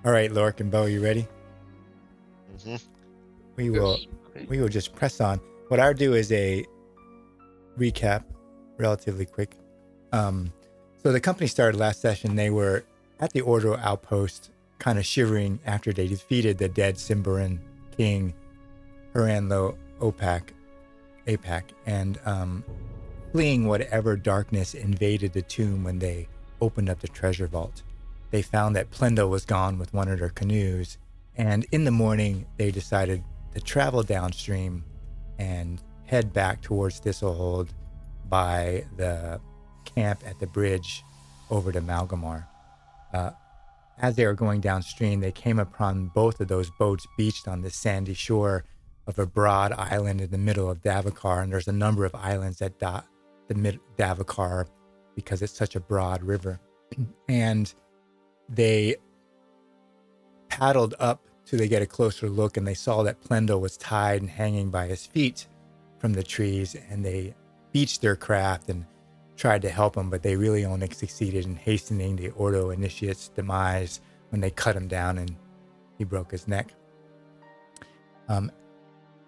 All right, Lork and Bo, you ready? Mm-hmm. We will Okay. we will just press on. What I'll do is a recap, relatively quick. So the company started last session. They were at the Ordo outpost, kind of shivering after they defeated the dead Symbaroum king, Haranlo Apak, and fleeing whatever darkness invaded the tomb when they opened up the treasure vault. They found that Plendo was gone with one of their canoes, and in the morning they decided to travel downstream and head back towards Thistle Hold by the camp at the bridge over to Malgomor. As they were going downstream, they came upon both of those boats beached on the sandy shore of a broad island in the middle of Davokar, and there's a number of islands at the Davokar because it's such a broad river. And they paddled up till they get a closer look, and they saw that Plendo was tied and hanging by his feet from the trees, and they beached their craft and tried to help him, but they really only succeeded in hastening the Ordo Initiate's demise when they cut him down and he broke his neck.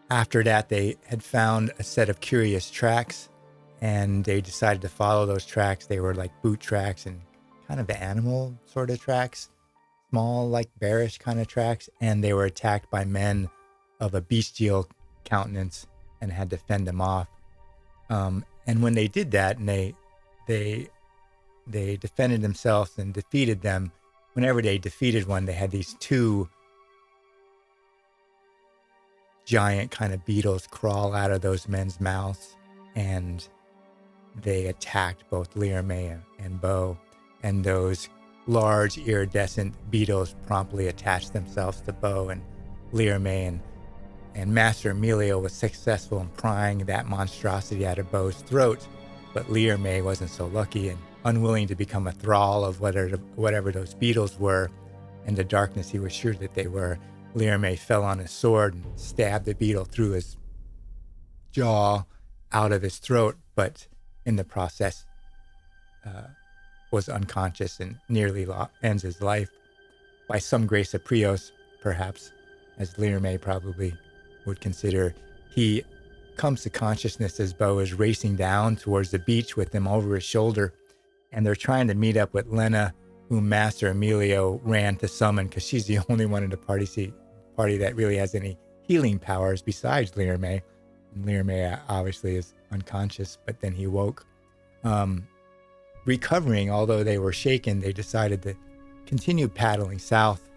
After that, they had found a set of curious tracks, and they decided to follow those tracks. They were like boot tracks and kind of animal sort of tracks, small, like bearish kind of tracks, and they were attacked by men of a bestial countenance and had to fend them off. And when they did that, and they defended themselves and defeated them, whenever they defeated one, they had these two giant kind of beetles crawl out of those men's mouths, and they attacked both Learme and Bo, and those large iridescent beetles promptly attached themselves to Bo and Learme, and Master Emilio was successful in prying that monstrosity out of Bo's throat, but Learme wasn't so lucky, and unwilling to become a thrall of whatever those beetles were. In the darkness, he was sure that they were. Learme fell on his sword and stabbed the beetle through his jaw out of his throat, but in the process was unconscious and nearly ends his life by some grace of Prios, perhaps, as Learme probably would consider. He comes to consciousness as Bo is racing down towards the beach with him over his shoulder, and they're trying to meet up with Lena, whom Master Emilio ran to summon because she's the only one in the party that really has any healing powers besides Learme. And Learme obviously is unconscious, but then he woke. Recovering, although they were shaken, they decided to continue paddling south,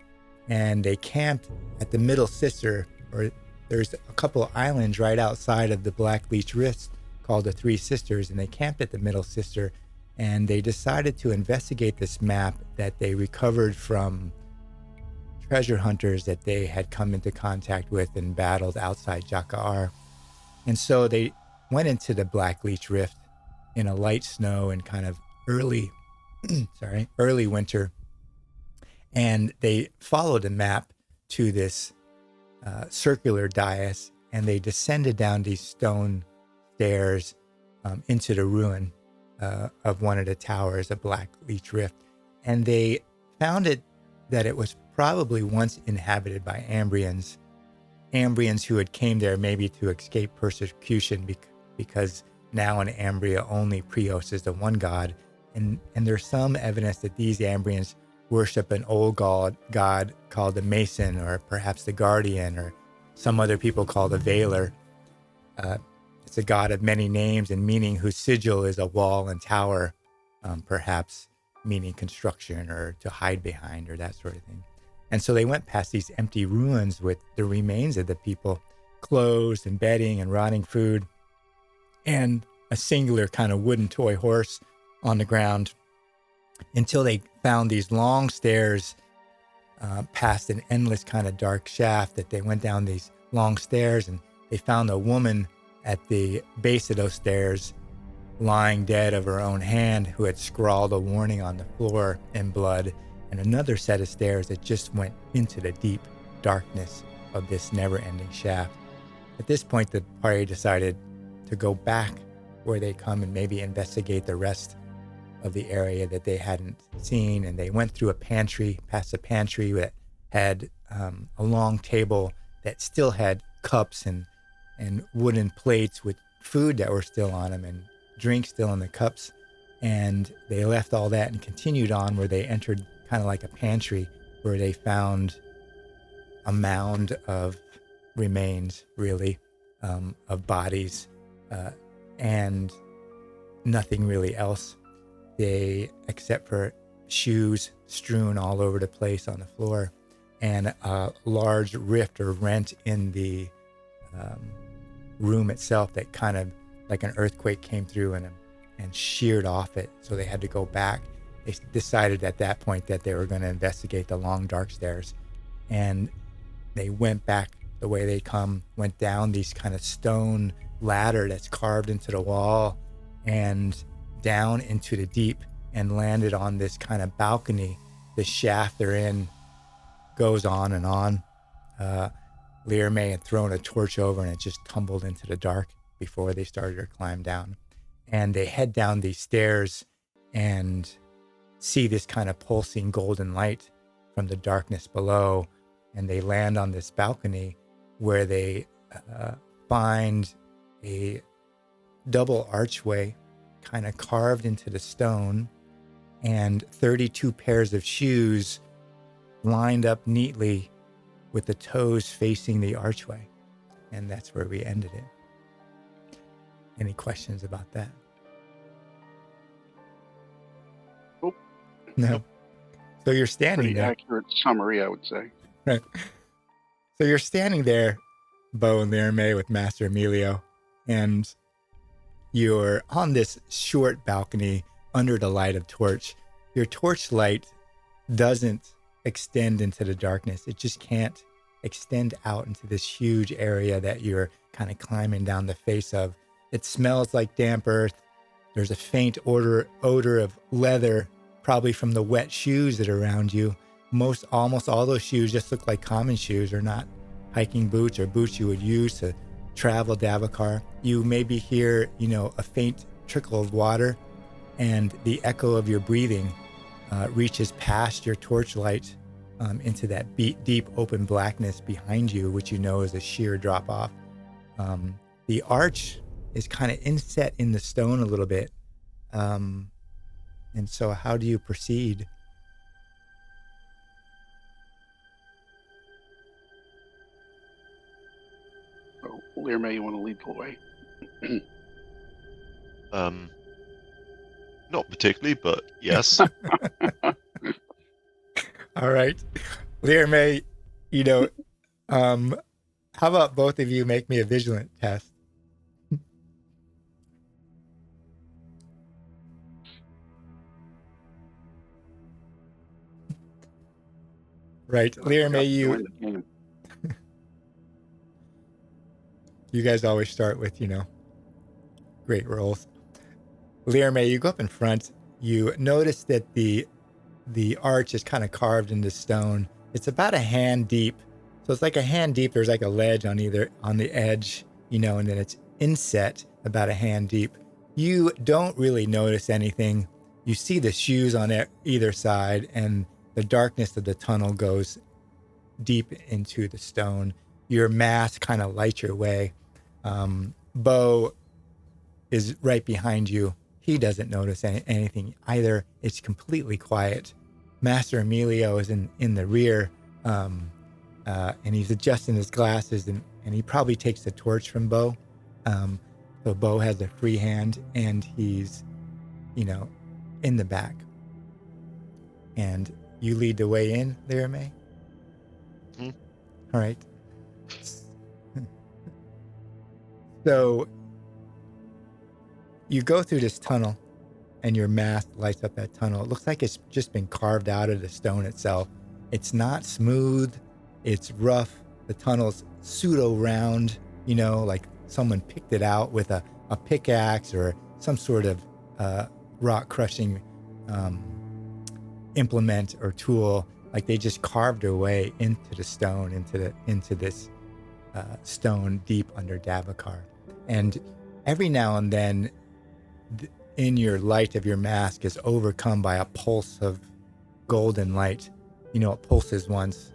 and they camped at the Middle Sister, or there's a couple of islands right outside of the Black Leech Rifts called the Three Sisters, and they camped at the Middle Sister, and they decided to investigate this map that they recovered from treasure hunters that they had come into contact with and battled outside Jakar. And so they went into the Black Leech Rift in a light snow and kind of early winter, and they followed a map to this circular dais, and they descended down these stone stairs into the ruin of one of the towers of Black Leech Rift, and they found that it was probably once inhabited by Ambrians who had came there maybe to escape persecution because now in Ambria only Prios is the one god, and there's some evidence that these Ambrians worship an old god called the Mason, or perhaps the Guardian, or some other people call the Veiler. It's a god of many names and meaning, whose sigil is a wall and tower, perhaps meaning construction or to hide behind or that sort of thing. And so they went past these empty ruins with the remains of the people, clothes and bedding and rotting food, and a singular kind of wooden toy horse on the ground, until they found these long stairs past an endless kind of dark shaft. That they went down these long stairs, and they found a woman at the base of those stairs lying dead of her own hand, who had scrawled a warning on the floor in blood, and another set of stairs that just went into the deep darkness of this never-ending shaft. At this point, the party decided to go back where they come and maybe investigate the rest of the area that they hadn't seen, and they went through past a pantry that had a long table that still had cups and wooden plates with food that were still on them and drinks still in the cups. And they left all that and continued on, where they entered kind of like a pantry, where they found a mound of remains, really, of bodies, and nothing really else. Except for shoes strewn all over the place on the floor, and a large rift or rent in the room itself that kind of like an earthquake came through and sheared off it. So they had to go back. They decided at that point that they were going to investigate the long dark stairs, and they went back the way they went down these kind of stone ladder that's carved into the wall and down into the deep, and landed on this kind of balcony. The shaft they're in goes on and on. Lear May had thrown a torch over and it just tumbled into the dark before they started to climb down. And they head down these stairs and see this kind of pulsing golden light from the darkness below. And they land on this balcony where they find a double archway kind of carved into the stone, and 32 pairs of shoes lined up neatly with the toes facing the archway. And that's where we ended it. Any questions about that? Nope. No. So you're standing Pretty there. accurate summary, I would say. Right. So you're standing there, Bo and Lear May, with Master Emilio, and you're on this short balcony under the light of torch. Your torch light doesn't extend into the darkness. It just can't extend out into this huge area that you're kind of climbing down the face of. It smells like damp earth. There's a faint odor of leather, probably from the wet shoes that are around you. Almost all those shoes just look like common shoes, or not hiking boots or boots you would use to travel Davokar. You maybe hear, a faint trickle of water, and the echo of your breathing reaches past your torchlight into that deep open blackness behind you, which you know is a sheer drop off. The arch is kind of inset in the stone a little bit. And so how do you proceed? So, Lear May, you want to lead the way? Not particularly, but yes. All right. Lear May, how about both of you make me a vigilant test? Right. Lear May, you guys always start with, great rolls. Lear May, you go up in front. You notice that the arch is kind of carved into stone. It's about a hand deep. So it's like a hand deep. There's like a ledge on the edge, and then it's inset about a hand deep. You don't really notice anything. You see the shoes on either side, and the darkness of the tunnel goes deep into the stone. Your mask kind of lights your way. Bo is right behind you. He doesn't notice anything either. It's completely quiet. Master Emilio is in the rear, and he's adjusting his glasses, and he probably takes the torch from Bo. So Bo has a free hand, and he's, in the back. And you lead the way in there, May? Mm-hmm. All right. So you go through this tunnel, and your mask lights up that tunnel. It looks like it's just been carved out of the stone itself. It's not smooth. It's rough. The tunnel's pseudo round, like someone picked it out with a pickaxe or some sort of rock crushing implement or tool. Like they just carved their way into the stone, into this stone deep under Davokar. And every now and then, in your light of your mask is overcome by a pulse of golden light. It pulses once,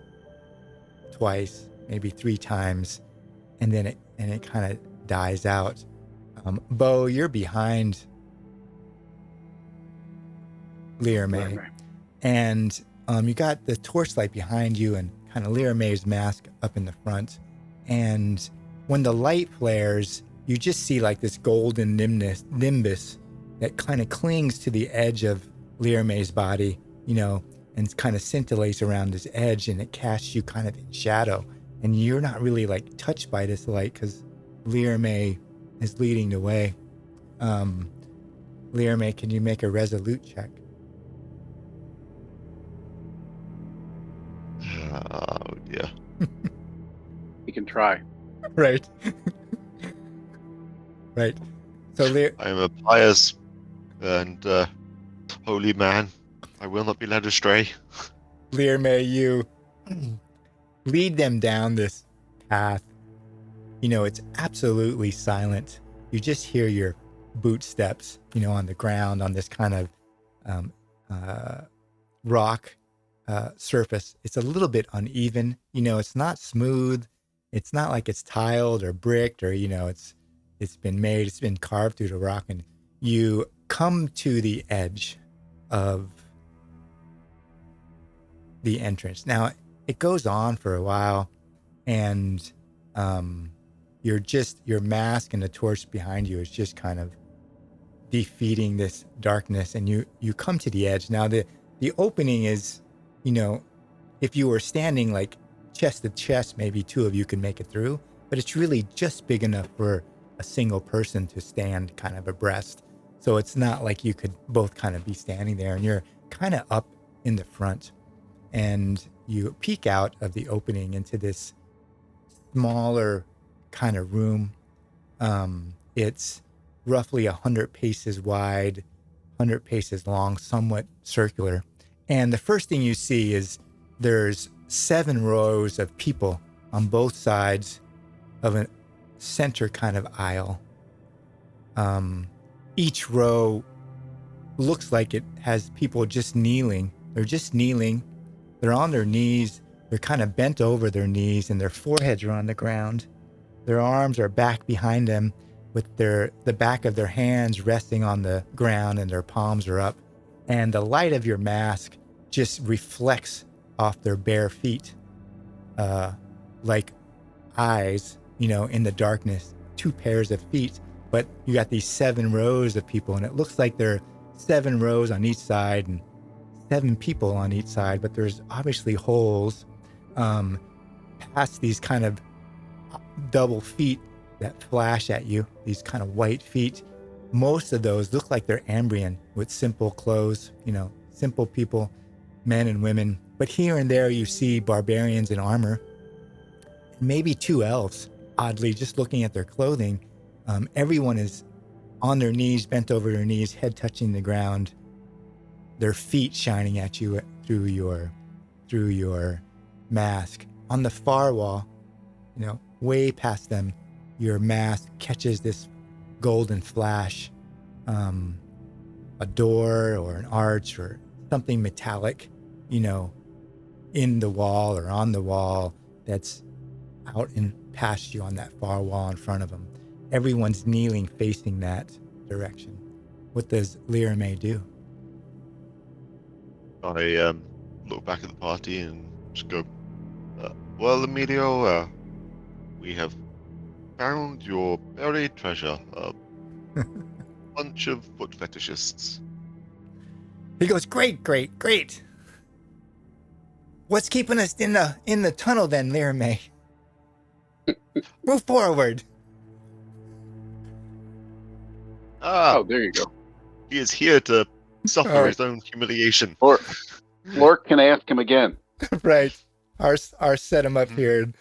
twice, maybe 3 times, and then it kind of dies out. Bo, you're behind Lear May, and you got the torchlight behind you and kind of Lear May's mask up in the front. And when the light flares, you just see like this golden nimbus that kind of clings to the edge of Lear May's body, and kind of scintillates around this edge, and it casts you kind of in shadow. And you're not really like touched by this light because Lear May is leading the way. Lear May, can you make a resolute check? Oh dear. You can try. Right. Right. So Lear, I am a pious and holy man. I will not be led astray. Lear May, you lead them down this path. It's absolutely silent. You just hear your boot steps, on the ground on this kind of rock surface. It's a little bit uneven. It's not smooth. It's not like it's tiled or bricked or, it's been carved through the rock. And you come to the edge of the entrance. Now, it goes on for a while, and your mask and the torch behind you is just kind of defeating this darkness, and you come to the edge. Now, the opening is, if you were standing like chest to chest, maybe 2 of you could make it through, but it's really just big enough for a single person to stand kind of abreast. So it's not like you could both kind of be standing there, and you're kind of up in the front, and you peek out of the opening into this smaller kind of room. It's roughly 100 paces wide, 100 paces long, somewhat circular. And the first thing you see is there's 7 rows of people on both sides of a center kind of aisle. Each row looks like it has people just kneeling. They're just kneeling. They're on their knees. They're kind of bent over their knees, and their foreheads are on the ground. Their arms are back behind them with the back of their hands resting on the ground, and their palms are up. And the light of your mask just reflects off their bare feet, like eyes, in the darkness, 2 pairs of feet. But you got these 7 rows of people, and it looks like there are 7 rows on each side and 7 people on each side, but there's obviously holes past these kind of double feet that flash at you, these kind of white feet. Most of those look like they're Ambrian with simple clothes, simple people, men and women. But here and there you see barbarians in armor, maybe 2 elves, oddly, just looking at their clothing. Everyone is on their knees, bent over their knees, head touching the ground, their feet shining at you through your mask. On the far wall, way past them, your mask catches this golden flash, a door or an arch or something metallic, in the wall or on the wall that's out and past you on that far wall in front of them. Everyone's kneeling facing that direction. What does Lear May do? I look back at the party and just go, well, Emilio, we have found your buried treasure, a bunch of foot fetishists. He goes, great. What's keeping us in the tunnel then, Lear May? Move forward. Oh, there you go. He is here to suffer All right. his own humiliation. Or Lork can ask him again. Right. Our set him up here.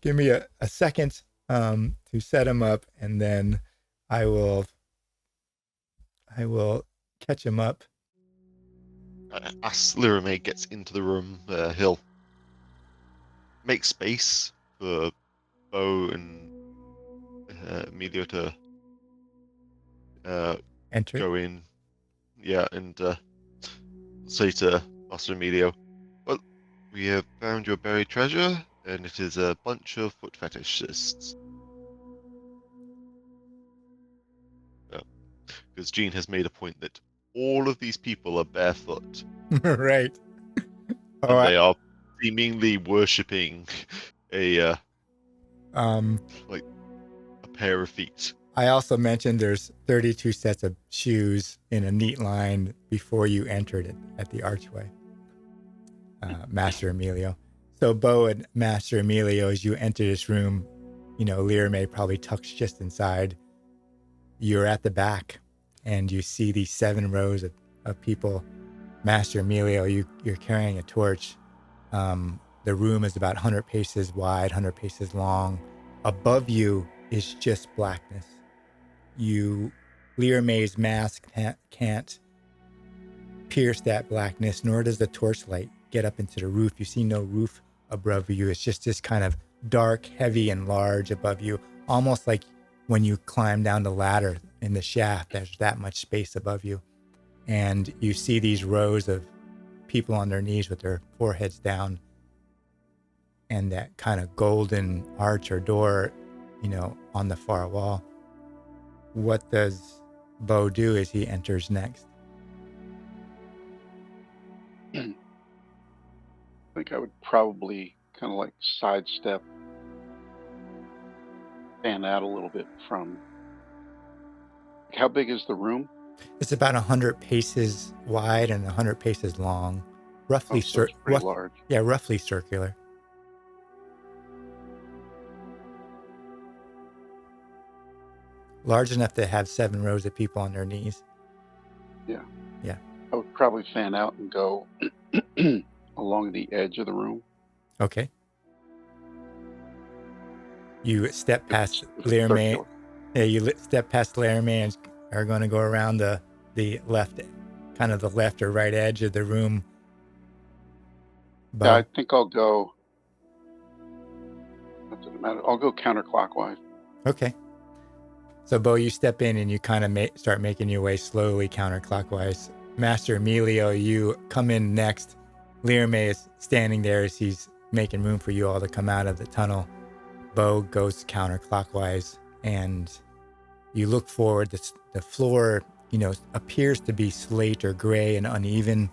Give me a second to set him up, and then I will catch him up. As Lirame gets into the room, he'll make space for Bo and Emilio to Enter. go in. Yeah, and say to Master Emilio, well, we have found your buried treasure. and it is a bunch of foot fetishists. Because Jean has made a point that all of these people are barefoot, Right. and they are seemingly worshipping a like a pair of feet. I also mentioned there's 32 sets of shoes in a neat line before you entered it at the archway. Master Emilio. So Bo and Master Emilio, as you enter this room, Lyra May probably tucks just inside. You're at the back, and you see these 7 rows of people. Master Emilio, you're carrying a torch. The room is about 100 paces wide, 100 paces long. Above you is just blackness. Lyra May's mask can't pierce that blackness, nor does the torchlight get up into the roof. You see no roof above you. It's just this kind of dark, heavy, and large above you, almost like when you climb down the ladder in the shaft, there's that much space above you. And you see these rows of people on their knees with their foreheads down, and that kind of golden arch or door, on the far wall. What does Bo do as he enters next? I think I would probably kind of like sidestep, fan out a little bit from. How big is the room? It's about 100 paces wide and 100 paces long, roughly. So it's pretty large. Yeah, roughly circular. Large enough to have 7 rows of people on their knees. Yeah. Yeah. I would probably fan out and go along the edge of the room. Okay. You step past Lyra May. Yeah, you step past Lyra May and are going to go around the left, kind of the left or right edge of the room. Yeah, I think I'll go. It doesn't matter. I'll go counterclockwise. Okay. So, Bo, you step in and you kind of start making your way slowly counterclockwise. Master Emilio, you come in next. Lyra May is standing there as he's making room for you all to come out of the tunnel. Bo goes counterclockwise, and you look forward. The floor, appears to be slate or gray and uneven.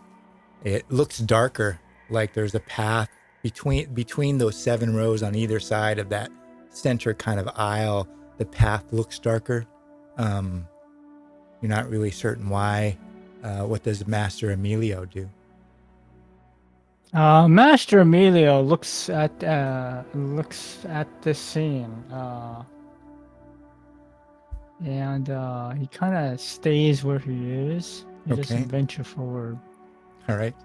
It looks darker, like there's a path between those 7 rows on either side of that center kind of aisle. The path looks darker. You're not really certain why. What does Master Emilio do? Master Emilio looks at the scene, and he kind of stays where he is. He doesn't venture forward. All right.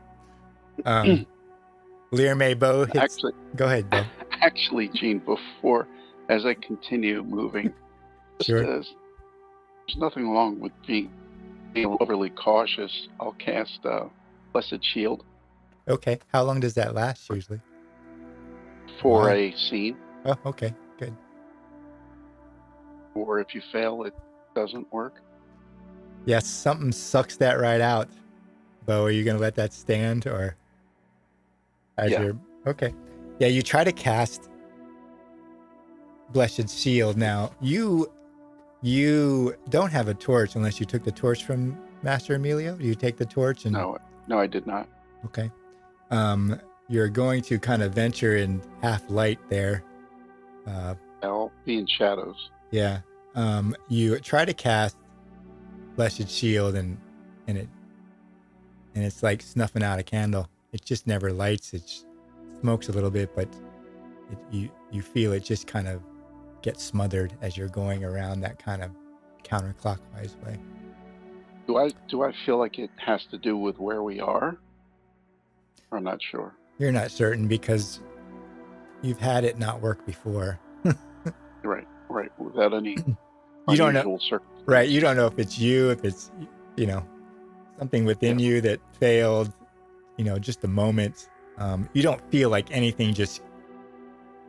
Lyra May, Bo hits. Actually, go ahead, Bo. Actually, Gene, as I continue moving, Sure. There's nothing wrong with being overly cautious. I'll cast Blessed Shield. Okay. How long does that last usually? For a scene. Oh, okay. Good. Or if you fail, it doesn't work. Yes, something sucks that right out. Bo, are you going to let that stand or? Okay. Yeah, you try to cast Blessed Shield. Now, you don't have a torch unless you took the torch from Master Emilio. Do you take the torch? No, I did not. Okay. You're going to kind of venture in half light there. I'll be in shadows. Yeah. You try to cast Blessed Shield and it's like snuffing out a candle. It just never lights. It smokes a little bit, but you feel it just kind of get smothered as you're going around that kind of counterclockwise way. Do I feel like it has to do with where we are? I'm not sure. You're not certain because you've had it not work before. Right. Without any you don't know. Right. You don't know if it's you, if it's something within you that failed. Just a moment. You don't feel like anything just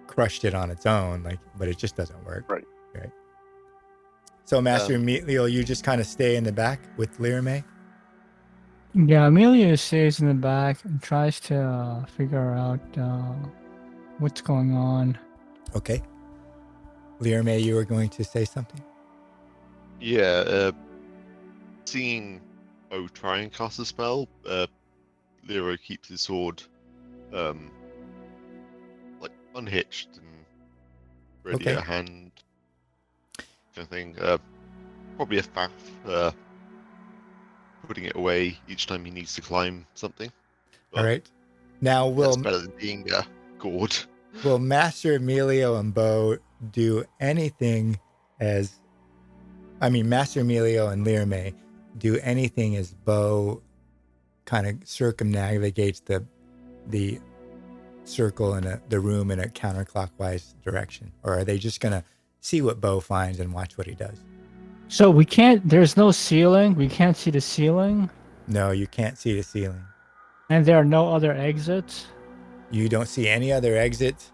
crushed it on its own, but it just doesn't work. Right. So, Master Emilio, you just kind of stay in the back with Lyra May? Yeah, Emilio stays in the back and tries to figure out what's going on. Okay. Learme, you were going to say something? Yeah, seeing Bo try and cast a spell, Lero keeps his sword like unhitched and ready Okay. at hand, kind of thing. Probably a faff, putting it away each time he needs to climb something. All But right. Now, that's better than being gored. will Master Emilio and Bo do anything Master Emilio and Learme do anything as Bo kind of circumnavigates the circle in the room in a counterclockwise direction? Or are they just going to see what Bo finds and watch what he does? So we can't, there's no ceiling. We can't see the ceiling. No, you can't see the ceiling. And there are no other exits. You don't see any other exit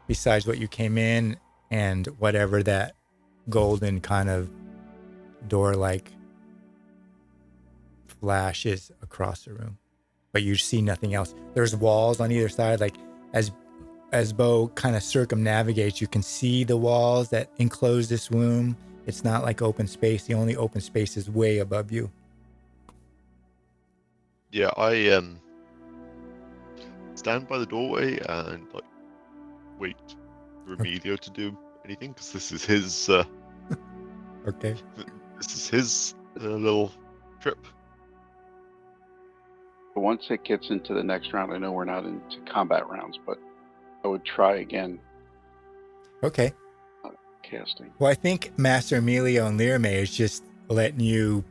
besides what you came in and whatever that golden kind of door-like flash is across the room. But you see nothing else. There's walls on either side. Like as Bo kind of circumnavigates, you can see the walls that enclose this room. It's not like open space. The only open space is way above you. Yeah, I stand by the doorway and like wait for Emilio to do anything because this is his. Okay. This is his little trip. But once it gets into the next round, I know we're not into combat rounds, but I would try again Okay. casting. Well, I think Master Emilio and Learme is just letting you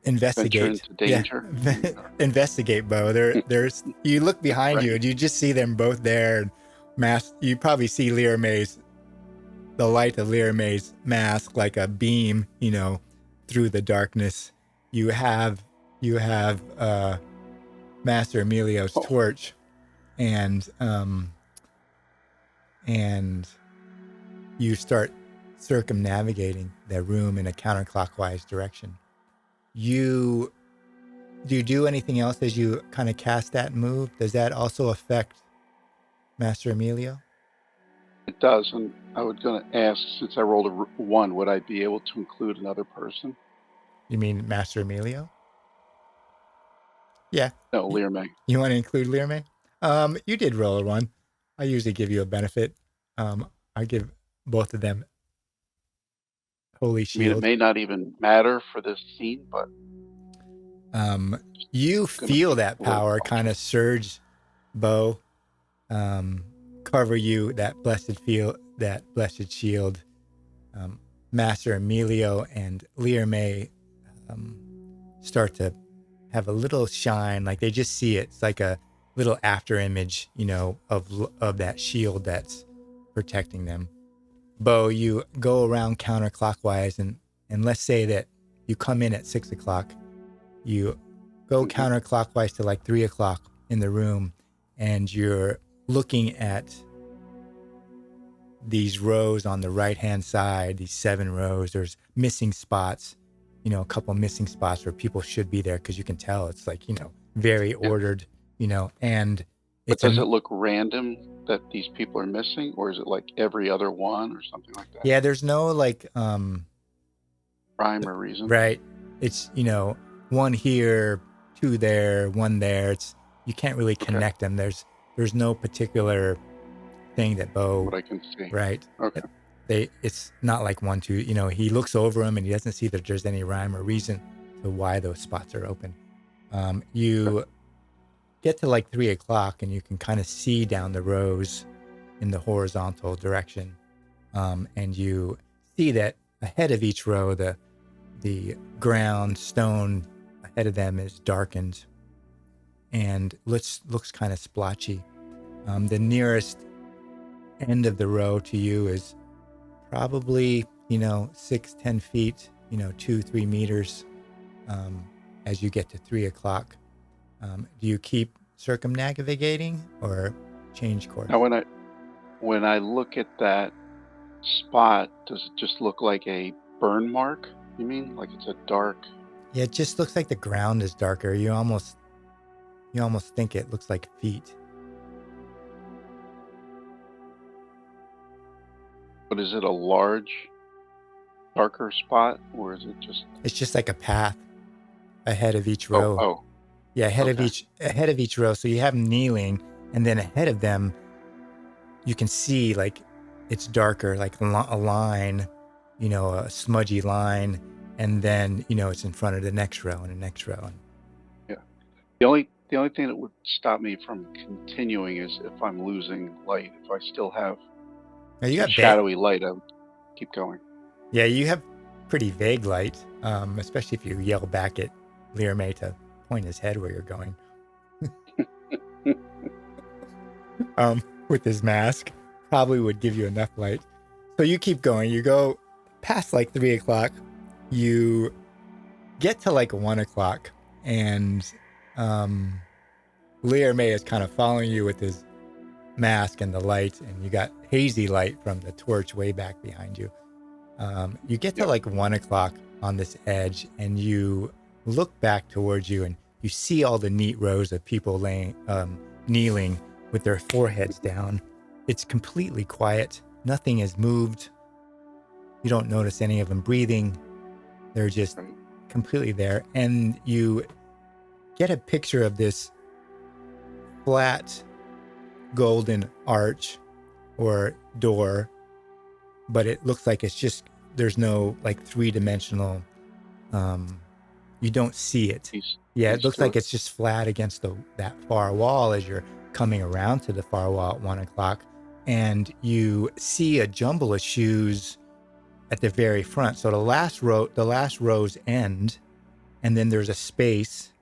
investigate. Venture into danger. Yeah. Investigate, Bo. There's you look behind Right. you and you just see them both there. And you probably see the light of Learme's mask like a beam, through the darkness. You have Master Emilio's torch, and you start circumnavigating the room in a counterclockwise direction. Do you do anything else as you kind of cast that move? Does that also affect Master Emilio? It does, and I was going to ask, since I rolled a 1, would I be able to include another person? You mean Master Emilio? Yeah. No, Learme. You want to include Learme? You did roll a 1. I usually give you a benefit. I give both of them Holy I mean, Shield. it may not even matter for this scene, but You feel that power kind of surge, Bo, cover you, that blessed shield. Master Emilio and Learme start to have a little shine, like they just see it. It's like a little after image, of that shield that's protecting them. Bo, you go around counterclockwise, and let's say that you come in at 6 o'clock. You go counterclockwise to like 3 o'clock in the room, and you're looking at these rows on the right-hand side, these 7 rows. There's missing spots, a couple missing spots where people should be there because you can tell it's like, very ordered, and but does it look random that these people are missing, or is it like every other one or something like that? Yeah, there's no like rhyme or reason. Right. It's, one here, 2 there, 1 there. You can't really connect them. There's no particular thing that Bo. What I can see. Right. Okay. It's not like 1, 2. He looks over them and he doesn't see that there's any rhyme or reason to why those spots are open. You get to like 3 o'clock and you can kind of see down the rows in the horizontal direction, and you see that ahead of each row, the ground stone ahead of them is darkened and looks kind of splotchy. The nearest end of the row to you is probably 6-10 feet, 2-3 meters, as you get to 3 o'clock. Do you keep circumnavigating or change course? Now, when I look at that spot, does it just look like a burn mark? You mean like it's a dark? Yeah, it just looks like the ground is darker. You almost think it looks like feet. But is it a large, darker spot, or is it just? It's just like a path ahead of each Oh, row. oh, Yeah, ahead of okay. each row. So you have them kneeling, and then ahead of them, you can see like it's darker, like a line, a smudgy line, and then it's in front of the next row and the next row. Yeah. The only thing that would stop me from continuing is if I'm losing light. If I still have Now you some got shadowy light, I would keep going. yeah, you have pretty vague light, especially if you yell back at Learmay to point his head where you're going. With his mask, probably would give you enough light. So you keep going. You go past like 3:00. You get to like 1:00, and Learmay is kind of following you with his mask and the light, and you got hazy light from the torch way back behind you. You get to Yep. like 1:00 on this edge, and you look back towards you, and you see all the neat rows of people kneeling with their foreheads down. It's completely quiet. Nothing has moved. You don't notice any of them breathing. They're just Right. completely there. And you get a picture of this flat golden arch or door, but it looks like it's just, there's no like three-dimensional, you don't see it. Yeah, it Piece looks to like it. it's just flat against that far wall as you're coming around to the far wall at 1:00, and you see a jumble of shoes at the very front. So the last rows end, and then there's a space,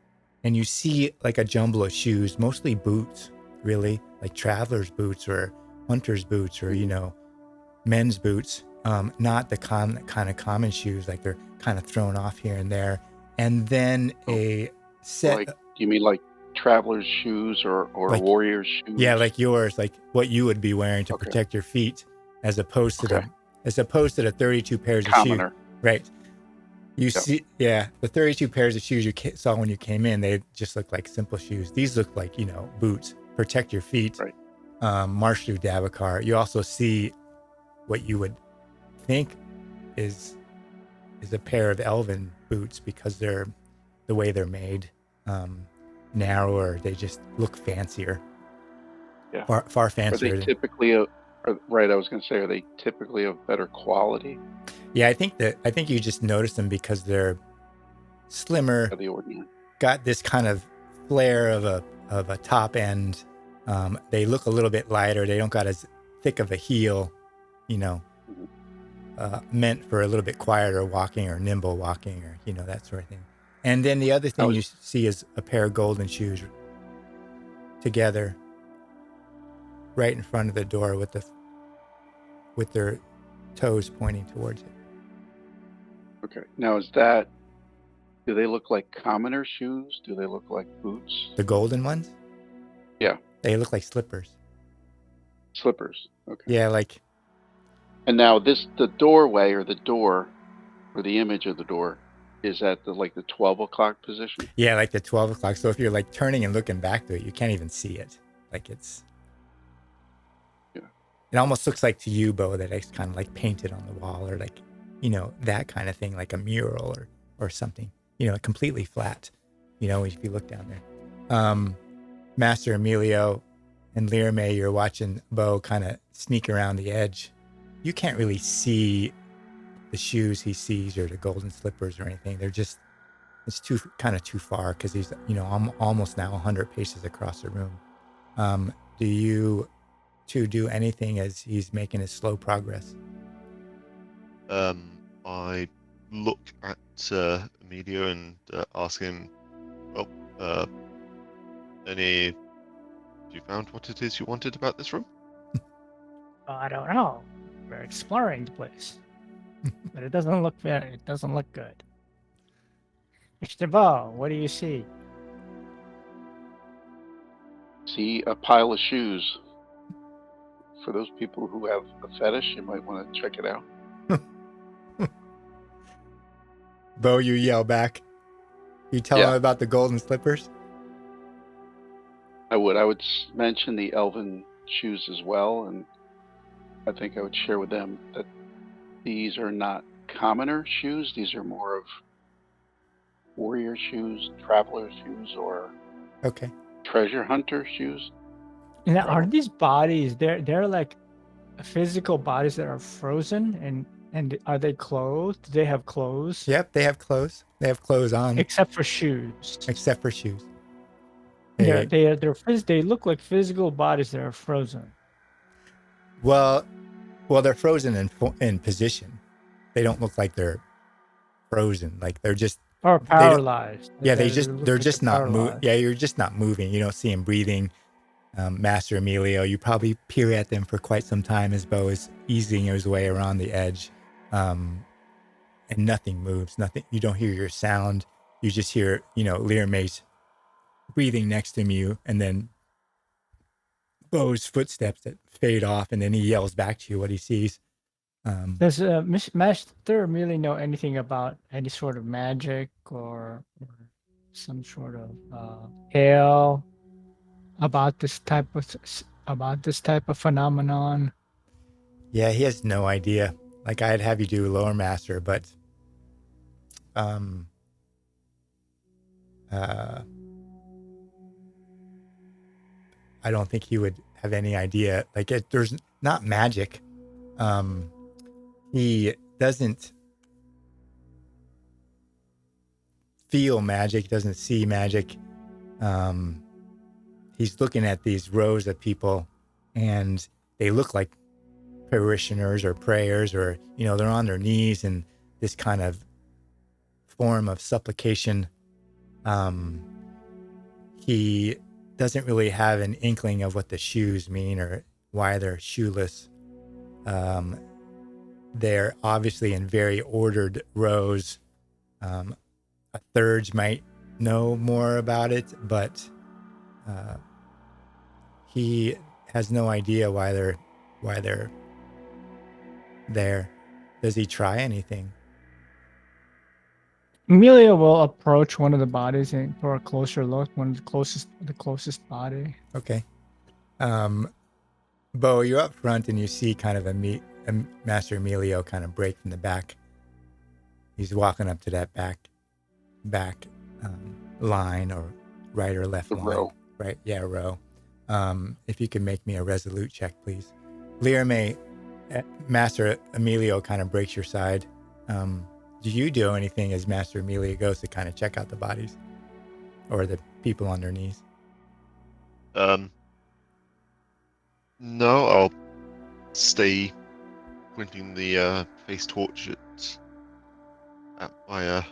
and you see like a jumble of shoes, mostly boots, really, like traveler's boots or hunter's boots or men's boots, not the kind of common shoes, like they're kind of thrown off here and there. And then Oh, a set, like, do you mean like traveler's shoes or like, warrior's yeah, shoes? like yours, like what you would be wearing to Okay. protect your feet, as opposed to Okay. the 32 pairs of shoes. Commoner. Right. You Yep. see, yeah, the 32 pairs of shoes you saw when you came in, they just look like simple shoes. These look like, boots, protect your feet, Right. march through Davokar. You also see what you would think is a pair of elven boots, because they're the way they're made, narrower. They just look fancier, Yeah. far Are they fancier. typically right? I was going to say, are they typically of better quality Yeah, I think you just notice them because they're slimmer, than the ordinary? got this kind of flare of a top end. They look a little bit lighter. They don't got as thick of a heel, Mhm. meant for a little bit quieter walking or nimble walking, or that sort of thing. And then the other I thing was you see is a pair of golden shoes together, right in front of the door with their toes pointing towards it. okay. Now, do they look like commoner shoes? Do they look like boots? The golden ones, Yeah, they look like slippers. slippers. Okay. Yeah, like And now the doorway or the door or the image of the door is at the 12 o'clock position. yeah, like the 12:00. So if you're like turning and looking back to it, you can't even see it. Like Yeah. it almost looks like to you, Bo, that it's kind of like painted on the wall, or like, that kind of thing, like a mural or something, completely flat, if you look down there. Master Emilio and Learmay, you're watching Bo kind of sneak around the edge. You can't really see the shoes he sees or the golden slippers or anything. It's too far, because he's, almost now 100 paces across the room. Do you two do anything as he's making his slow progress? I look at Emilio and ask him, well, you found what it is you wanted about this room? I don't know. We're exploring the place, but it doesn't look good. Mr. Bo, what do you see? See a pile of shoes. For those people who have a fetish, you might want to check it out. Bo, you yell back. You tell him about the golden slippers? I would mention the elven shoes as well, and I think I would share with them that these are not commoner shoes. These are more of warrior shoes, traveler shoes, or Okay. treasure hunter shoes. And are these bodies? They're like physical bodies that are frozen, and are they clothed? Do they have clothes? Yep, they have clothes. They have clothes on, Except for shoes. except for shoes. They look like physical bodies that are frozen. Well, they're frozen in position. They don't look like they're frozen. Like they're just Or they don't- paralyzed. yeah. They They're look like just they're not moving. paralyzed. Yeah, you're just not moving. You don't see him breathing. Master Emilio, you probably peer at them for quite some time as Bo is easing his way around the edge, and nothing moves. Nothing. You don't hear your sound. You just hear, Learmace breathing next to you, and then Bo's footsteps that fade off, and then he yells back to you what he sees. Does Master really know anything about any sort of magic or some sort of tale about this type of phenomenon? Yeah, he has no idea. Like I'd have you do lower master, but I don't think he would have any idea. Like there's not magic. He doesn't feel magic, doesn't see magic. He's looking at these rows of people, and they look like parishioners or prayers, or they're on their knees in this kind of form of supplication. He doesn't really have an inkling of what the shoes mean or why they're shoeless. They're obviously in very ordered rows. A third might know more about it, but he has no idea why they're there. Does he try anything? Amelia will approach one of the bodies and for a closer look. The closest body. Okay. Bo, you're up front and you see kind of a Master Emilio kind of break from the back. He's walking up to that back line, or right or left The line. row. Right, yeah, row. If you could make me a resolute check, please. Learme, Master Emilio kind of breaks your side. Do you do anything as Master Emilio goes to kind of check out the bodies or the people on their knees? No, I'll stay pointing the face torch at my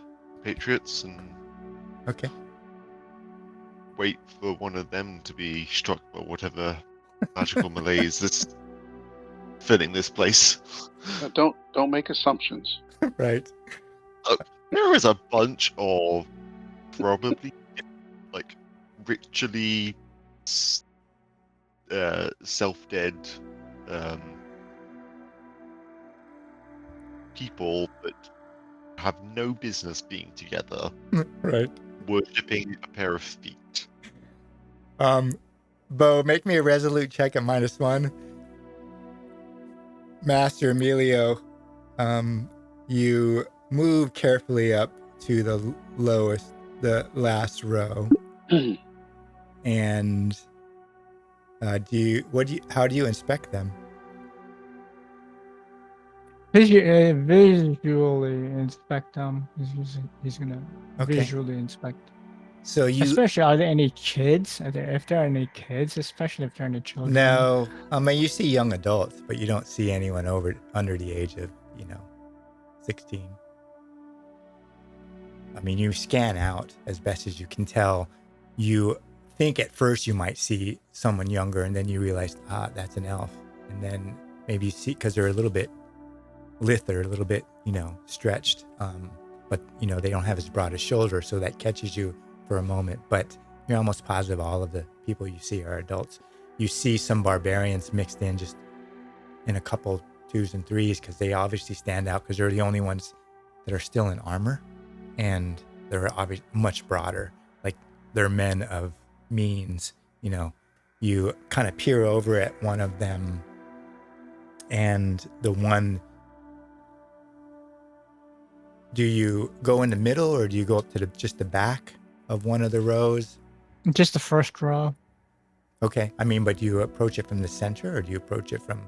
patriots and Okay. wait for one of them to be struck by whatever magical malaise that's filling this place. Don't make assumptions. Right. There is a bunch of probably like ritually self-dead people that have no business being together, Right. worshipping a pair of feet. Bo, make me a resolute check at -1. Master Emilio, you move carefully up to the last row, and how do you inspect them? Visually inspect them. He's gonna Okay. visually inspect. So Especially, are there any kids? If there are any kids, especially if there are any children. No, I mean you see young adults, but you don't see anyone under the age of 16. I mean, you scan out as best as you can tell. You think at first you might see someone younger, and then you realize, that's an elf. And then maybe you see, because they're a little bit lither, a little bit, stretched. But, they don't have as broad a shoulder, so that catches you for a moment. But you're almost positive all of the people you see are adults. You see some barbarians mixed in just in a couple 2s and 3s, because they obviously stand out because they're the only ones that are still in armor. And they're obviously much broader. Like they're men of means. You kind of peer over at one of them, and the one. Do you go in the middle, or do you go up to just the back of one of the rows? Just the first row. Okay. I mean, but do you approach it from the center, or do you approach it from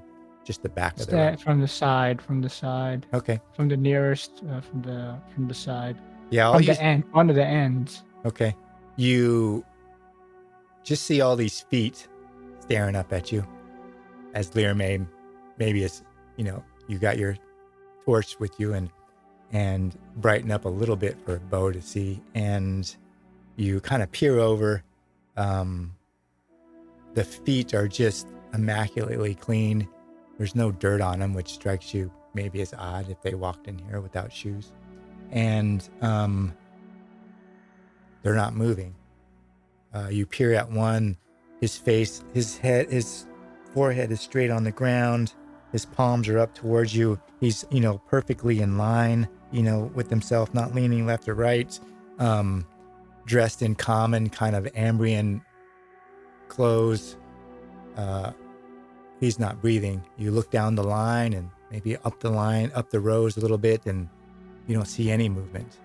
just the back of the row? From the side. Okay. From the nearest, from the side. Yeah. From the end. One of the ends. Okay. You just see all these feet staring up at you as Lear maybe it's, you got your torch with you and brighten up a little bit for Bo to see. And you kind of peer over. The feet are just immaculately clean. There's no dirt on them, which strikes you maybe as odd if they walked in here without shoes. And they're not moving. You peer at one, his face, his forehead is straight on the ground. His palms are up towards you. He's, perfectly in line, with himself, not leaning left or right. Dressed in common kind of Ambrian clothes. He's not breathing. You look down the line and maybe up the rows a little bit, and you don't see any movement.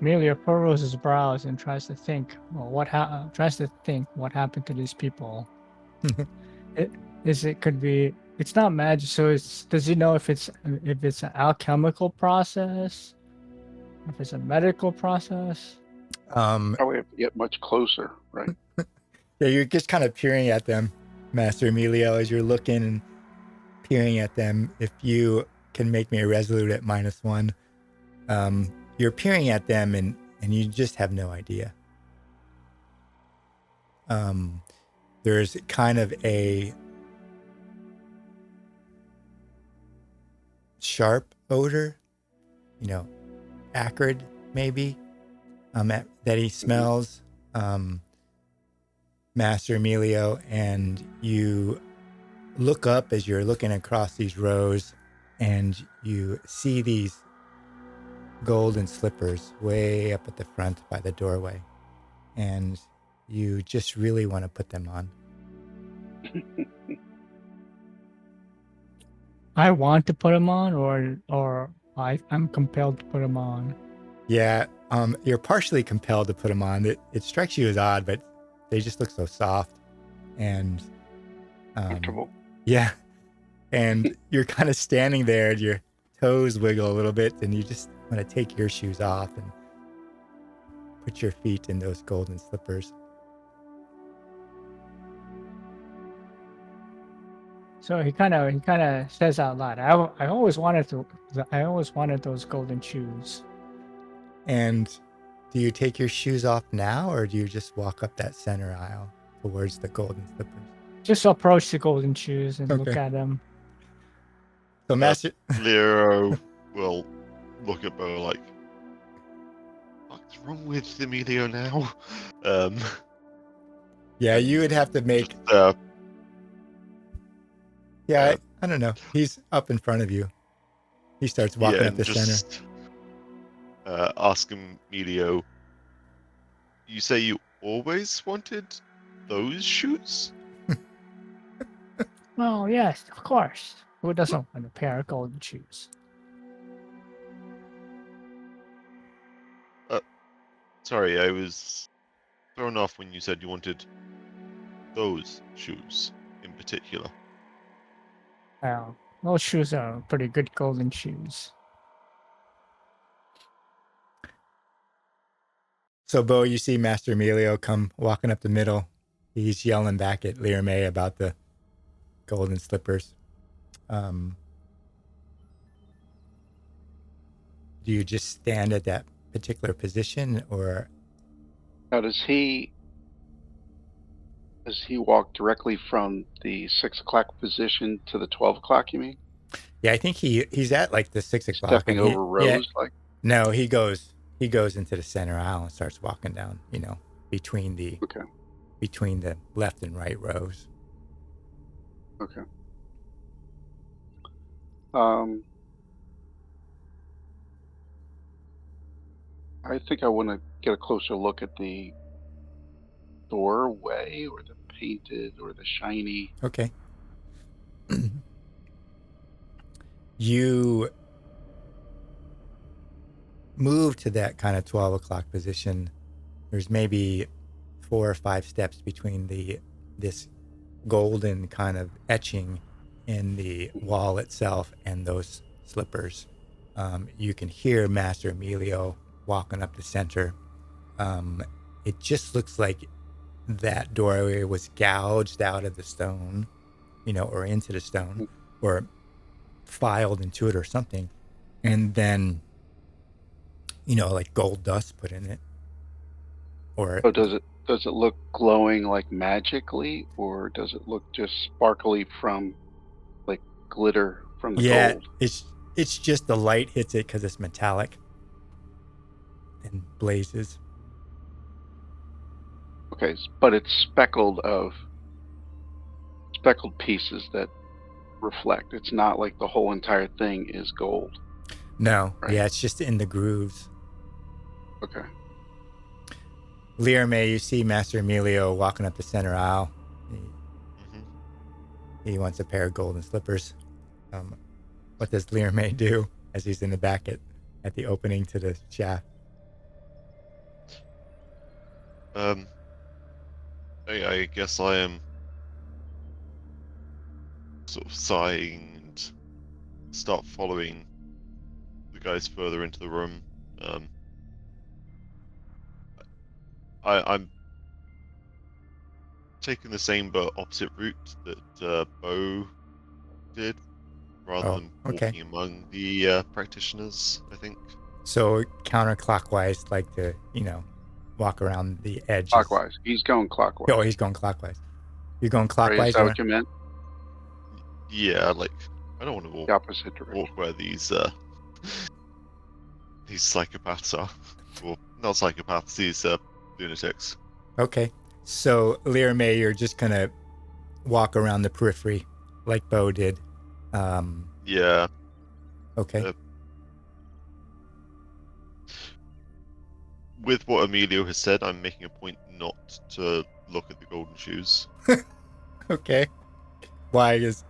Amelia furrows his brows and tries to think. What happened to these people? It's not magic. So does he know if it's an alchemical process, if it's a medical process? Probably have to get much closer, right? Yeah, you're just kind of peering at them, Master Emilio, as you're looking and peering at them. If you can make me a resolute at -1, you're peering at them and you just have no idea. There's kind of a sharp odor, acrid maybe, that he smells, Master Emilio, and you look up as you're looking across these rows and you see these golden slippers way up at the front by the doorway, and you just really want to put them on. I want to put them on, or I'm compelled to put them on. Yeah, you're partially compelled to put them on. It strikes you as odd, but they just look so soft and Comfortable. Yeah, and you're kind of standing there, and your toes wiggle a little bit, and you just want to take your shoes off and put your feet in those golden slippers. So he kind of says out loud, I always wanted those golden shoes. And do you take your shoes off now, or do you just walk up that center aisle towards the golden slippers? Just approach the golden shoes and look at them. So Master Lero will look at Bo like, what's wrong with Emilio now? Yeah, you would have to make. I don't know. He's up in front of you. He starts walking up the center. Ask Emilio, you say you always wanted those shoes? Well, yes, of course. Who doesn't want a pair of golden shoes? Sorry, I was thrown off when you said you wanted those shoes in particular. Well, those shoes are pretty good golden shoes. So, Bo, you see Master Emilio come walking up the middle. He's yelling back at Lear May about the golden slippers. Do you just stand at that particular position, or? Now, does he walk directly from the 6 o'clock position to the 12 o'clock? You mean? Yeah, I think he's at like the 6 o'clock. Stepping over rows, like. No, he goes into the center aisle and starts walking down. Between the left and right rows. Okay. I think I want to get a closer look at the doorway or the painted or the shiny? Okay. You move to that kind of 12 o'clock position. There's maybe 4 or 5 steps between this golden kind of etching in the wall itself and those slippers. You can hear Master Emilio walking up the center. It just looks like that doorway was gouged out of the stone, or into the stone, or filed into it or something. And then, like gold dust put in it. Or Oh, does it look glowing like magically, or does it look just sparkly from like glitter from the yeah, gold? it's just the light hits it because it's metallic and blazes. Okay, but it's speckled pieces that reflect. It's not like the whole entire thing is gold. No, Right. yeah, it's just in the grooves. Okay. Lear May, you see Master Emilio walking up the center aisle. He wants a pair of golden slippers. What does Lear May do as he's in the back at the opening to the shaft? I guess I am sort of sighing and start following the guys further into the room. I'm taking the same but opposite route that Bo did, rather than okay. walking among the practitioners, I think. So counterclockwise, like to, walk around the edges. Clockwise. He's going clockwise. Oh, he's going clockwise. You're going Right, clockwise? is that what you meant? Yeah, like, I don't want to The opposite direction. walk where these psychopaths are. Well, not psychopaths, these lunatics. Okay. So, Lear May, you're just going to walk around the periphery like Bo did. Yeah. Okay. With what Emilio has said, I'm making a point not to look at the golden shoes. Okay. Why does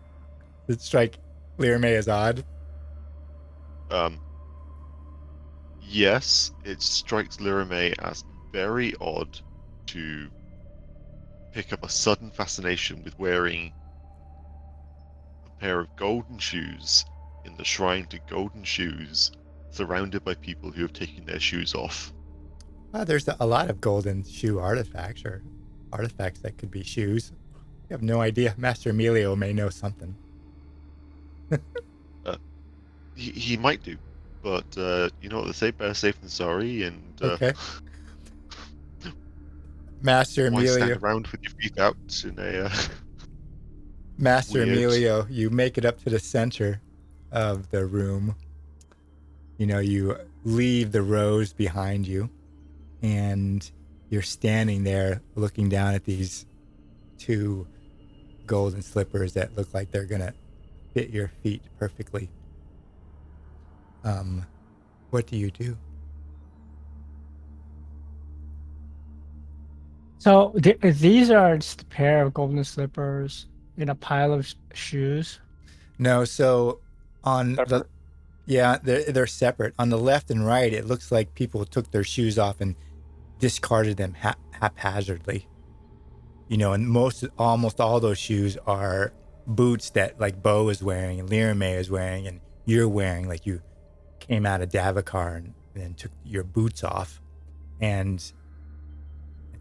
it strike Lear May as odd? Yes, it strikes Lirame as very odd to pick up a sudden fascination with wearing a pair of golden shoes in the shrine to golden shoes, surrounded by people who have taken their shoes off. There's a lot of golden shoe artifacts or artifacts that could be shoes. You have no idea. Master Emilio may know something. He might do, but you know what they say, better safe than sorry, and Okay. Master why Emilio. stand around with your feet out in a Master weird... Emilio, you make it up to the center of the room. You leave the rows behind you, and you're standing there looking down at these 2 golden slippers that look like they're going to fit your feet perfectly. What do you do? So these are just a pair of golden slippers in a pile of shoes. No, so on Separate? they're separate. On the left and right, it looks like people took their shoes off and discarded them haphazardly. And almost all those shoes are boots that like Bo is wearing and Lear May is wearing and you're wearing, like you came out of Davokar and then took your boots off, and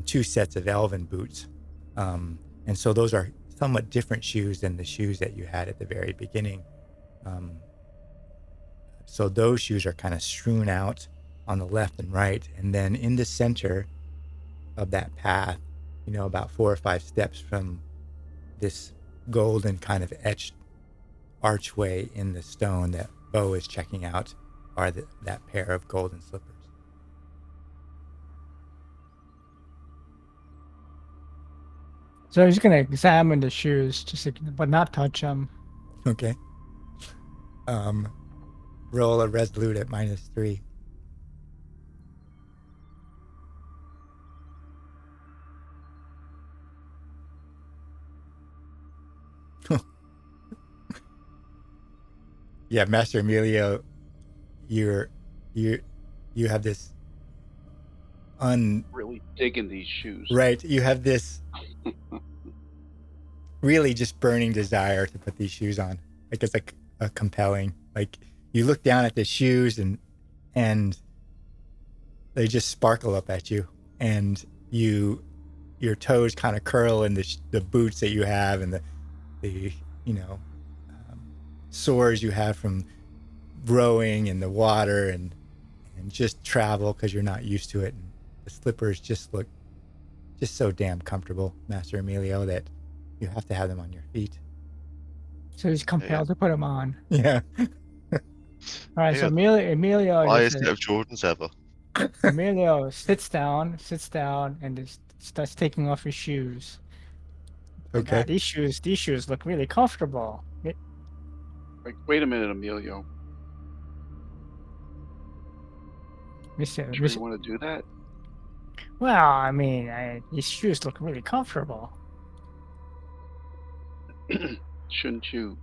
2 sets of elven boots. And so those are somewhat different shoes than the shoes that you had at the very beginning. So those shoes are kind of strewn out on the left and right. And then in the center of that path, about 4 or 5 steps from this golden kind of etched archway in the stone that Bo is checking out, are that pair of golden slippers. So he's gonna examine the shoes, but not touch them. Okay. Roll a resolute at -3. Yeah, Master Emilio, you're you you have this Really digging these shoes. right. You have this really just burning desire to put these shoes on. Like it's like a compelling. Like you look down at the shoes and they just sparkle up at you, and your toes kind of curl in the boots that you have, and the you know sores you have from rowing in the water and just travel because you're not used to it. And the slippers just look just so damn comfortable, Master Emilio, that you have to have them on your feet. So he's compelled to put them on. Yeah. All right, so Yeah. Emilio Highest set of Jordans ever. Emilio sits down, and just starts taking off his shoes. Okay. These shoes look really comfortable. Like, wait a minute, Emilio. Mr. Sure you want to do that? Well, I mean, these shoes look really comfortable. Shouldn't you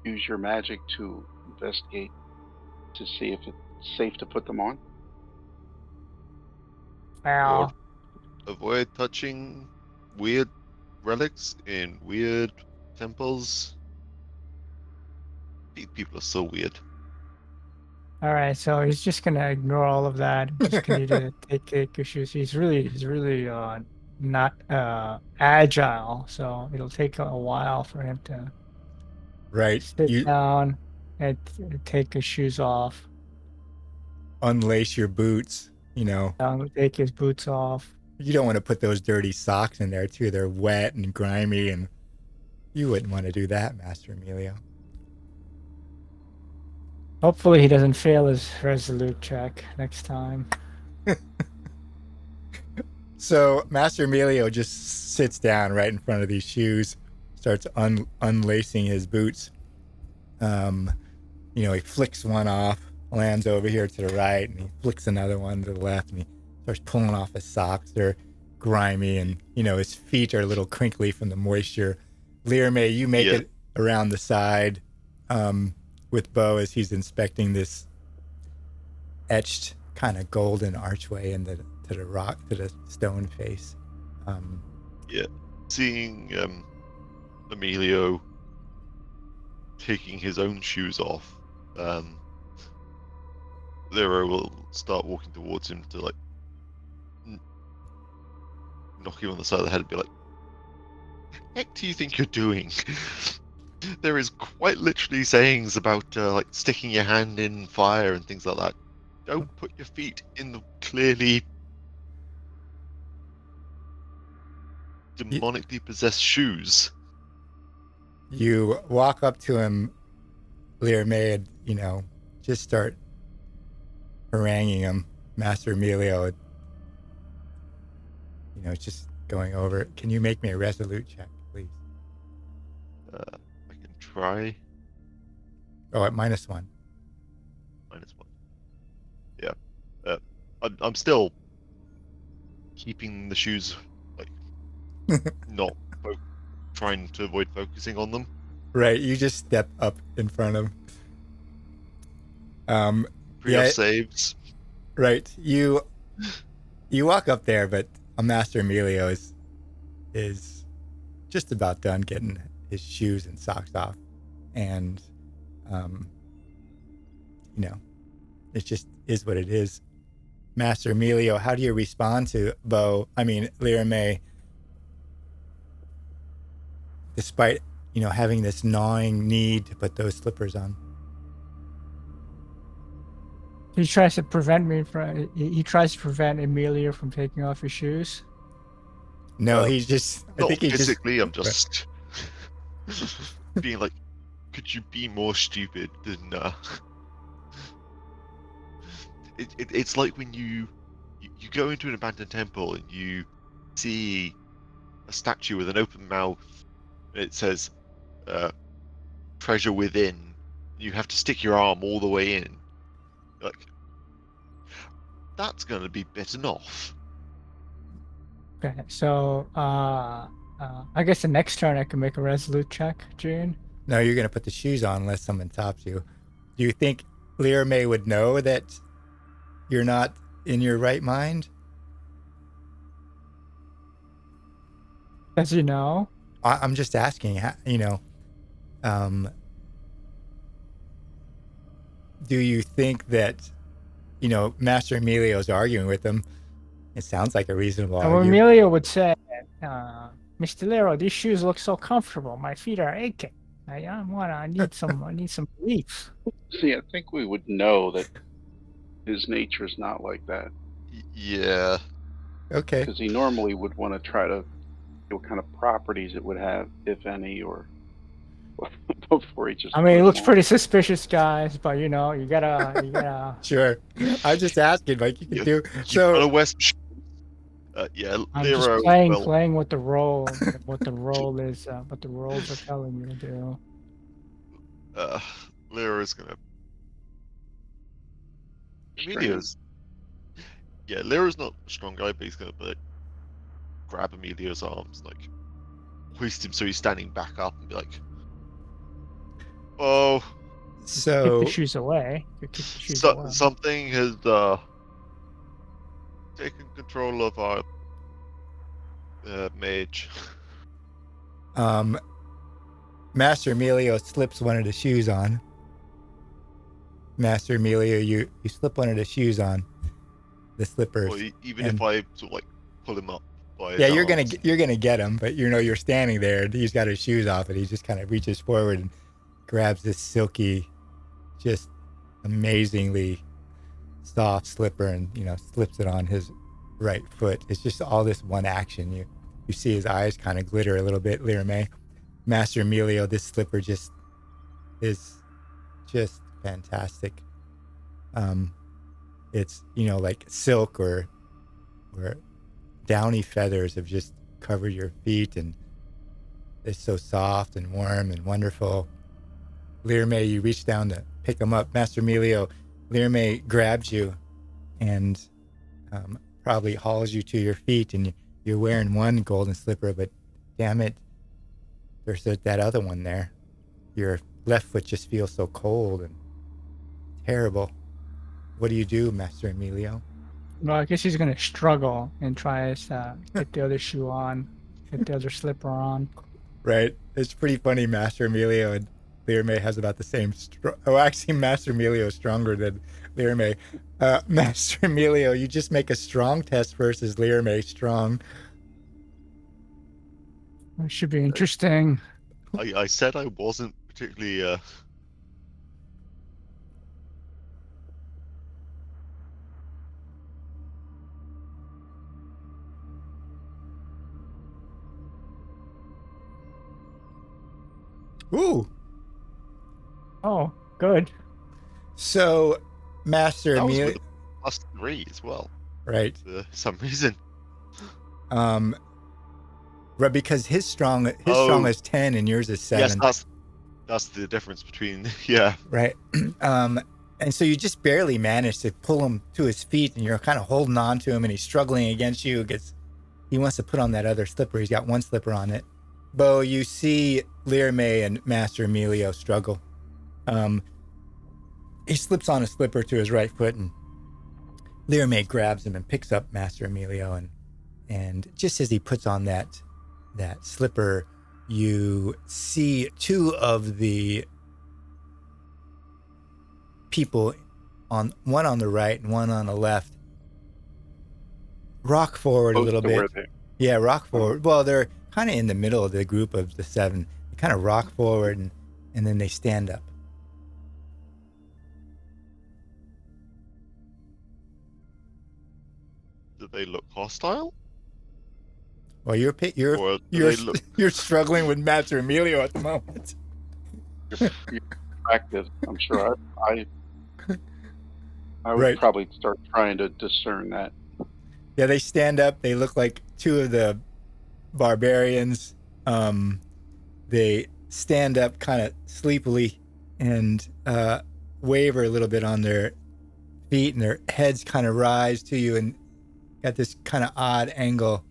use your magic to investigate to see if it's safe to put them on? Well, Avoid touching weird relics in weird temples. These people are so weird. all right, so he's just gonna ignore all of that. Just continue to take your shoes. He's really not agile, so it'll take a while for him to Right. sit You down and take his shoes off. unlace your boots, Take his boots off. You don't want to put those dirty socks in there too. They're wet and grimy, and you wouldn't want to do that, Master Emilio. Hopefully he doesn't fail his resolute check next time. So Master Emilio just sits down right in front of these shoes, starts unlacing his boots. He flicks one off, lands over here to the right, and he flicks another one to the left, and he starts pulling off his socks. They're grimy, and his feet are a little crinkly from the moisture. Learme, you make it around the side with Bo as he's inspecting this etched kind of golden archway to the rock, to the stone face. Seeing Emilio taking his own shoes off, Lyra will start walking towards him to knock him on the side of the head and be like, "Heck do you think you're doing?" There is quite literally sayings about sticking your hand in fire and things like that. Don't put your feet in the clearly demonically possessed shoes. You walk up to him, Learme, just start haranguing him, Master Emilio. Just going over it. Can you make me a resolute check, please? I can try. Oh, at -1. -1. Yeah. I'm still keeping the shoes not trying to avoid focusing on them. Right, you just step up in front of him. Saves. Right, you walk up there, but Master Emilio is just about done getting his shoes and socks off, and it just is what it is. Master Emilio, how do you respond to Learme, despite having this gnawing need to put those slippers on? He tries to prevent Emilio from taking off his shoes. No, he's just. I think physically. I'm just being like, could you be more stupid than? It's like when you go into an abandoned temple and you see a statue with an open mouth. And it says, "Treasure within." You have to stick your arm all the way in. That's going to be bitten off. Okay, so I guess the next turn I can make a resolute check, June. No, you're gonna put the shoes on unless someone stops you. Do you think Lyra May would know that you're not in your right mind? Does he know? I'm just asking. Um, do you think that Master Emilio's arguing with him? It sounds like a reasonable And argument. Emilio would say, Mr. Lero, these shoes look so comfortable. My feet are aching. I need some relief. See, I think we would know that his nature is not like that, Yeah. Okay. because he normally would want to try to see what kind of properties it would have, if any, or before he just. I mean, put it them looks on. pretty suspicious, guys. But you gotta. Sure. I'm just asking, like you can You- do. You've So got to wear some shoes. Yeah, I'm Lyra just will. playing with the role, what the role is, what the roles are telling me to do. Lyra's gonna. Strange. Emilio's. Yeah, Lyra's not a strong guy, but he's gonna like grab Emilio's arms, like hoist him so he's standing back up, and be like, "Oh, Kick so the shoes away. You kick the shoes away. something has taken control of our mage." Master Emilio slips one of the shoes on. Master Emilio, you slip one of the shoes on. The slippers. Or even and- if I sort of like pull him up by his Yeah, you're arms. gonna get him, but you're standing there. And he's got his shoes off, and he just kind of reaches forward and grabs this silky, just amazingly soft slipper, and slips it on his right foot. It's just all this one action. You see his eyes kind of glitter a little bit. Lyra May, Master Emilio, this slipper is just fantastic. It's like silk or downy feathers have just covered your feet, and it's so soft and warm and wonderful. Lyra May, you reach down to pick them up. Master Emilio, Lyra May grabs you and probably hauls you to your feet, and you're wearing one golden slipper, but damn it, there's that other one there. Your left foot just feels so cold and terrible. What do you do, Master Emilio? Well, I guess he's gonna struggle and try to get the other shoe on, get the other slipper on. Right. It's pretty funny. Master Emilio and Lyra May has about the same. Actually, Master Emilio is stronger than Lyra May. Master Emilio, you just make a strong test versus Lyra May strong. It should be interesting. I said I wasn't particularly. Ooh. Oh, good. So, Master That was Emilio. with a +3 as well, Right. for some reason. Right, because his strong is 10 and yours is 7. Yes, that's the difference between. Yeah. Right. And so you just barely manage to pull him to his feet, and you're kind of holding on to him, and he's struggling against you because he wants to put on that other slipper. He's got one slipper on it. Bo, you see Lyra May and Master Emilio struggle. He slips on a slipper to his right foot, and Lyra May grabs him and picks up Master Emilio, and just as he puts on that slipper, you see two of the people, one on the right and one on the left, rock forward a little bit. Yeah, rock forward. Well, they're kind of in the middle of the group of the 7. They kind of rock forward and then they stand up. Do they look hostile? Well, Or do they look? you're struggling with Master Emilio at the moment. Practice. I'm sure I would Right. probably start trying to discern that. Yeah, they stand up. They look like two of the barbarians. They stand up kind of sleepily and waver a little bit on their feet, and their heads kind of rise to you and got this kind of odd angle,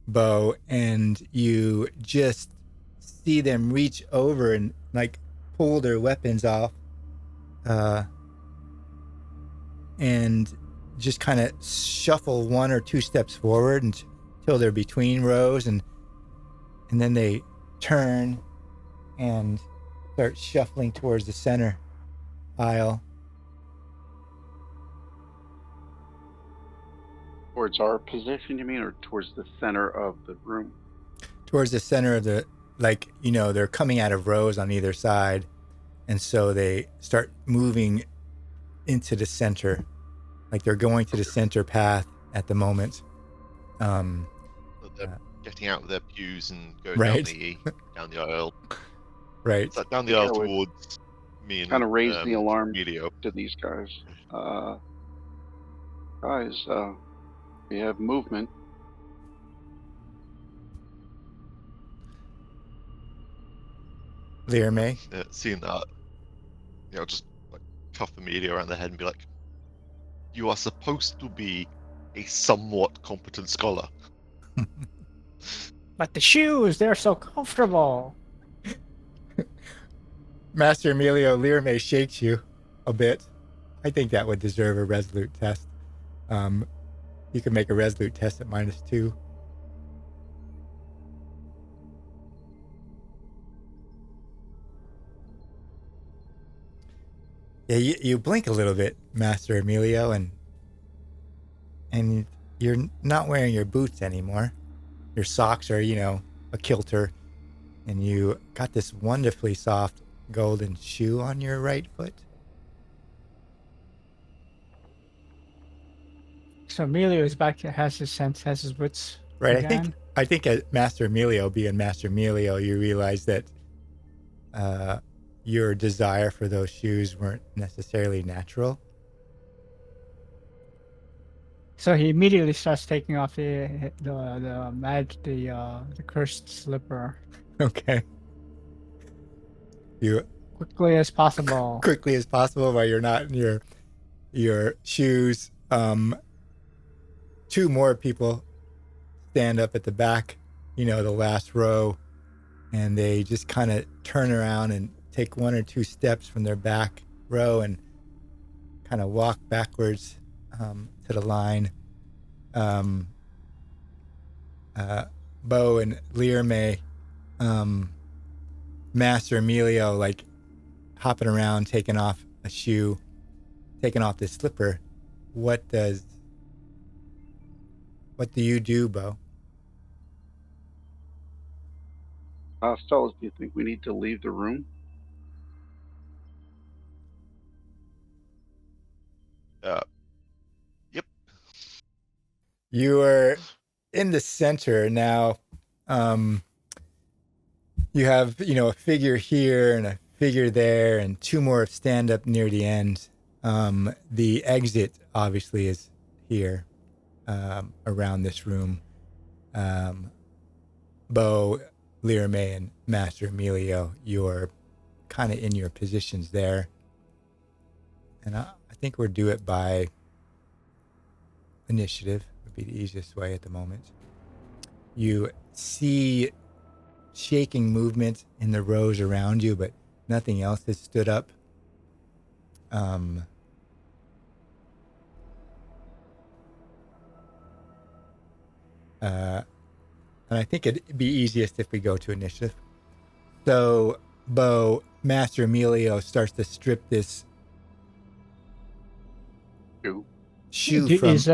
Bo, and you just see them reach over and like pull their weapons off, and just kind of shuffle 1 or 2 steps forward until they're between rows, and then they turn and start shuffling towards the center aisle. Towards our position, you mean, or towards the center of the room? Towards the center of the, like, they're coming out of rows on either side, and so they start moving into the center, like they're going to the center path at the moment. So they're getting out of their pews and going Right. down the aisle. Right. It's like down the aisle towards me and kind of raise the alarm Emilio. to these guys. Guys, we have movement. Lear May. Seeing that, just like cuff Emilio around the head and be like, "You are supposed to be a somewhat competent scholar." But the shoes, they're so comfortable. Master Emilio, Lear May shakes you a bit. I think that would deserve a resolute test. You can make a resolute test at -2. Yeah, you blink a little bit, Master Emilio, and you're not wearing your boots anymore. Your socks are, a kilter, and you got this wonderfully soft golden shoe on your right foot. So Emilio is back, has his wits Right. again. I think as Master Emilio, being Master Emilio, you realize that your desire for those shoes weren't necessarily natural. So he immediately starts taking off the cursed slipper. Okay. You quickly as possible. Quickly as possible while you're not in your shoes. 2 more people stand up at the back, the last row, and they just kind of turn around and take 1 or 2 steps from their back row and kind of walk backwards to the line. Bo and Lear May, Master Emilio, like hopping around, taking off a shoe, taking off the slipper. What do you do, Bo? Fellas, do you think we need to leave the room? Yep. You are in the center now. You have, a figure here and a figure there, and 2 more stand up near the end. The exit obviously is here, around this room. Bo, Lear May, and Master Emilio, you're kind of in your positions there. And I think we'll do it by initiative. Would be the easiest way at the moment. You see shaking movement in the rows around you, but nothing else has stood up. And I think it'd be easiest if we go to initiative. So, Bo, Master Emilio starts to strip this shoe from... Is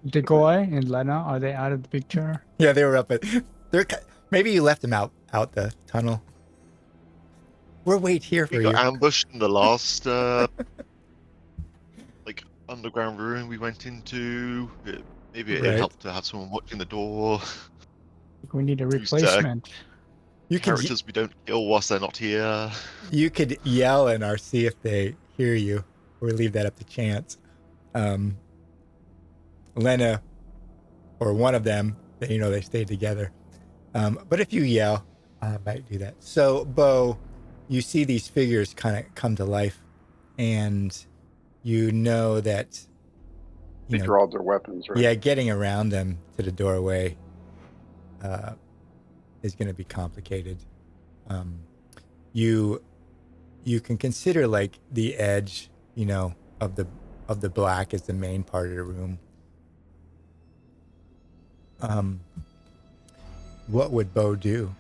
Degoy and Lena, are they out of the picture? Yeah, they were up at... Maybe you left them out the tunnel. We'll wait here for you. We got ambushed in the last underground room we went into. Maybe it helped to have someone watching the door. We need a replacement. Characters we don't kill whilst they're not here. You could yell and see if they hear you, or leave that up to chance. Lena, or one of them, they stay together. But if you yell, I might do that. So, Bo, you see these figures kind of come to life, and you know that... They draw their weapons, right? Yeah, getting around them to the doorway is going to be complicated. You can consider like the edge, of the black as the main part of the room. What would Bo do?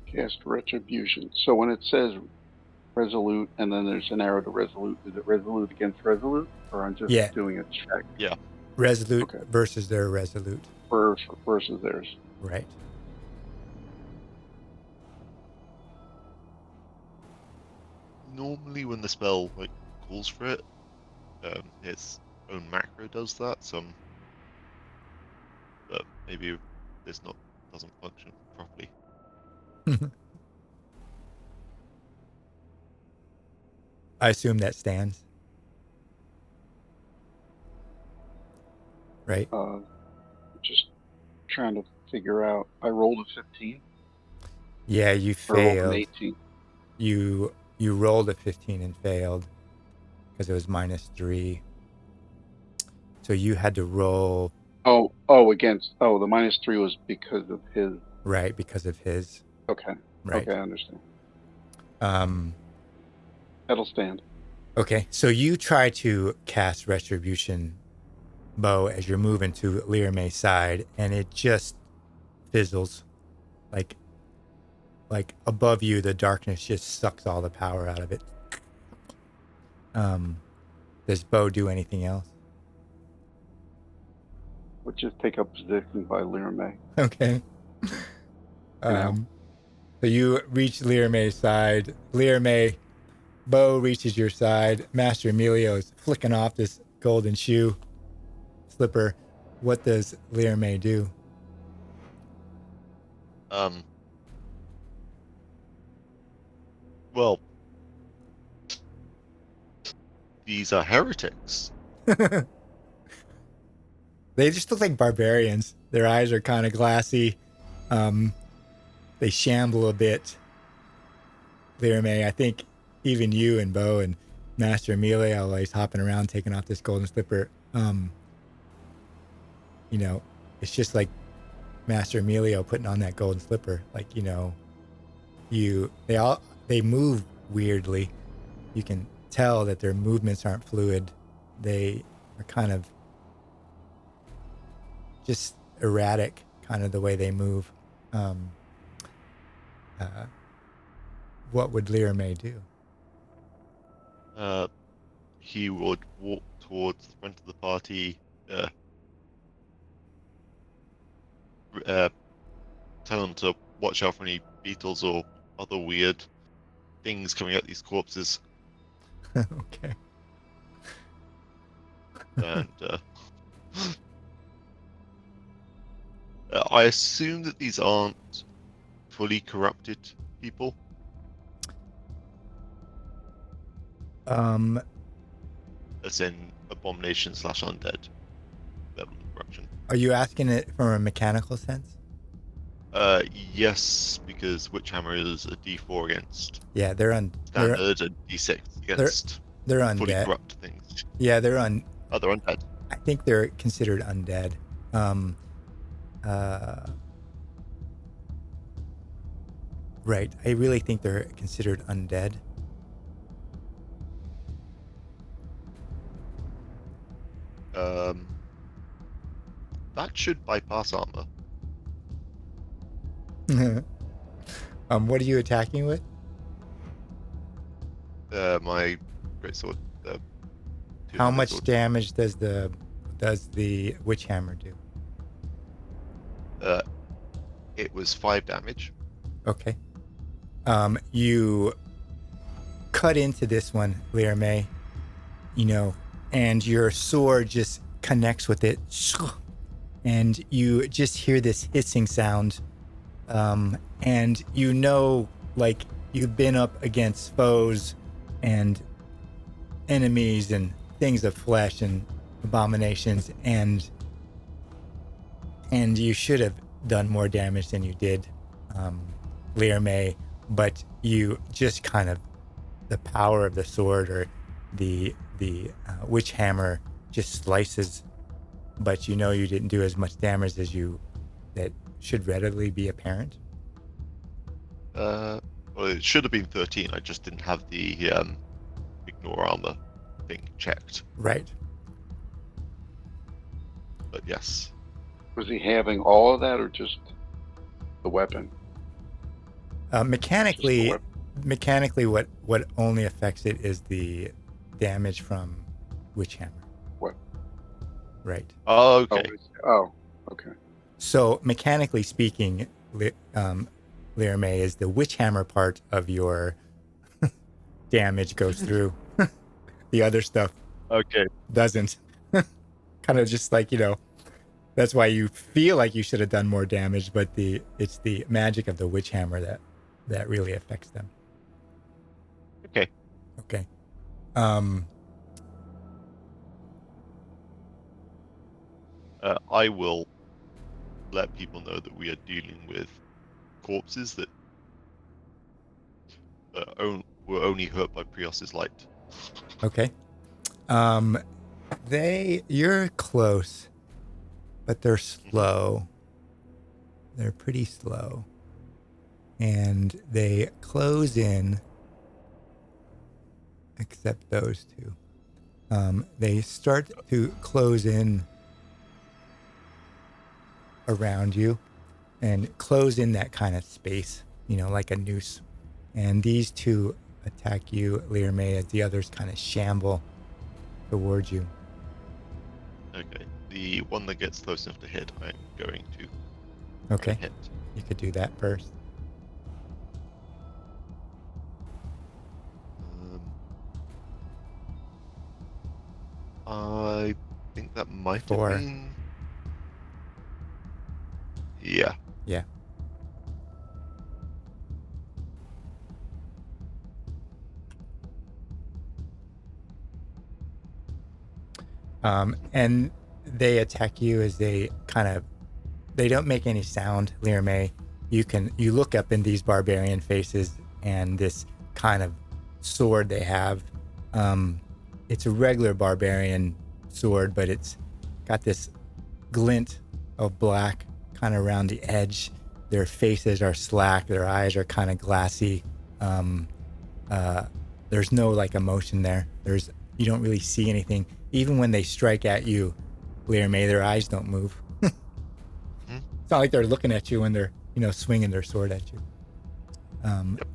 Cast Retribution. So when it says resolute and then there's an arrow to resolute, is it resolute against resolute, or I'm just doing a check? Yeah. Resolute versus their resolute. Versus theirs. Right. Normally when the spell like calls for it, its own macro does that. But maybe this doesn't function properly. I assume that stands. Right. Just trying to figure out. I rolled a 15. Yeah, you Or rolled failed. an 18. You rolled a 15 and failed because it was -3. So you had to roll. The -3 was because of his. Right, because of his. Okay. Right. Okay, I understand. That'll stand. Okay, so you try to cast Retribution, Bo, as you're moving to Lear May's side, and it just fizzles. Like above you, the darkness just sucks all the power out of it. Does Bo do anything else? We'll just take up position by Lear May. Okay. So you reach Lear May's side. Lear May, Bo reaches your side. Master Emilio is flicking off this golden slipper. What does Lear May do? Well, these are heretics. They just look like barbarians. Their eyes are kind of glassy. They shamble a bit. Lear May, I think even you and Bo and Master Emilio, while he's hopping around taking off this golden slipper, it's just like Master Emilio putting on that golden slipper. Like, they move weirdly. You can tell that their movements aren't fluid. They are kind of just erratic, kind of the way they move. What would Lear May do? He would walk towards the front of the party, tell them to watch out for any beetles or other weird things coming out these corpses. Okay. And I assume that these aren't fully corrupted people. As in abomination / undead level of corruption. Are you asking it from a mechanical sense? Yes, because Witchhammer is a D4 against. Yeah, they're standard and D6 against. They're undead. Fully corrupt things. Yeah, they're they're undead. I think they're considered undead. Right. I really think they're considered undead. That should bypass armor. What are you attacking with? My greatsword. How much damage does the witch hammer do? It was 5 damage. Okay. You cut into this one, Lear May, and your sword just connects with it, and you just hear this hissing sound, and like you've been up against foes and enemies and things of flesh and abominations, and you should have done more damage than you did, Lear May, but you just kind of, the power of the sword or the witch hammer just slices but you know you didn't do as much damage as that should readily be apparent. Well, it should have been 13. I just didn't have the ignore armor thing checked. Right. But yes. Was he having all of that or just the weapon? Mechanically, what only affects it is the damage from Witch Hammer. What? Right. Oh, okay. Okay. So mechanically speaking, Lirame, is the Witch Hammer part of your damage goes through. The other stuff Okay. doesn't. Kind of just like, that's why you feel like you should have done more damage, but it's the magic of the Witch Hammer that really affects them. Okay. Okay. I will let people know that we are dealing with corpses that were only hurt by Prios's light. Okay. You're close, but they're slow. They're pretty slow. And they close in, except those two. They start to close in around you and close in that kind of space, like a noose. And these two attack you, Lirame, as the others kind of shamble towards you. Okay. The one that gets close enough to hit, I'm going to Okay. hit. You could do that first. I think that might 4. have been... Yeah. Yeah. And they attack you as they don't make any sound, Lirame. You look up in these barbarian faces and this kind of sword they have. It's a regular barbarian sword, but it's got this glint of black kind of around the edge. Their faces are slack. Their eyes are kind of glassy. There's no emotion there. You don't really see anything. Even when they strike at you, Lirame, their eyes don't move. It's not like they're looking at you when they're, swinging their sword at you. Yep.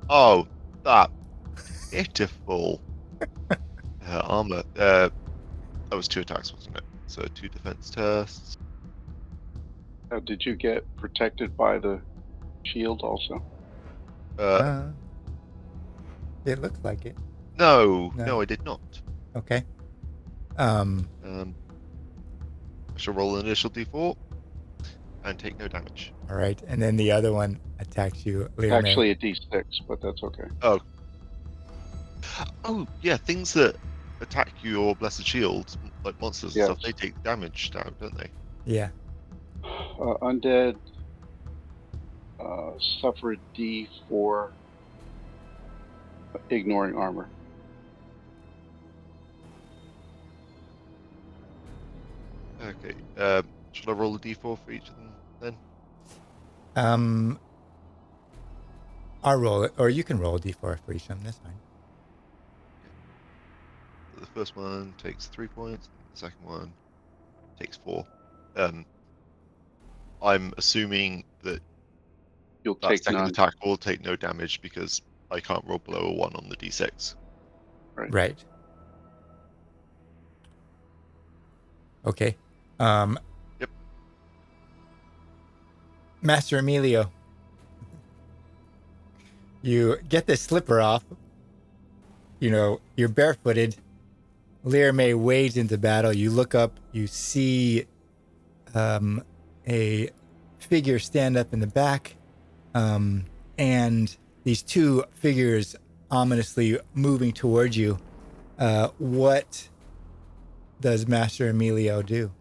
Oh, that pitiful armor. That was 2 attacks, wasn't it? So 2 defense tests. Did you get protected by the shield also? It looks like it. No, I did not. Okay. I shall roll an initial d4 and take no damage. All right, and then the other one attacks you, Lirame. Actually a d6, but that's okay. Oh, yeah, things that attack your blessed shield, like monsters and stuff, they take damage down, don't they? Yeah. Undead suffer a d4 ignoring armor. Okay. Should I roll a d4 for each of them then? I'll roll it, or you can roll a d4 for each of them. That's fine. The first one takes 3 points. The second one takes 4. I'm assuming that You'll that take second none. attack will take no damage because I can't roll below a 1 on the d6. Right. Okay. Yep. Master Emilio, you get the slipper off. You're barefooted. Lirame wades into battle. You look up. You see a figure stand up in the back, and these 2 figures ominously moving towards you. What does Master Emilio do?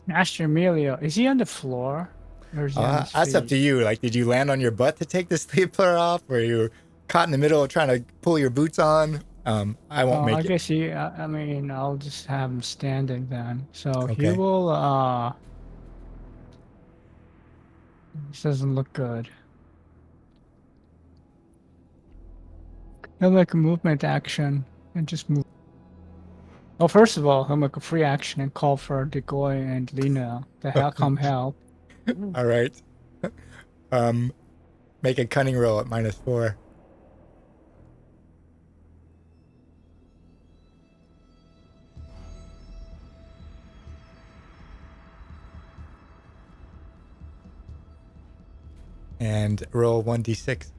Master Emilio, is he on the floor? Where's he on his That's up feet? to you. Like, did you land on your butt to take the stapler off? Or you caught in the middle trying to pull your boots on? I won't Well, I make it. guess I mean, I'll just have him standing then. So he Okay. will. This doesn't look good. He'll make a movement action and just move. Well, first of all, he'll make a free action and call for Degoy and Lena to come help. All right. Make a cunning roll at -4. And roll 1d6.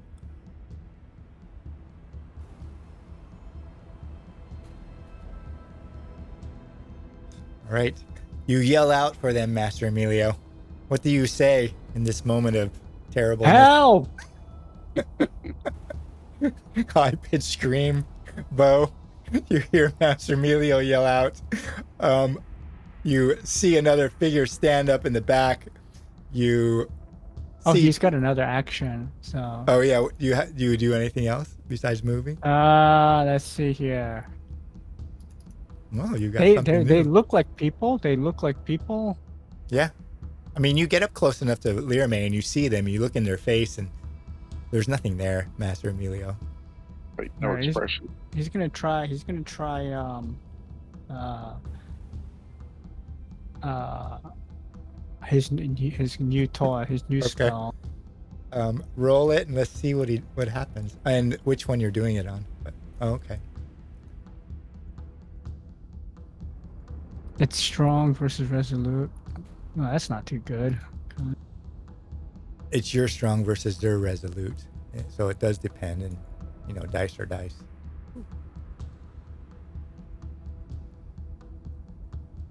All right. You yell out for them, Master Emilio. What do you say in this moment of terrible, Help! high-pitched scream? Bo, you hear Master Emilio yell out. You see another figure stand up in the back. You Oh, see. he's got another action. So. Oh yeah. Do you do anything else besides moving? Let's see here. Well, you got They something they new. look like people. They look like people. Yeah. I mean, you get up close enough to Learme and you see them. You look in their face and there's nothing there, Master Emilio. Right, no Alright, expression. He's gonna try. His new toy, his new Okay. spell. Roll it and let's see what happens and which one you're doing it on. But, okay. It's strong versus resolute. Well, that's not too good. It's your strong versus their resolute, so it does depend, and dice are dice.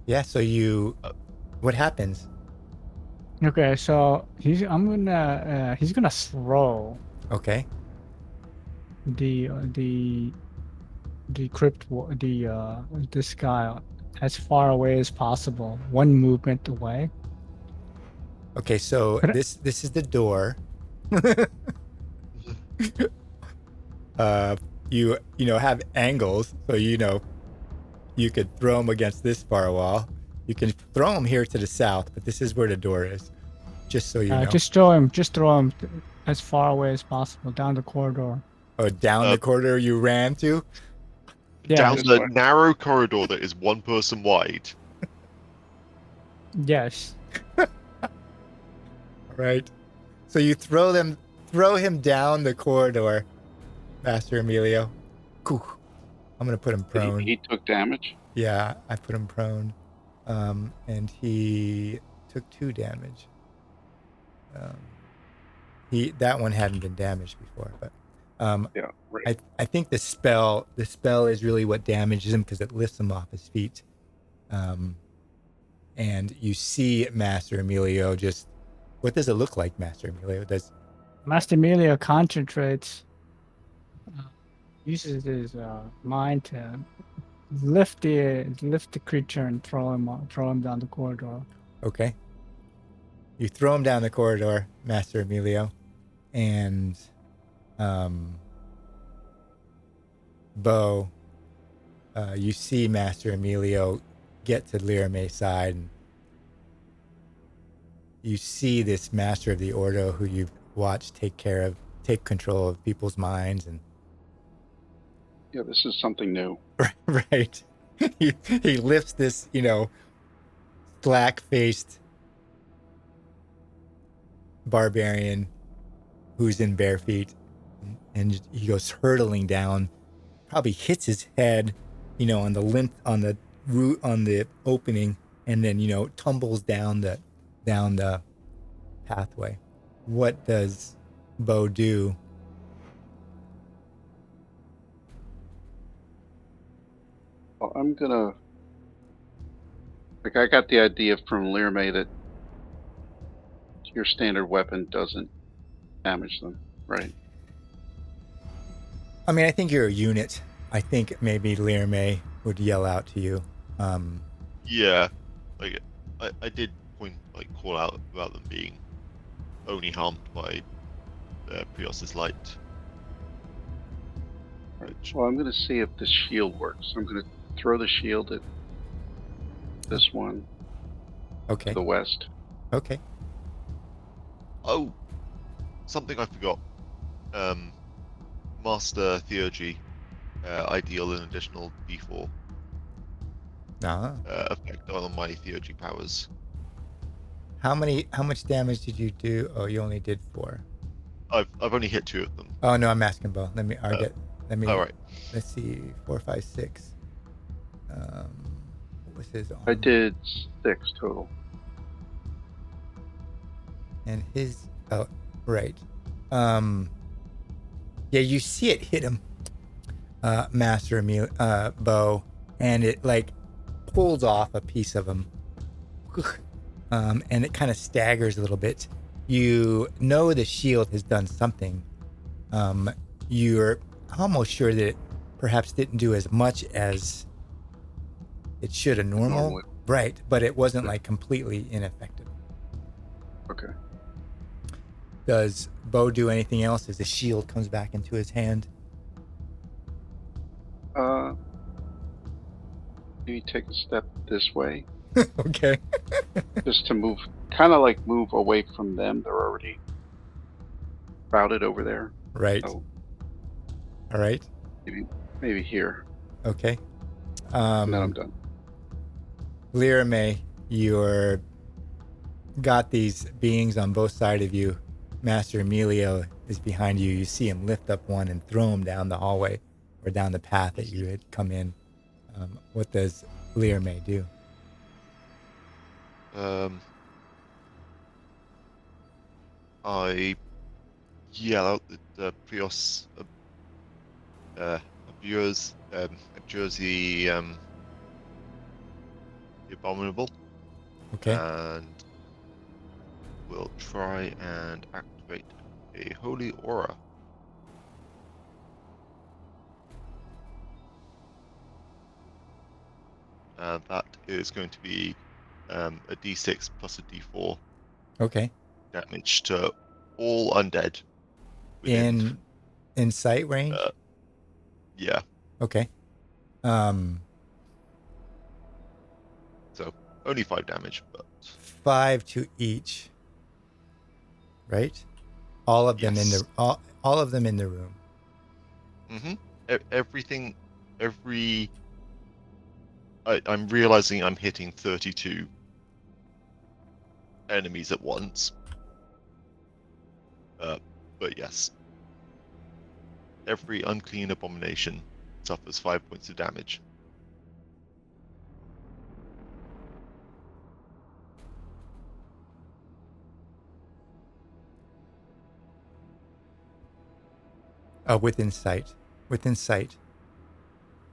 Yeah. So what happens? Okay, so he's gonna throw Okay. this guy as far away as possible, one movement away. Okay. So But- this is the door. You have angles, so you could throw them against this far wall. You can throw them here to the south, but this is where the door is. Just so you know. Just throw him as far away as possible down the corridor. Oh, down the corridor you ran to? Yeah, Down this the way. narrow corridor that is one person wide. yes. All right. So you throw him down the corridor, Master Emilio. Cool. I'm going to put him prone. He took damage. Yeah, I put him prone. And he took 2 damage. That one hadn't been damaged before, but Yeah, right. I think the spell is really what damages him because it lifts him off his feet. And you see Master Emilio just. What does it look like, Master Emilio? Master Emilio concentrates, uses his mind to lift the creature and throw him down the corridor. Okay. You throw him down the corridor, Master Emilio, and Bo, you see Master Emilio get to Learme's side, and you see this Master of the Ordo who you've watched take control of people's minds, and Yeah, this is something new. right. He lifts this, slack-faced barbarian who's in bare feet, and he goes hurtling down, probably hits his head, on the root, on the opening, and then, tumbles down the pathway. What does Bo do? Well, I'm gonna. I got the idea from Learme that your standard weapon doesn't damage them, right? I mean, I think you're a unit. I think maybe Learme would yell out to you. Yeah, I did call out about them being only harmed by Prios's light. Right. Well, I'm going to see if the shield works. I'm going to throw the shield at this one to Okay. the west. Okay. Oh, something I forgot. Master Theurgy, ideal an additional D4 Uh-huh. effect on my Theurgy powers. How much damage did you do? Oh, you only did 4. I've only hit 2 of them. Oh no, I'm asking Bo. Let me All right. let's see, 4, 5, 6. What was his armor? I did 6 total. And his right. Yeah, you see it hit him, Master Bo, and it like pulls off a piece of him. And it kind of staggers a little bit. You know the shield has done something. You're almost sure that it perhaps didn't do as much as it should have normal. Right, but it wasn't like completely ineffective. Okay. Does Bo do anything else as the shield comes back into his hand? Maybe take a step this way, Okay. just to move, kind of like move away from them. They're already crowded over there. Right. So All right. maybe here. Okay. And then I'm done. Lyra May, you're got these beings on both sides of you. Master Emilio is behind you. You see him lift up one and throw him down the hallway or down the path that you had come in. What does Lyra May do? I yell out that Prios abjures the abominable. Okay. And we'll try and activate a holy aura. That is going to be a d6 plus a d4 Okay. damage to all undead. Within, in sight range? Yeah. Okay. So only 5 damage, but 5 to each. Right? All of them yes. in the all of them in the room. Everything. I'm realizing I'm hitting 32 enemies at once. But yes, every unclean abomination suffers 5 points of damage. Within sight. Within sight.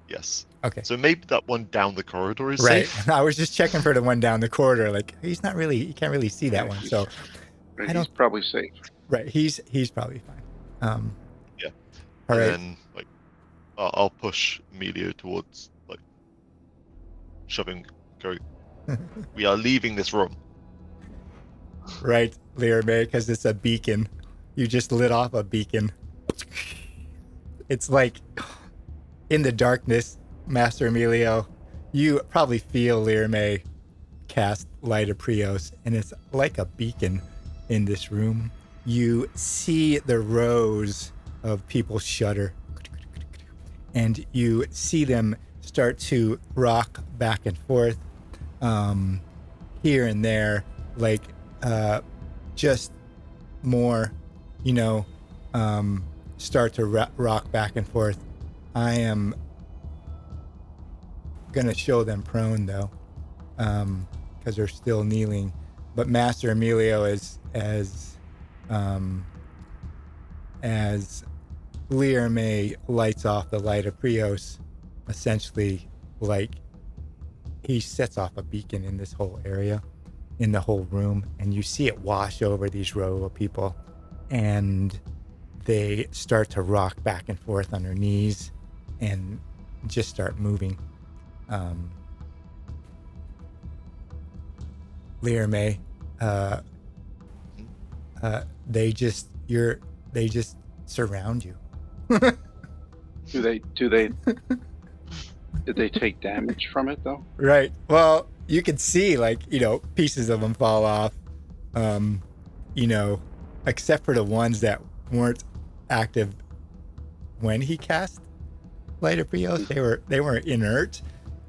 Yes. Okay. So maybe that one down the corridor is Right. safe. I was just checking for the one down the corridor. Like you can't really see that one. So He's probably safe. Right. He's probably fine. Yeah. All right. Then like I'll push Emilio towards like shoving. Go. We are leaving this room. Right, Lyra May, because it's a beacon. You just lit off a beacon. It's like in the darkness, Master Emilio, you probably feel Lyra May cast Light of Prios, and it's like a beacon in this room. You see the rows of people shudder, and you see them start to rock back and forth here and there, like just more, start to rock back and forth. I am gonna show them prone though, because they're still kneeling. But Master Emilio as Lyra May lights off the Light of Prios, essentially like he sets off a beacon in this whole area, in the whole room, and you see it wash over these row of people, and they start to rock back and forth on their knees and just start moving. Lyra May, they just surround you. Did they take damage from it though? Right. Well, you could see pieces of them fall off. You know, except for the ones that weren't active when he cast Light of Prios, they were inert,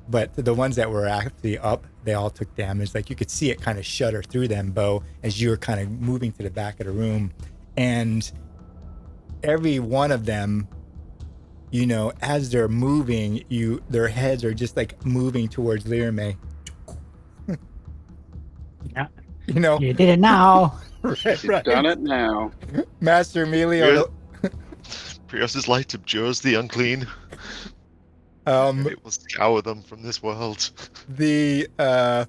but the ones that were actually up, they all took damage. Like you could see it kind of shudder through them, Bo, as you were kind of moving to the back of the room, and every one of them, you know, as they're moving, their heads are just like moving towards Learme. Yeah. You know, You did it now. right. You've done it now. Master Emilio. Prios's light abjures the unclean. And it will scour them from this world. They don't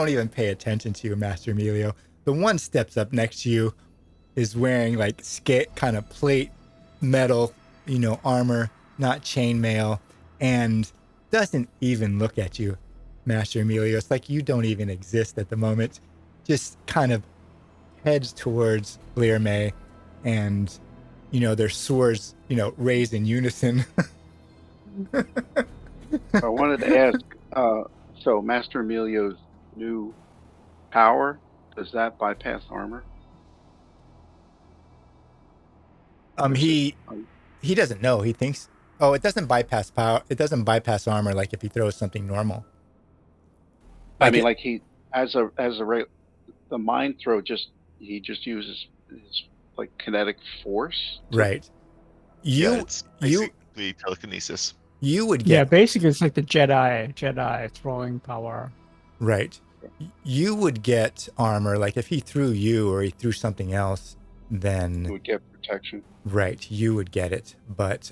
even pay attention to you, Master Emilio. The one steps up next to you is wearing like kind of plate metal, you know, armor, not chainmail, and doesn't even look at you, Master Emilio. It's like you don't even exist at the moment. Just kind of heads towards Learme, and you know, their swords, you know, raised in unison. I wanted to ask, so Master Emilio's new power, does that bypass armor? He doesn't know. He thinks, it doesn't bypass power. It doesn't bypass armor like if he throws something normal. I mean, like he the mind throw he just uses his like kinetic force. Right. It's basically telekinesis. You would get. Yeah, basically it's like the Jedi throwing power. Right. You would get armor. Like if he threw you or he threw something else, then You would get protection. Right, you would get it, but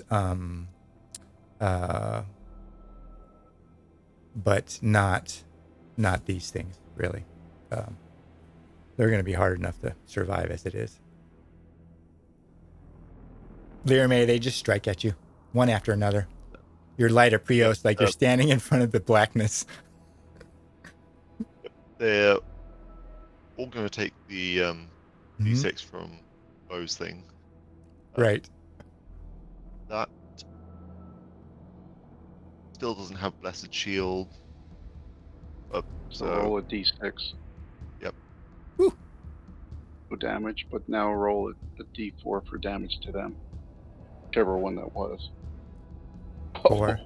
not these things really. They're going to be hard enough to survive as it is. Learme, they just strike at you, one after another. Your Light of Prios, like you're standing in front of the blackness. They're all going to take the D6 from Bo's thing. Right. That still doesn't have Blessed Shield. So roll a d6. Yep. Whew. No damage, but now roll a d4 for damage to them. Whichever one that was. 4.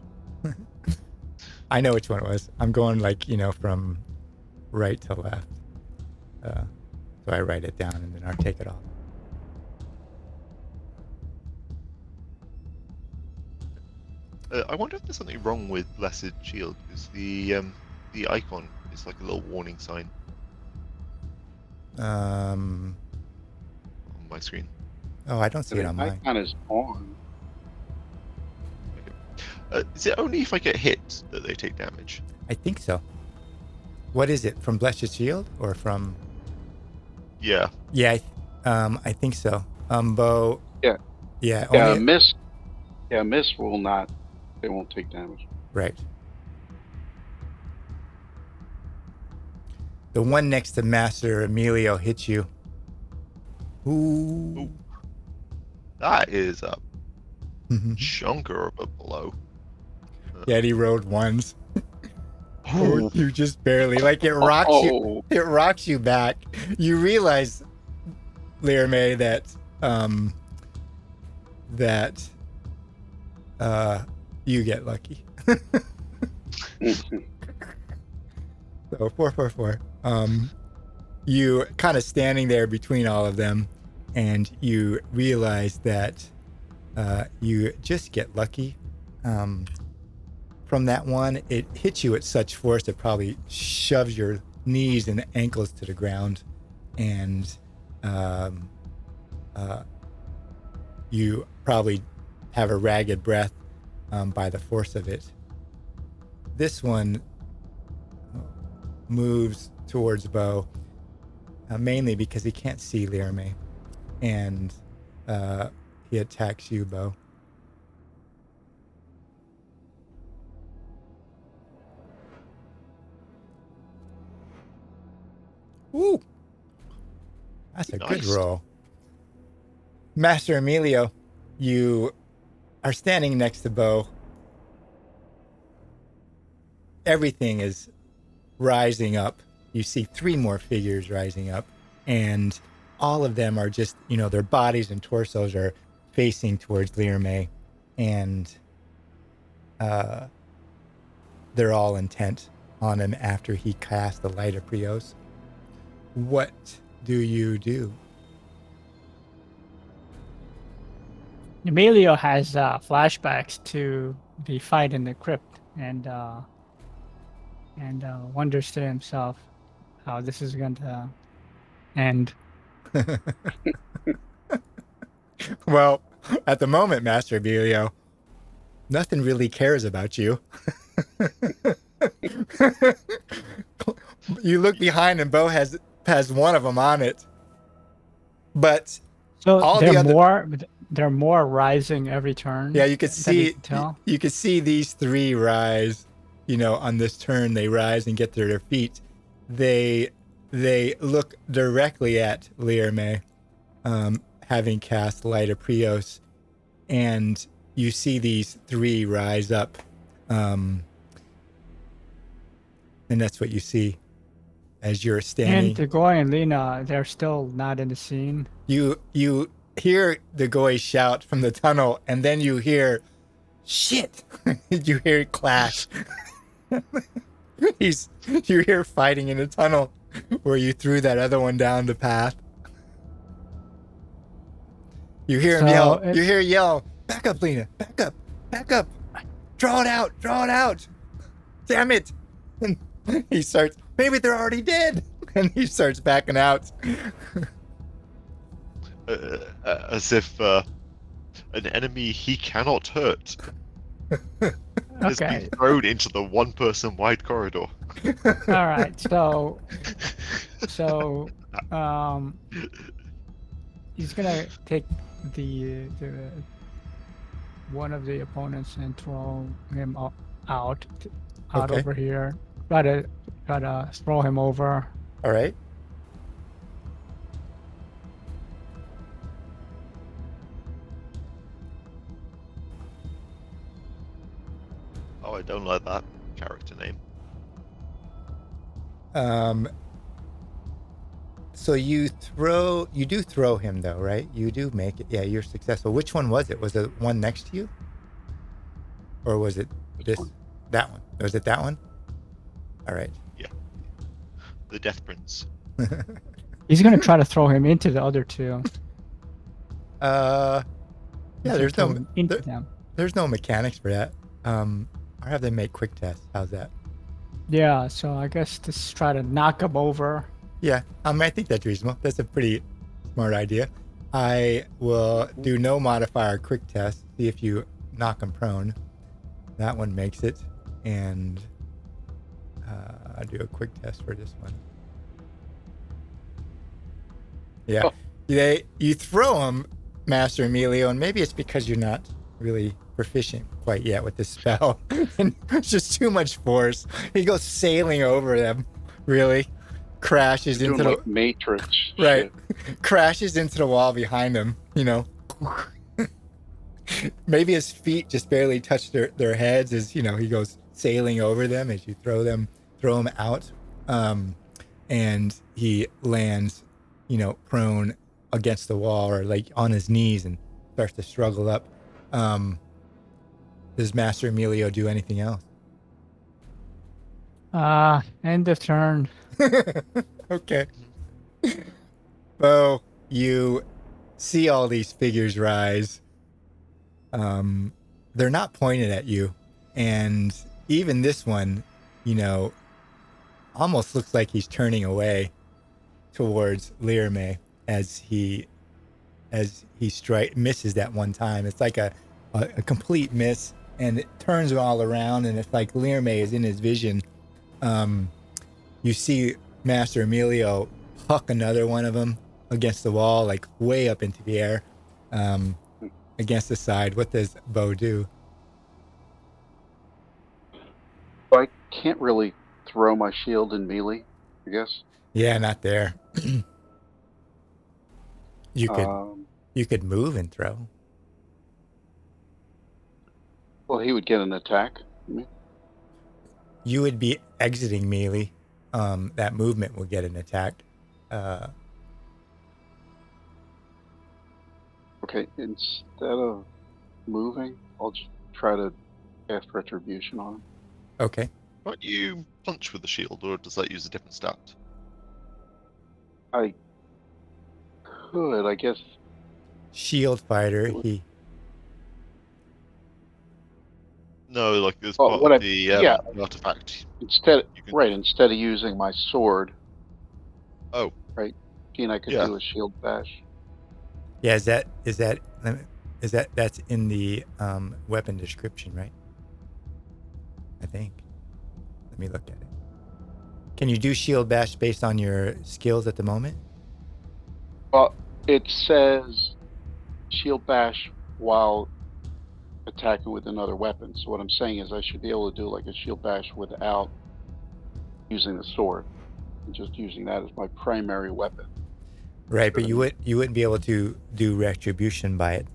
I know which one it was. I'm going from right to left. So I write it down and then I'll take it off. I wonder if there's something wrong with Blessed Shield, because the icon is like a little warning sign On my screen. Oh, I don't see it on mine. Icon is on. Is it only if I get hit that they take damage? I think so. What is it, from Blessed Shield or from? Yeah. Yeah, I think so. Bo. Yeah. Yeah. Yeah, miss. Yeah, miss will not. They won't take damage. Right. The one next to Master Emilio hits you. Ooh. That is a chunker of a blow. Yeah, he rolled ones. Oh, you just barely, like it rocks you. It rocks you back. You realize, Learme, that you get lucky. So 4. You kind of standing there between all of them, and you realize that you just get lucky. From that one, it hits you at such force it probably shoves your knees and ankles to the ground, and you probably have a ragged breath by the force of it. This one moves towards Bo, mainly because he can't see Learme, and he attacks you, Bo. Ooh. That's a good Nice. roll. Master Emilio, you are standing next to Bo. Everything is rising up. You see 3 more figures rising up, and all of them are just, their bodies and torsos are facing towards Learme, and they're all intent on him after he cast the Light of Prios. What do you do? Emilio has flashbacks to the fight in the crypt and wonders to himself how this is going to end. Well, at the moment, Master Emilio, nothing really cares about you. You look behind and Bo has one of them on it. But So all they're the other, they're more rising every turn. yeah, you could that you see can tell. you could see these 3 rise, on this turn they rise and get to their feet. They look directly at Learme, having cast Light of Prios, and you see these 3 rise up, and that's what you see as you're standing. And Degoy and Lena, they're still not in the scene. You hear the Goy shout from the tunnel, and then you hear, shit! You hear it clash. You hear fighting in the tunnel where you threw that other one down the path. You hear him yell. You hear yell, back up, Lena, back up, back up. Draw it out. Damn it. And he starts, maybe they're already dead. And he starts backing out. As if an enemy he cannot hurt has Okay. been thrown into the 1-person wide corridor. All right. So he's gonna take the one of the opponents and throw him out Okay. over here. Try to throw him over. All right. Oh, I don't like that character name. So you do throw him though, right? You do make it. Yeah, you're successful. Which one was it? Was it one next to you? Or was it that one? Was it that one? All right. Yeah. The Death Prince. He's gonna try to throw him into the other 2. Yeah, there's Throw no him into them. there's no mechanics for that. I'll have them make quick tests. How's that? Yeah. So I guess just try to knock him over. Yeah, I think that's reasonable. That's a pretty smart idea. I will do no modifier quick test. See if you knock him prone. That one makes it, and I'll do a quick test for this one. Yeah, Oh. You throw him, Master Emilio, and maybe it's because you're not really proficient quite yet with this spell, and it's just too much force. He goes sailing over them, really. Crashes Doing into the like Matrix. right, shit. crashes into the wall behind him. Maybe his feet just barely touch their heads as he goes sailing over them as you throw him out, and he lands, prone against the wall or like on his knees and starts to struggle up. Does Master Emilio do anything else? End of turn. Okay. Well, you see all these figures rise. They're not pointed at you, and even this one, almost looks like he's turning away towards Learme as he misses that one time. It's like a complete miss, and it turns all around, and it's like Learme is in his vision. You see Master Emilio huck another one of them against the wall, like way up into the air, against the side. What does Bo do? I can't really throw my shield in melee, I guess. Yeah, not there. You could move and throw. Well, he would get an attack. I mean, You would be exiting melee. That movement will get an attack. okay, instead of moving, I'll just try to cast Retribution on him. Okay. Can't you punch with the shield, or does that use a different stat? I could, I guess. Shield fighter. He. No, like as Well, part of the artifact. Instead can... of using my sword. Oh. Right. And I could do a shield bash. Yeah, is that's in the weapon description, right? I think. Let me look at it. Can you do shield bash based on your skills at the moment? Well, it says shield bash while attacking with another weapon. So what I'm saying is I should be able to do like a shield bash without using the sword, and just using that as my primary weapon. Right, but you wouldn't be able to do retribution by it.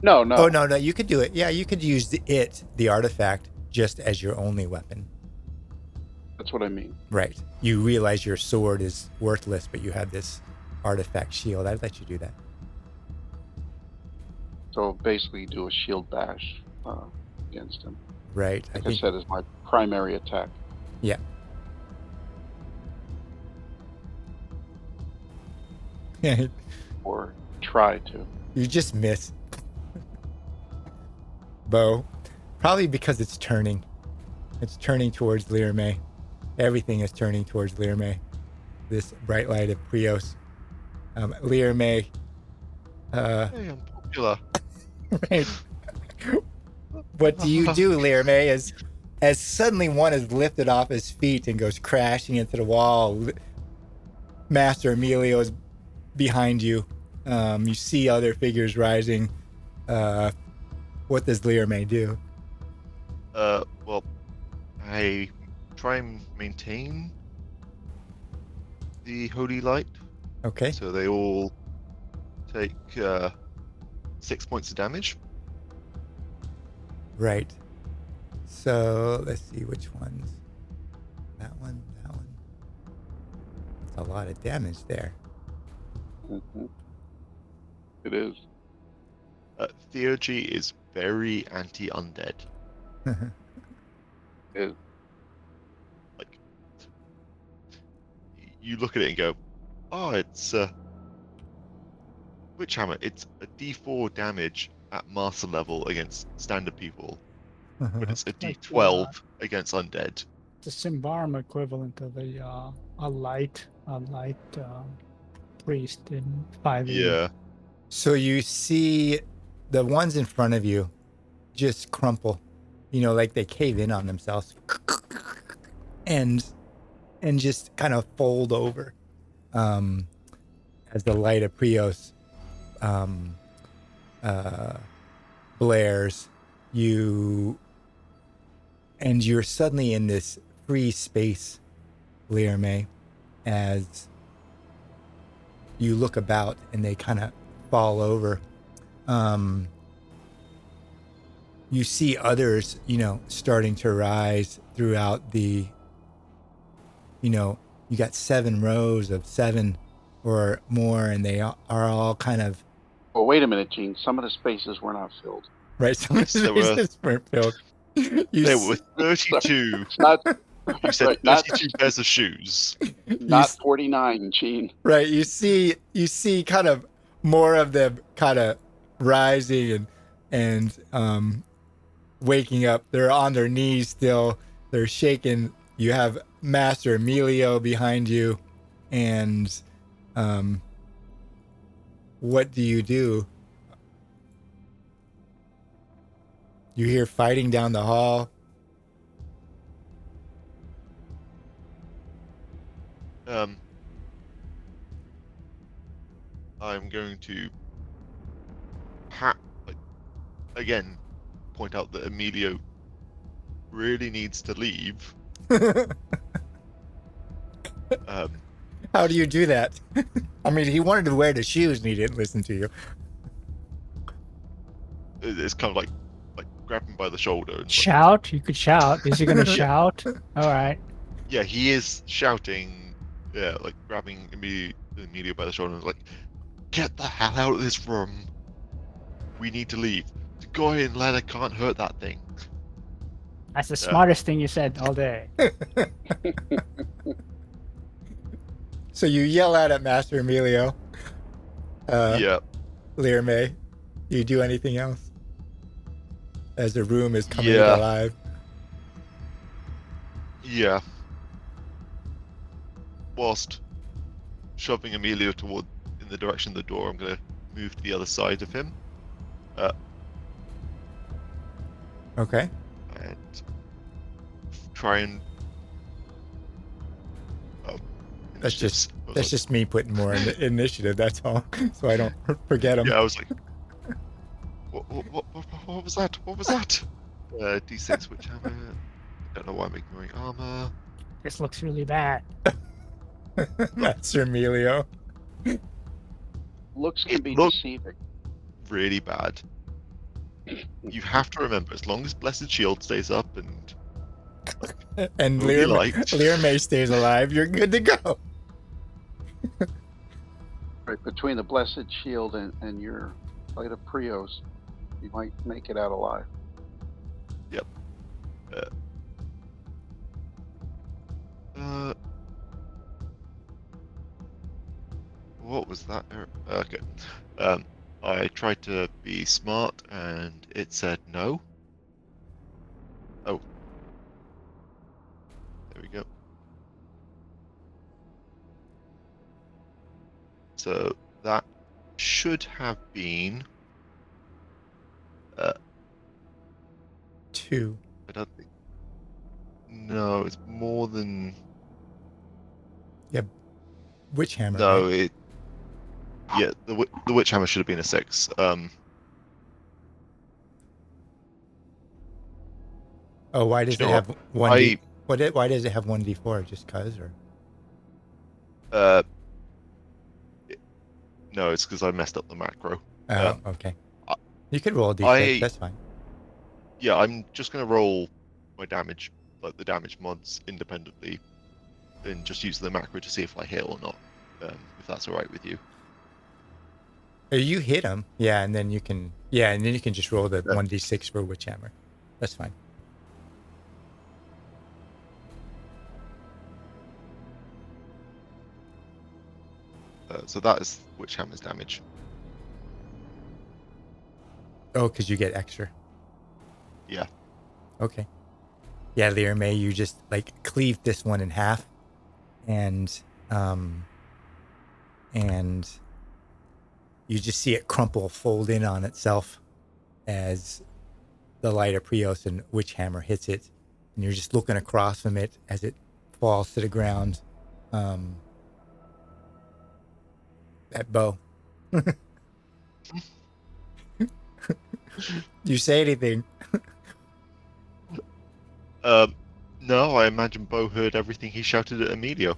No. Oh no, you could do it. Yeah, you could use the artifact, just as your only weapon. That's what I mean. Right. You realize your sword is worthless, but you have this artifact shield. I'd let you do that. So basically do a shield bash against him. Right. Like I said, is my primary attack. Yeah. Or try to. You just miss. Bow. Probably because it's turning. It's turning towards Lirme. Everything is turning towards Lirme. This bright light of Prios. Lirme. Hey, I'm popular. Right. What do you do, Lirme? As suddenly one is lifted off his feet and goes crashing into the wall. Master Emilio is behind you. You see other figures rising. What does Lirme do? Well, I try and maintain the holy light. Okay. So they all take 6 points of damage. Right. So let's see which ones. That one. That's a lot of damage there. Mm-hmm. It is. Theurgy is very anti-undead. It, like, you look at it and go, oh, it's Witch Hammer. It's a D4 damage at master level against standard people, but it's a D12 against undead. The Symbaroum equivalent of a light priest in 5e. Yeah. So you see the ones in front of you just crumple, like they cave in on themselves and just kind of fold over as the light of Prios blares. You're suddenly in this free space, Lirme, as you look about and they kind of fall over. You see others, starting to rise throughout the, you got 7 rows of 7 or more, and they are all kind of. Well, wait a minute, Gene. Some of the spaces were not filled. Right, some of the spaces weren't filled. There were 32. You said 32 pairs of shoes. Not 49, Gene. Right, you see kind of more of them kind of rising and waking up. They're on their knees still. They're shaking. You have Master Emilio behind you, and what do? You hear fighting down the hall. I'm going to again point out that Emilio really needs to leave. How do you do that? I mean, he wanted to wear the shoes and he didn't listen to you. It's kind of like grab him by the shoulder. And Shout? You could shout. Is he gonna shout? All right. yeah, he is shouting. Yeah, like grabbing Emilio by the shoulder, and like, get the hell out of this room. We need to leave. The guardian ladder can't hurt that thing. That's the smartest thing you said all day. So you yell out at Master Emilio. Yeah. Lear May, do you do anything else? As the room is coming Yeah. alive. Yeah. Whilst shoving Emilio in the direction of the door, I'm gonna move to the other side of him. Okay. And try and That's just me putting more in the initiative. That's all, so I don't forget them. Yeah, I was like, what was that? What was that? D6 witch hammer. I don't know why I'm ignoring armor. This looks really bad. Master Emilio. Looks can be Look- deceiving. Really bad. You have to remember, as long as Blessed Shield stays up and And Will be Lear, liked. Lear May stays alive, you're good to go. Right, between the Blessed Shield and your fight of Prios, you might make it out alive. What was that? Okay. I tried to be smart and it said no. Oh. There we go. So that should have been 2. I don't think. No, it's more than. Witch hammer. No, right? it. Yeah, the witch hammer should have been a 6. Oh, why does you it know have 1d? Why does it have 1d4? Just cause, or? No, it's because I messed up the macro. Oh, okay. You could roll a d6. I- That's fine. Yeah, I'm just gonna roll my damage, like the damage mods, independently, and just use the macro to see if I hit or not. If that's all right with you. You hit him, yeah, and then you can, and then you can just roll the Yeah. 1d6 for witch hammer. That's fine. So that is witch hammer's damage. Oh, because you get extra. Yeah. Okay. Yeah, Lear May, you just like cleave this one in half, and you just see it crumple, fold in on itself as the light of Prios and Witch Hammer hits it, and you're just looking across from it as it falls to the ground. That bow. You say anything? No, I imagine Bo heard everything he shouted at Emilio.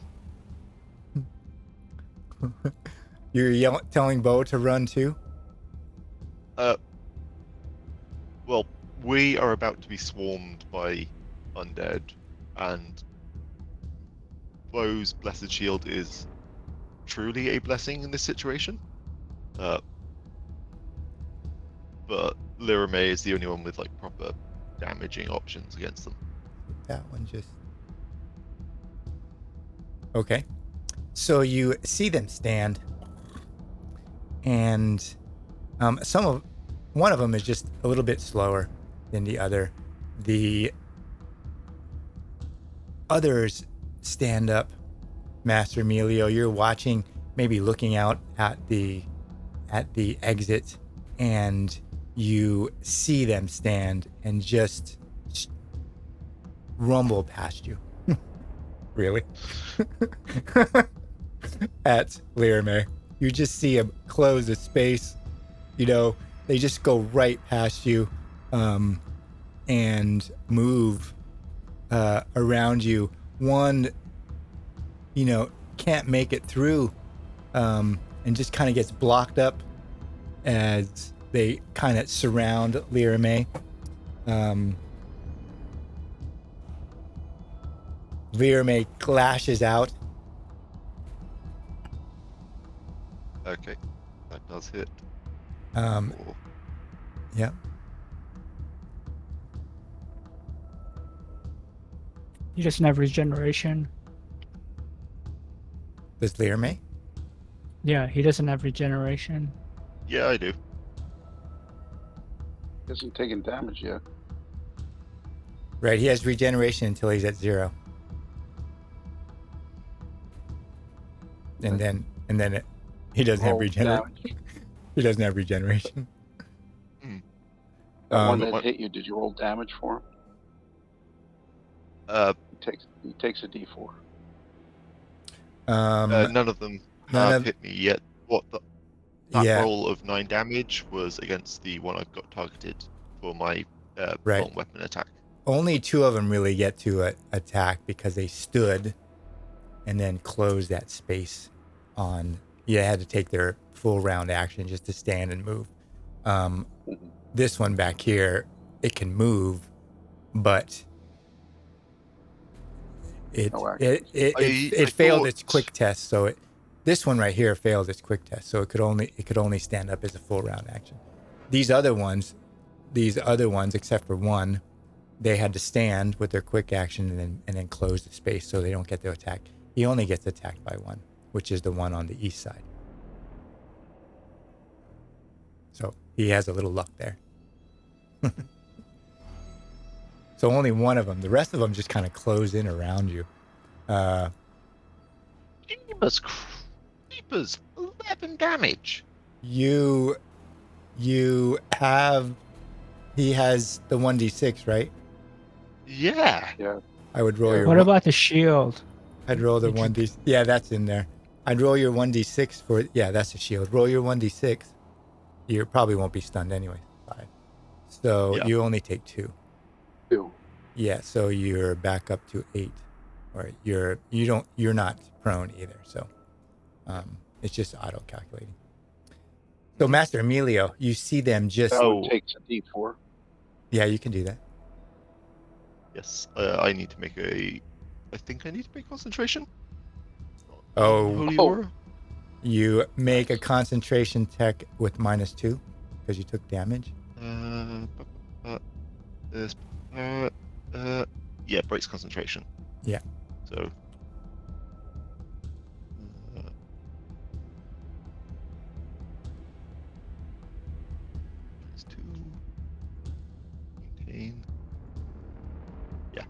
You're telling Bo to run too? Well, we are about to be swarmed by undead, and Bo's blessed shield is truly a blessing in this situation. But Lyra May is the only one with like proper damaging options against them. That one just... Okay. So you see them stand, and one of them is just a little bit slower than the other. The others stand up. Master Emilio, you're watching, maybe looking out at the exit, and you see them stand and just rumble past you. Really? At Lyra May. You just see them close the space. You know, they just go right past you, and move around you. One, can't make it through, and just kind of gets blocked up as they kind of surround Lyra May. Lyra May clashes out. Okay, that does hit. Um, Four. yeah. He doesn't have regeneration. Does Lyra May? Yeah, he doesn't have regeneration. Yeah, I do. He hasn't taken damage yet. Right, he has regeneration until he's at 0. And then he doesn't have Roll regeneration. damage. He doesn't have regeneration. That one Um, that hit you, did you roll damage for him? He takes a D4. None of them have hit me yet. That roll of 9 damage was against the one I've got targeted for my long weapon attack. Only 2 of them really get to attack because they stood and then closed that space on. You had to take their full round action just to stand and move. This one back here, it can move, but it failed its quick test. So this one right here failed its quick test. So it could only stand up as a full round action. These other ones, except for one, they had to stand with their quick action and then close the space so they don't get the attack. He only gets attacked by one, which is the one on the east side. So he has a little luck there. So only one of them. The rest of them just kind of close in around you. Creepers, 11 damage. You have. He has the 1d6, right? Yeah. I would roll your. What about the shield? I'd roll the 1d. Yeah, that's in there. I'd roll your 1d6 for. Yeah, that's a shield. Roll your 1d6. You probably won't be stunned anyway. 5. So you only take 2. 2. Yeah, so you're back up to 8, or you're not prone either. So, it's just auto calculating. So Master Emilio, you see them just. That takes a D4. Yeah, you can do that. Yes, I need to make I think I need to make concentration. Oh. Aura. You make a concentration tech with -2 because you took damage. Yeah, breaks concentration. Yeah. So. -2. Maintain. Yeah.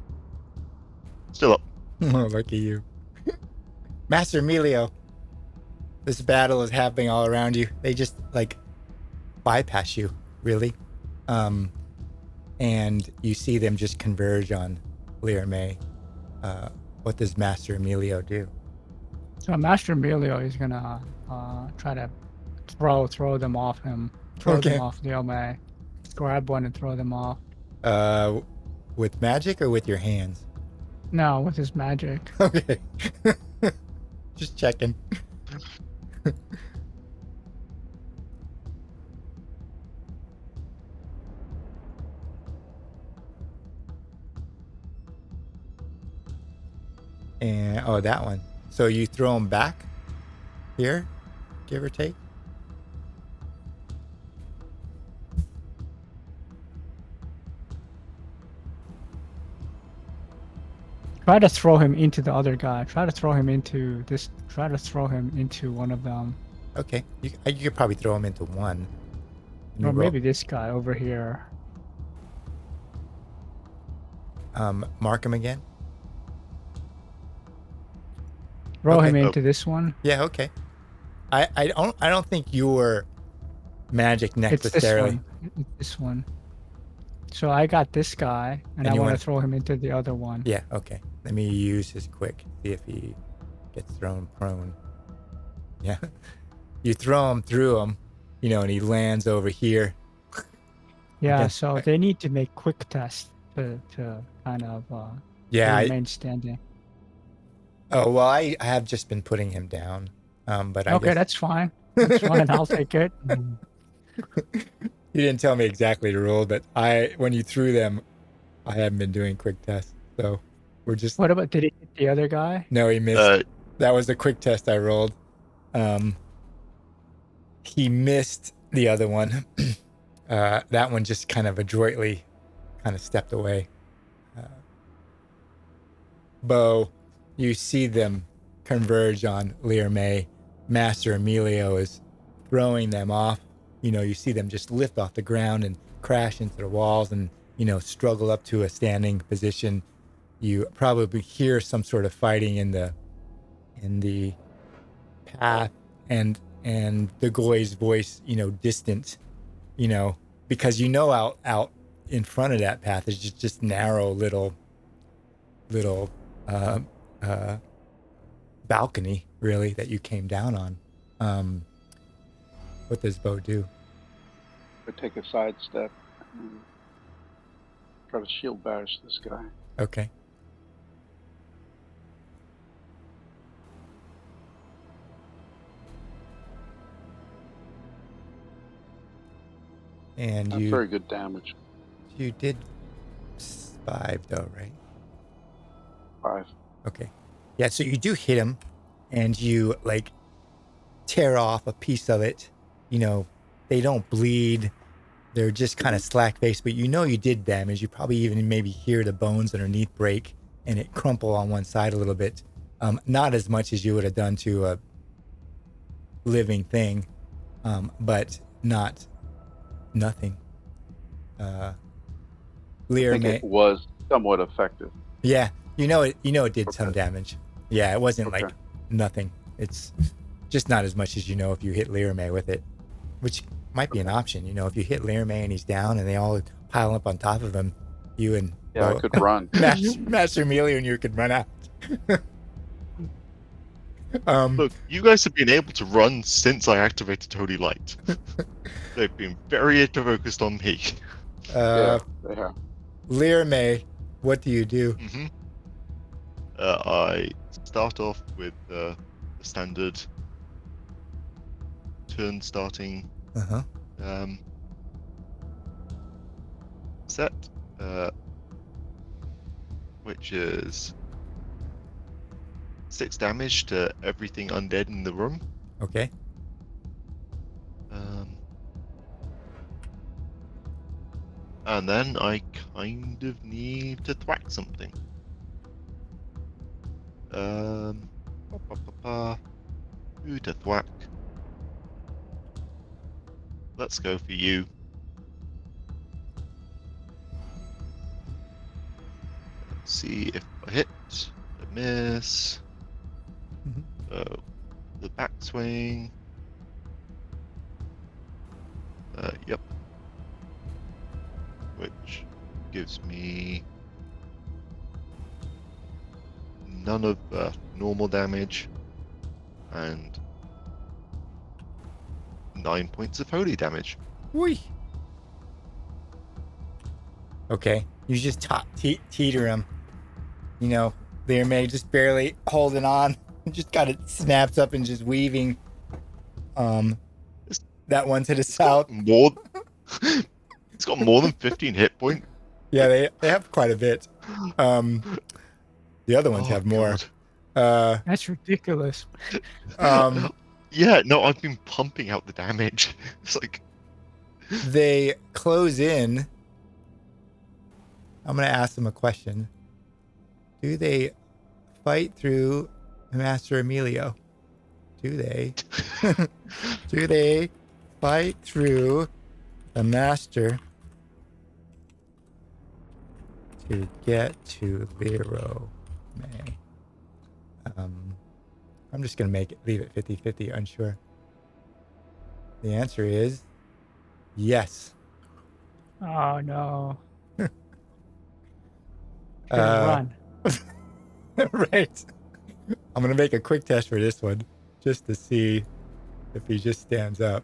Still up. Oh, lucky you. Master Emilio, this battle is happening all around you. They just bypass you, really. And you see them just converge on Lyra May. What does Master Emilio do? So Master Emilio is gonna try to throw them off him. Them off Lyra May. Grab one and throw them off. With magic or with your hands? No, with his magic. Okay. Just checking. And that one. So you throw them back here, give or take. Try to throw him into the other guy. Try to throw him into this. Try to throw him into one of them. Okay, you could probably throw him into one. Or maybe this guy over here. Mark him again. Throw him into this one. Yeah. Okay. I don't think your magic necessarily. It's this one. So I got this guy, and I want to throw him into the other one. Yeah. Okay. Let me use his quick. See if he gets thrown prone. Yeah. You throw him through him, and he lands over here. Yeah. So they need to make quick tests to kind of remain standing. Oh, well, I have just been putting him down. But I Okay, guess that's fine. That's fine. I'll take it. you didn't tell me exactly the rule, but when you threw them, I haven't been doing quick tests. So we're just, What about, did he hit the other guy? no, he missed. Uh, That was the quick test I rolled. Um, he missed the other one. That one just kind of adroitly kind of stepped away. Bo, you see them converge on Lear May. Master Emilio is throwing them off. You see them just lift off the ground and crash into the walls and, struggle up to a standing position. You probably hear some sort of fighting in the path, and the Goy's voice, distant, because out in front of that path is just narrow little uh, uh, balcony, really, that you came down on. What does Bo do? I take a side step and try to shield bash this guy. Okay. And That's you very good damage. did 5 though, right? 5. Okay. Yeah, so you do hit him and you tear off a piece of it. They don't bleed. They're just kind of slack faced, but you did damage. You probably even maybe hear the bones underneath break and it crumple on one side a little bit. Not as much as you would have done to a living thing, but nothing. Lear I think may, it was somewhat effective. yeah, it did some Okay. damage. Yeah, it wasn't Okay. nothing. It's just not as much as if you hit Lear May with it, which might be an option. If you hit Lear May and he's down and they all pile up on top of him, you and Yeah, I Bo- could run. Master Amelia and you could run out. Look, you guys have been able to run since I activated Holy Light. They've been very focused on me. Yeah, they have. Lear May, what do you do? Mm-hmm. I start off with the standard turn starting Uh-huh. set, which is 6 damage to everything undead in the room. Okay. And then I kind of need to thwack something. Who to thwack? Let's go for you. Let's see if I hit. I miss. Mhm. So the backswing. Yep. Which gives me none of normal damage and 9 points of holy damage. Whee! Okay. You just teeter him. Lear May just barely holding on. Just got it snapped up and just weaving. That one to the south. More. It's got more than 15 hit points. Yeah, they have quite a bit. The other ones have more. God. That's ridiculous. Yeah, no, I've been pumping out the damage. It's like they close in. I'm going to ask them a question. Do they fight through Master Emilio? Do they? Do they fight through the Master to get to Lero May? I'm just going to leave it 50-50, unsure. The answer is yes. Oh no. Run. Right. I'm going to make a quick test for this one just to see if he just stands up.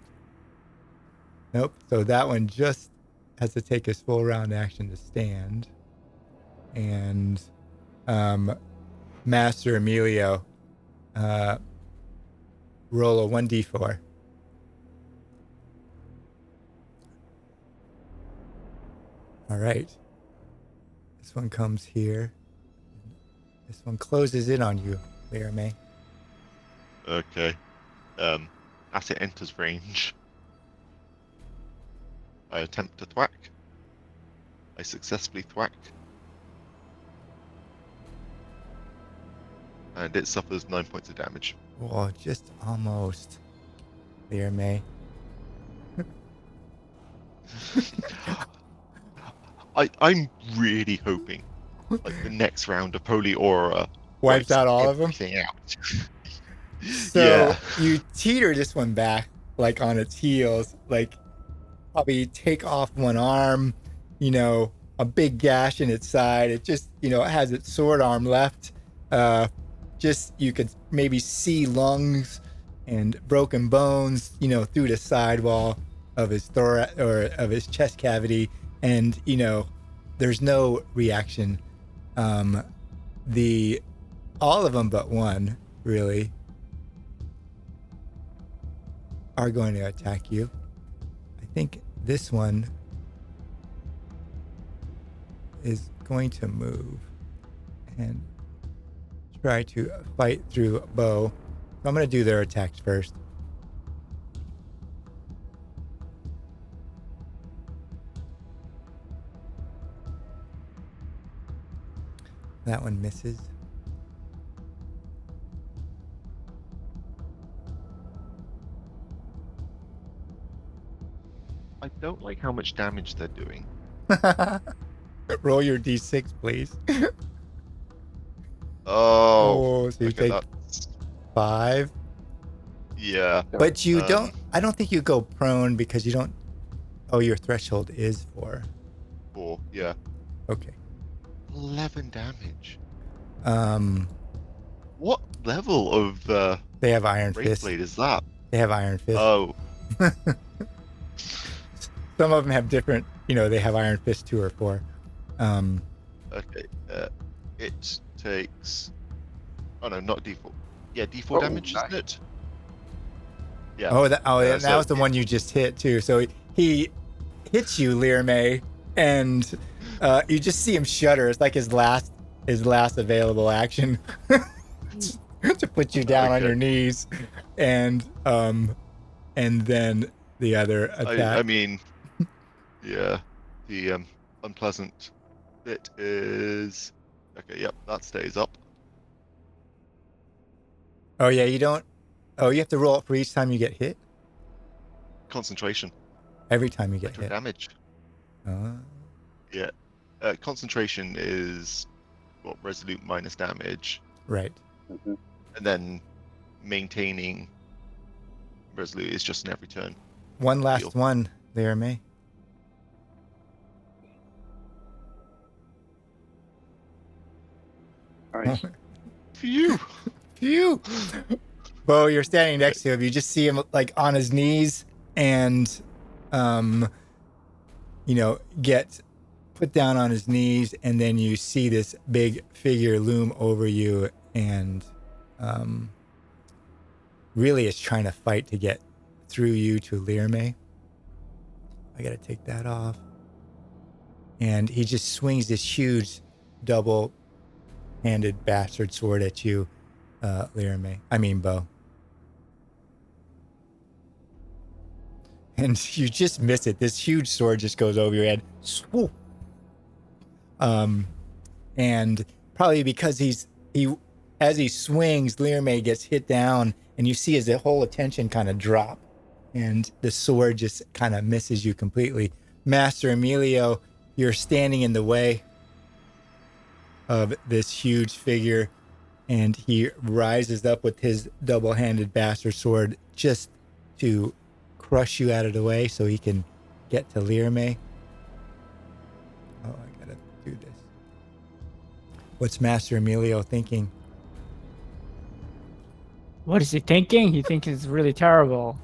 Nope. So that one just has to take his full round action to stand. And Master Emilio, roll a 1d4. All right. This one comes here. This one closes in on you, Laramie. Okay. As it enters range, I attempt to thwack. I successfully thwack. And it suffers 9 points of damage. Oh, just almost. Laramie. I'm really hoping like the next round of Holy Aura Wipes out all of them? everything out. So Yeah. you teeter this one back, like on its heels, like probably take off one arm, a big gash in its side. It just, it has its sword arm left. Just you could maybe see lungs and broken bones, through the sidewall of his thorax or of his chest cavity, and there's no reaction. All of them but one really are going to attack you. I think this one is going to move and try to fight through Bo. I'm going to do their attacks first. That one misses. I don't like how much damage they're doing. Roll your d6, please. Oh, So you okay, take 5. yeah. But you don't, I don't think you go prone because you don't, your threshold is 4. 4, yeah. Okay. 11 damage. Um, What level of they have Iron Great Fist. Blade is that? They have Iron Fist. Oh, Some of them have different, they have Iron Fist 2 or 4. okay. It takes. Oh no, not D4. Yeah, D4 damage, nice. isn't it? Yeah. That so was the one you just hit too. So he hits you, Laramie, and you just see him shudder. It's like his last available action to put you down on Okay. your knees, and then the other attack. I mean, yeah. The unpleasant bit is. Okay, yep, that stays up. Oh yeah, you don't. Oh, you have to roll it for each time you get hit. Concentration. Every time you get Extra hit. damage. Oh. Yeah. Concentration is what, resolute minus damage, Right. Mhm. and then maintaining resolute is just an every turn. One last Deal. one, Laramie. Nice. Phew. Phew. Bo, you're standing next to him. You just see him like on his knees and, get put down on his knees. And then you see this big figure loom over you and really is trying to fight to get through you to Laramie. I got to take that off. And he just swings this huge double-handed bastard sword at you, Bo. And you just miss it. This huge sword just goes over your head. Swoop. And probably because as he swings, Laramie gets hit down, and you see his whole attention kind of drop, and the sword just kind of misses you completely. Master Emilio, you're standing in the way of this huge figure, and he rises up with his double-handed bastard sword just to crush you out of the way so he can get to Laramie. Oh, I gotta do this. What's Master Emilio thinking? What is he thinking? He thinks it's really terrible.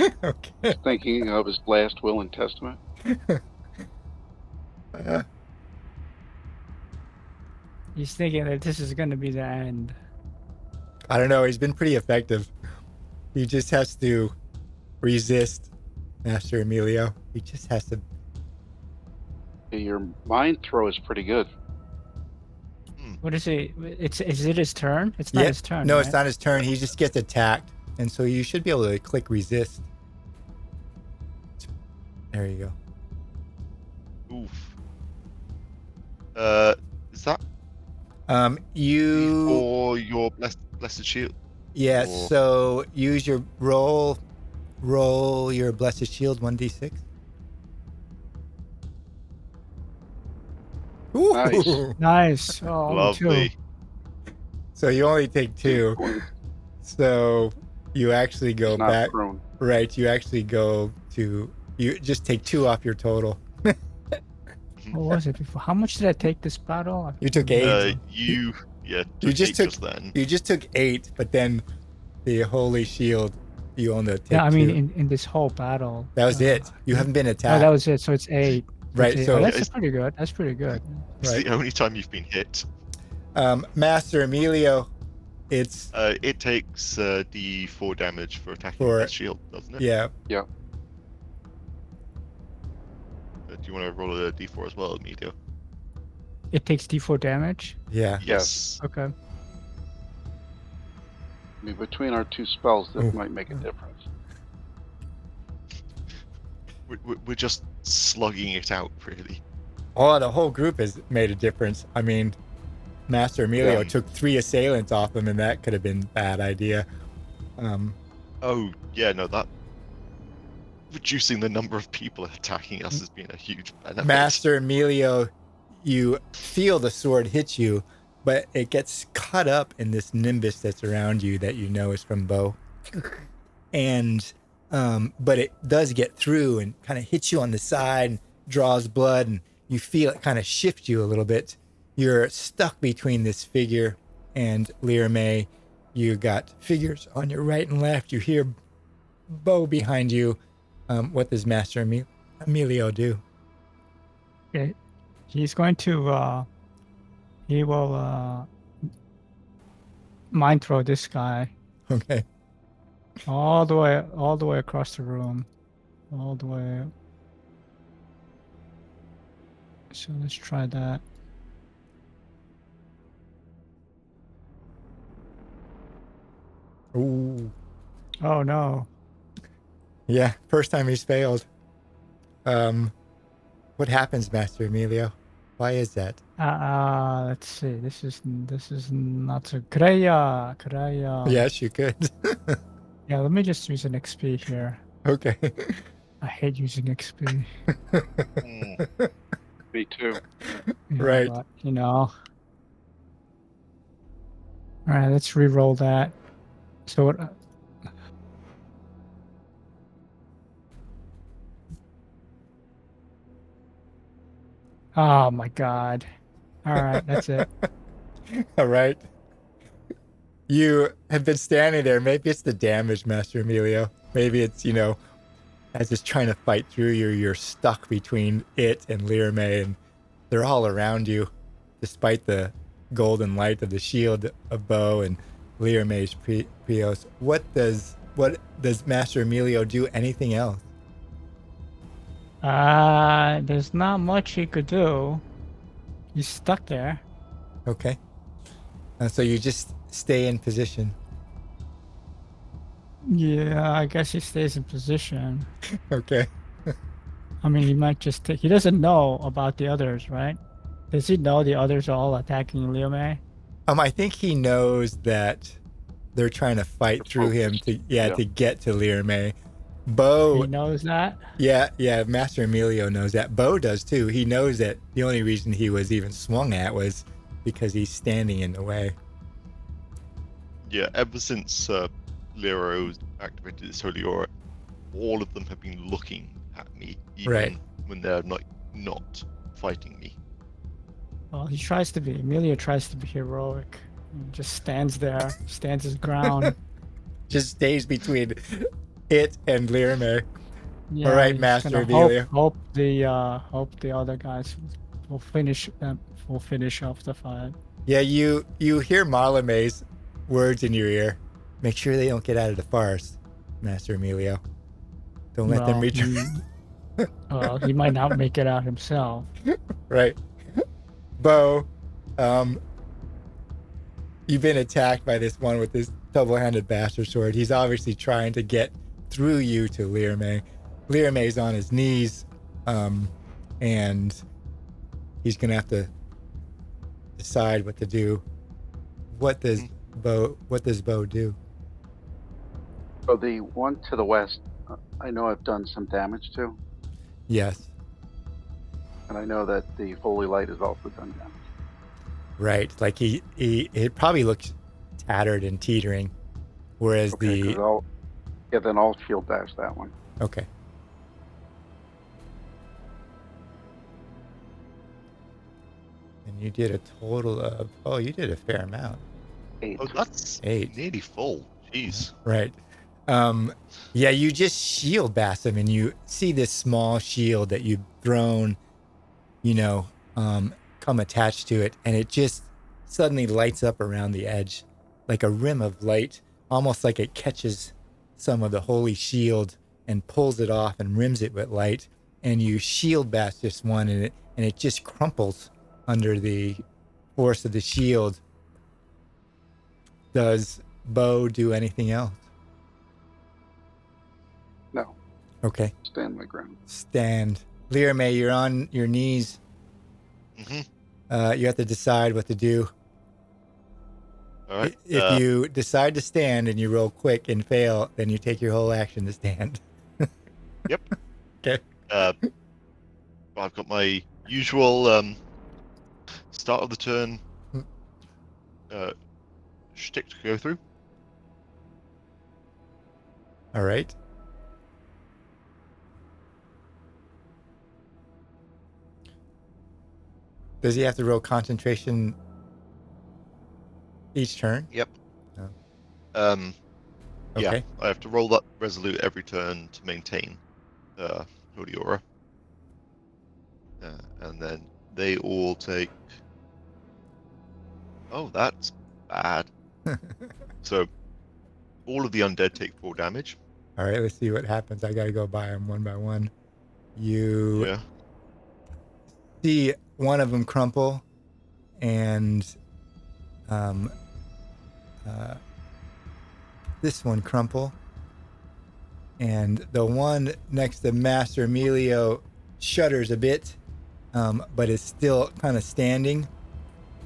Okay. Thinking of his last will and testament. He's thinking that this is gonna be the end. I don't know. He's been pretty effective. He just has to resist, Master Emilio. He just has to. Your mind throw is pretty good. What is it? Is it his turn? It's not Yeah, his turn. no, right? it's not his turn. He just gets attacked, and so you should be able to click resist. There you go. Oof. Is that You. for your blessed shield? Yeah. or- So use your roll. Roll your blessed shield 1d6. Ooh. Nice. Nice. Oh, only two. Lovely. So you only take two. So you actually go He's not back. prone. Right. You actually go to. You just take two off your total. What was it before? How much did I take this battle? You took eight. You You just took- just then. You just took 8, but then the holy shield, you only take Yeah, I mean, 2. in this whole battle. That was it. You haven't been Oh, attacked. that was it. So it's 8. Right, It's eight. so- Oh, that's It's- pretty good. That's pretty good. It's Right. the only time you've been hit. Master Emilio, it's It takes D4 damage for attacking For- with shield, doesn't it? yeah. Do you want to roll a D4 as well, Emilio? It takes D4 damage. Yeah. Yes. Okay. I mean, between our two spells, that Ooh. might make a difference. We're just slugging it out, really. Oh, the whole group has made a difference. I mean, Master Emilio Yeah. took 3 assailants off him, and that could have been a bad idea. Oh, yeah, no, that... Reducing the number of people attacking us has been a huge benefit. Master Emilio, you feel the sword hit you, but it gets caught up in this nimbus that's around you that you know is from Bo. And but it does get through and kind of hits you on the side and draws blood, and you feel it kind of shift you a little bit. You're stuck between this figure and Lyra May. You got figures on your right and left. You hear Bo behind you. What does Master Emilio do? Okay. He's going to. He will mind throw this guy Okay. all the way across the room, all the way. So let's try that. Ooh. Oh no! Yeah, first time he's failed. What happens, Master Emilio? Why is that? Let's see. This is not so. Could I? Yes, you could. Yeah. Let me just use an XP here. Okay. I hate using XP. Mm. Me too. Yeah, Right. But, you know. All right. Let's re-roll that. So what? Oh my God! All right, that's it. All right. You have been standing there. Maybe it's the damage, Master Emilio. Maybe it's, as it's trying to fight through you, you're stuck between it and Lyra May, and they're all around you, despite the golden light of the shield of Bo and Lyra May's Prios. What does Master Emilio do? Anything else? There's not much he could do. He's stuck there. Okay. So you just stay in position. Yeah, I guess he stays in position. Okay. I mean, he might just take. He doesn't know about the others, right? Does he know the others are all attacking Liume? I think he knows that they're trying to fight through him to Yeah. to get to Lyra May. Bo, He knows that. yeah, Master Emilio knows that. Bo does too. He knows that the only reason he was even swung at was because he's standing in the way. Yeah, ever since Lero activated this holy aura, all of them have been looking at me, even Right. when they're not fighting me. Well, Emilio tries to be heroic. He just stands there, stands his ground. Just stays between it and Lyra May. Yeah, All right, he's Master gonna Emilio. Hope the other guys will finish off the fight. Yeah, you hear Malgomor's words in your ear. Make sure they don't get out of the forest, Master Emilio. Don't let them Well, return. he might not make it out himself. Right. Bo, you've been attacked by this one with this double-handed bastard sword. He's obviously trying to get through you to Learme. Learme's on his knees, and he's gonna have to decide what to do. What does Bo do? So the one to the west, I know I've done some damage to, Yes. and I know that the Holy Light has also done damage. Right. Like it probably looks tattered and teetering, whereas Okay, then I'll shield bash that one. Okay. And you did a total of you did a fair amount. 8. Oh, that's 8. nearly full. Jeez. Right. Yeah, you just shield bash him, and you see this small shield that you've thrown, come attached to it, and it just suddenly lights up around the edge, like a rim of light, almost like it catches some of the holy shield and pulls it off and rims it with light, and you shield bash this one, and it just crumples under the force of the shield. Does Bo do anything else? No. Okay. Stand my ground. Stand. Learme, you're on your knees. Mm-hmm. You have to decide what to do. All right. If you decide to stand and you roll quick and fail, then you take your whole action to stand. Yep. Okay. I've got my usual start of the turn shtick to go through. All right. Does he have to roll concentration each turn? Yep. Oh. Yeah, Okay. I have to roll that resolute every turn to maintain Holy Aura. And then they all take... Oh, that's bad. So, all of the undead take 4 damage. All right, let's see what happens. I got to go by them one by one. You see one of them crumple, and this one crumple, and the one next to Master Emilio shudders a bit, but is still kind of standing.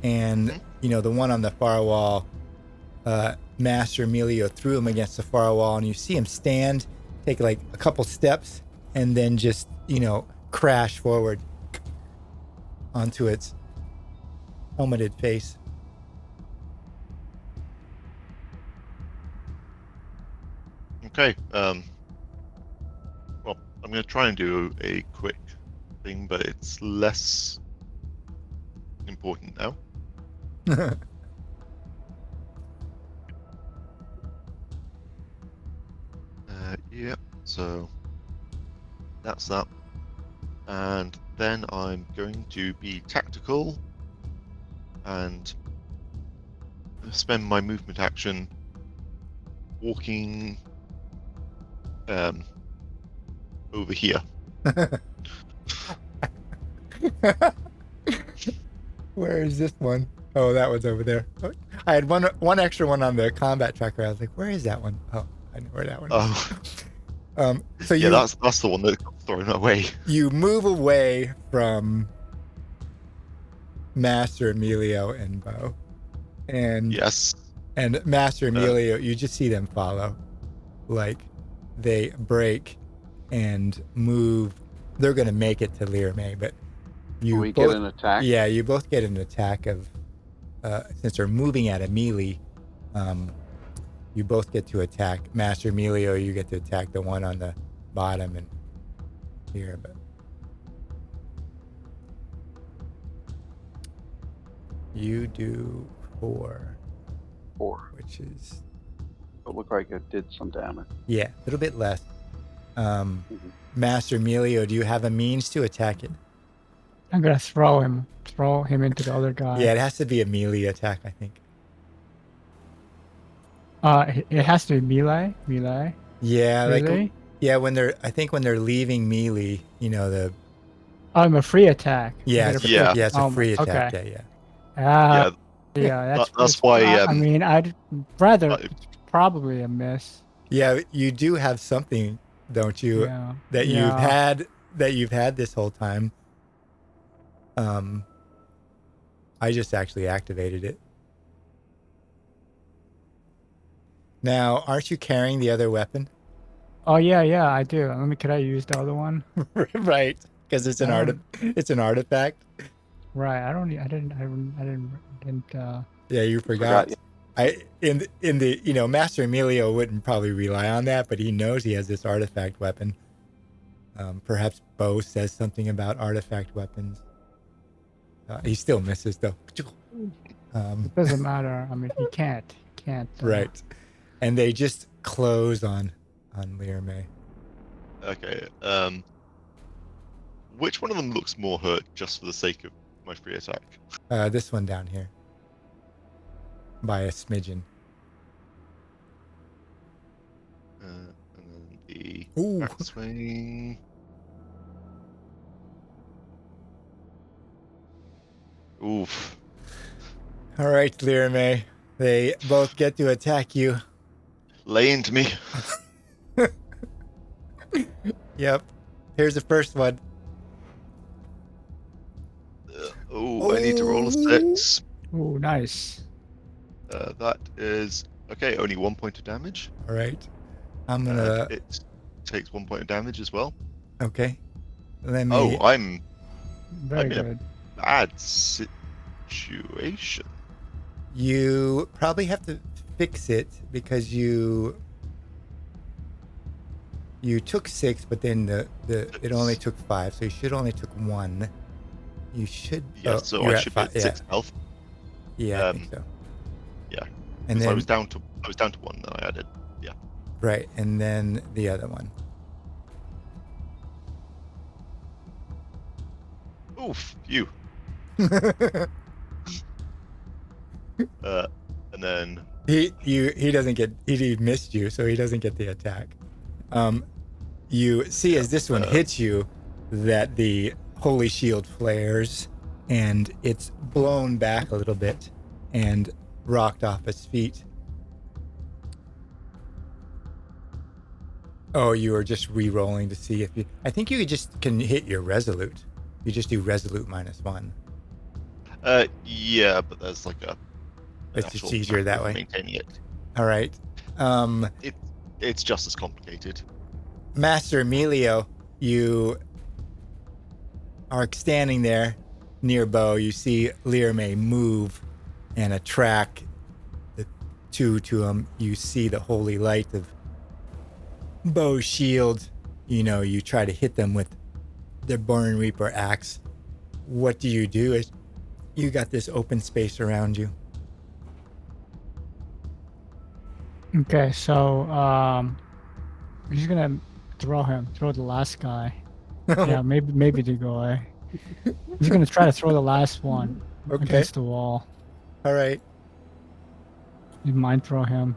And the one on the far wall, Master Emilio threw him against the far wall, and you see him stand, take like a couple steps, and then just crash forward onto its helmeted face. Okay. Well, I'm going to try and do a quick thing, but it's less important now. Yep. So that's that. And then I'm going to be tactical and spend my movement action walking over here. Where is this one? Oh, that one's over there. Oh, I had one extra one on the combat tracker. I was like, where is that one? Oh, I know where that one is. So yeah, that's the one that got thrown away. You move away from Master Emilio and Bo, and yes, and Master Emilio, you just see them follow, like they break and move. They're gonna make it to Learme, but we get an attack. Yeah, you both get an attack of since they're moving at a melee. You both get to attack. Master Emilio, you get to attack the one on the bottom and here, but you do 4. 4. Which is... It looked like it did some damage. Yeah, a little bit less. Master Emilio, do you have a means to attack it? I'm gonna throw him into the other guy. Yeah, it has to be a melee attack, I think. It has to be melee. Yeah, like Really? I think when they're leaving melee, the I'm a free attack. You yeah, get a it's a, free Yeah. yeah, it's a oh, free attack. okay. Yeah. Ah, Yeah, yeah. that's why. I mean, I'd rather uh, it's probably a miss. Yeah, you do have something, don't you, Yeah. that Yeah. you've had this whole time. I just actually activated it. Now, aren't you carrying the other weapon? Oh yeah, I do. Could I use the other one? Right, because I don't. it's an artifact. Right. I don't. I didn't. Yeah, you Forgot. forgot. In the Master Emilio wouldn't probably rely on that, but he knows he has this artifact weapon. Perhaps Bo says something about artifact weapons. He still misses though. It doesn't matter. I mean, he can't. Right, and they just close on Lear May. Okay. Which one of them looks more hurt, just for the sake of my free attack? This one down here, by a smidgen. And then the Ooh. back swing. Oof. All right, Lear May. They both get to attack you. Lay into me. Yep. Here's the first one. I need to roll a 6. Oh, nice. That is okay. Only 1 point of damage. All right. I'm gonna. It takes 1 point of damage as well. Okay. Let me. Oh, I'm Very in a good. bad situation. You probably have to fix it because you took 6, but then it only took 5, so you should only took 1. You should. Yeah, oh, so you're I should be at 6 health. Yeah, I think so. Yeah. And So then I was down to 1, then I added. Yeah. right, and then the other one. Oof, you. And then he doesn't get he missed you, so he doesn't get the attack. You see as this one hits you that the holy shield flares and it's blown back a little bit and rocked off its feet. Oh, you are just re-rolling to see if you. I think you just can hit your resolute. You just do resolute -1. yeah, but there's like a. It's just easier that way. Maintaining it. All right. It's just as complicated. Master Emilio, you are standing there near Bo. You see Lear May move and attract the two to him. You see the holy light of Bo's shield. You try to hit them with the Born Reaper axe. What do? Is you got this open space around you. Okay, so I'm just gonna throw the last guy. Yeah, maybe the guy. I'm just gonna try to throw the last one Okay. against the wall. All right. You mind throw him?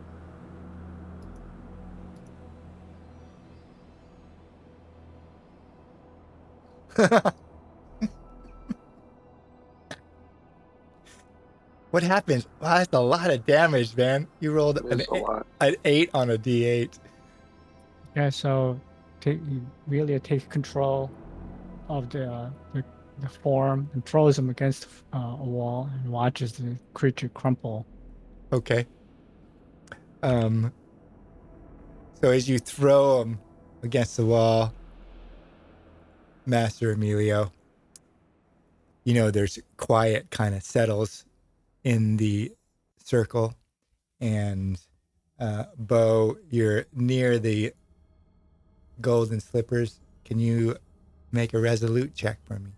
What happened? Wow, that's a lot of damage, man. You rolled It is a lot. an 8 on a D8. Yeah, so really take control of the form and throws him against a wall and watches the creature crumple. Okay. So as you throw him against the wall, Master Emilio, there's quiet kind of settles in the circle, and Bo, you're near the golden slippers. Can you make a resolute check for me?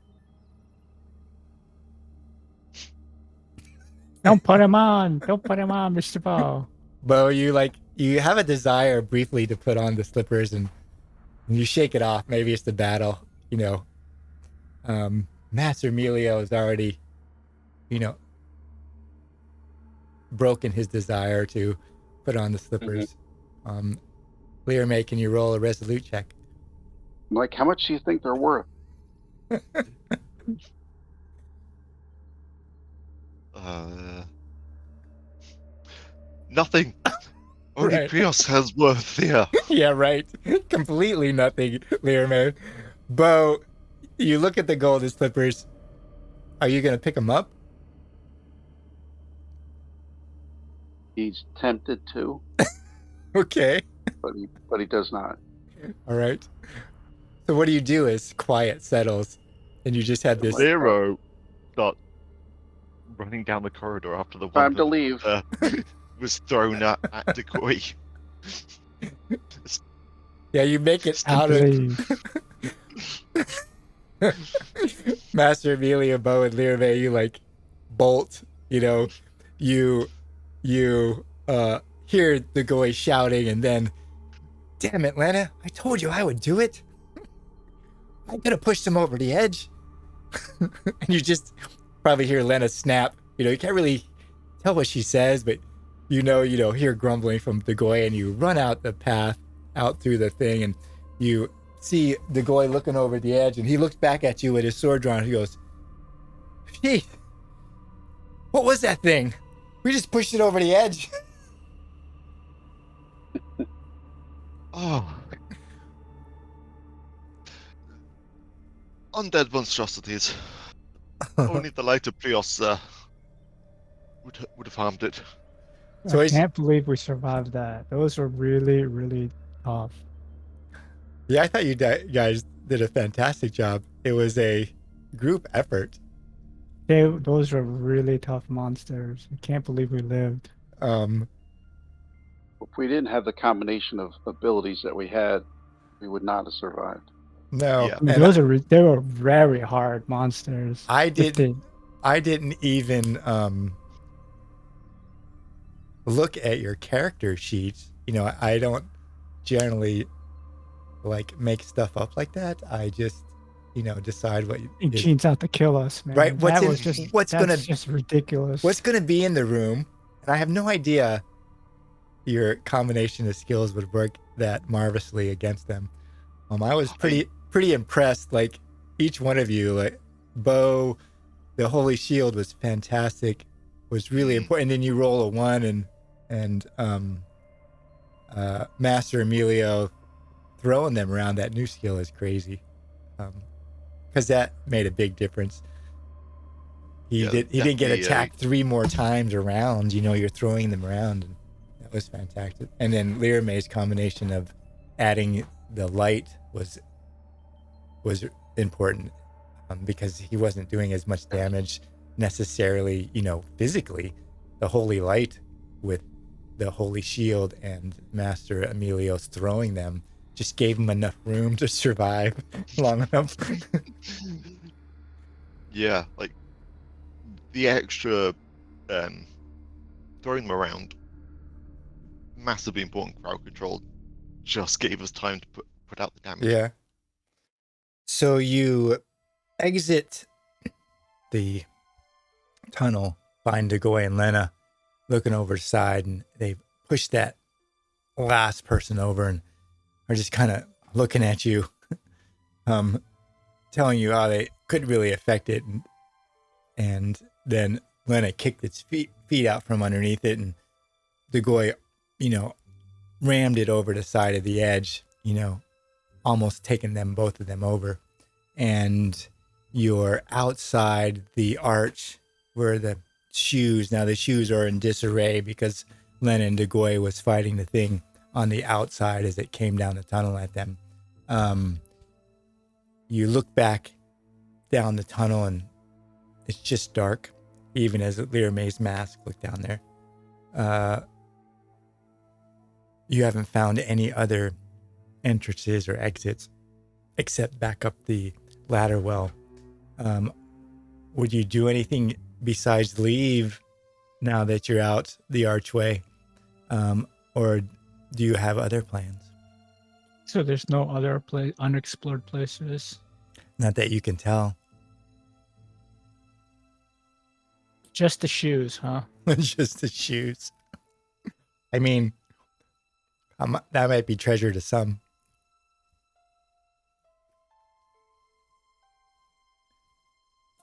Don't put him on, Mr. Bo. Bo, you have a desire briefly to put on the slippers and you shake it off. Maybe it's the battle, Master Emilio has already, you know, broken his desire to put on the slippers. Lear May, can you roll a resolute check? I'm like, how much do you think they're worth? Nothing. Only Right. Prios has worth here. Yeah, right. Completely nothing, Lear May. Bo, you look at the golden slippers. Are you going to pick them up? He's tempted to, Okay. but he does not. All right. So what do you do as quiet settles and you just have this... Zero starts running down the corridor after the one Time to leave. was thrown at Decoy. Yeah, you make it out of... Leave. Master Emilio, Bo, and Lear May, you like bolt, you know, you hear the goy shouting, and then, damn it, Lana, I told you I would do it. I could have pushed him over the edge. And you just probably hear Lena snap. You know, you can't really tell what she says, but you know, hear grumbling from the goy, and you run out the path, out through the thing, and you see the goy looking over the edge, and he looks back at you with his sword drawn. He goes, "Gee, what was that thing? We just pushed it over the edge." Oh. Undead monstrosities. Only the light of Prios would have harmed it. So I can't believe we survived that. Those were really, really tough. Yeah, I thought you guys did a fantastic job. It was a group effort. Those were really tough monsters. I can't believe we lived. If we didn't have the combination of abilities that we had, we would not have survived. No, Yeah. I mean, they were very hard monsters. I didn't even look at your character sheets. You know, I don't generally like make stuff up like that. I just, you know, decide what Gene's out to kill us, man. Right? That's just ridiculous. What's gonna be in the room? And I have no idea your combination of skills would work that marvelously against them. I was pretty impressed. Like each one of you, like Bo, the Holy Shield was fantastic, was really important. And then you roll a 1, and Master Emilio throwing them around that new skill is crazy, because that made a big difference. He didn't get attacked 3 more times around. You know, you're throwing them around, and that was fantastic. And then Lear May's combination of adding the light was important, because he wasn't doing as much damage necessarily, you know, physically. The holy light with the Holy Shield and Master Emilio's throwing them just gave him enough room to survive long enough. Yeah, like the extra throwing them around, massively important crowd control, just gave us time to put out the damage. Yeah. So you exit the tunnel, find Degoy and Lena looking over the side, and they push that last person over and are just kind of looking at you, telling you how they couldn't really affect it. And then Lena kicked its feet out from underneath it, and Degoy, you know, rammed it over the side of the edge, you know, almost taking both of them over. And you're outside the arch where the shoes are in disarray because Lena and Degoy was fighting the thing on the outside as it came down the tunnel at them. You look back down the tunnel, and it's just dark, even as Lear May's mask looked down there. You haven't found any other entrances or exits except back up the ladder well. Would you do anything besides leave now that you're out the archway? Or do you have other plans? So there's no other unexplored places? Not that you can tell. Just the shoes, huh? Just the shoes. I mean, that might be treasure to some.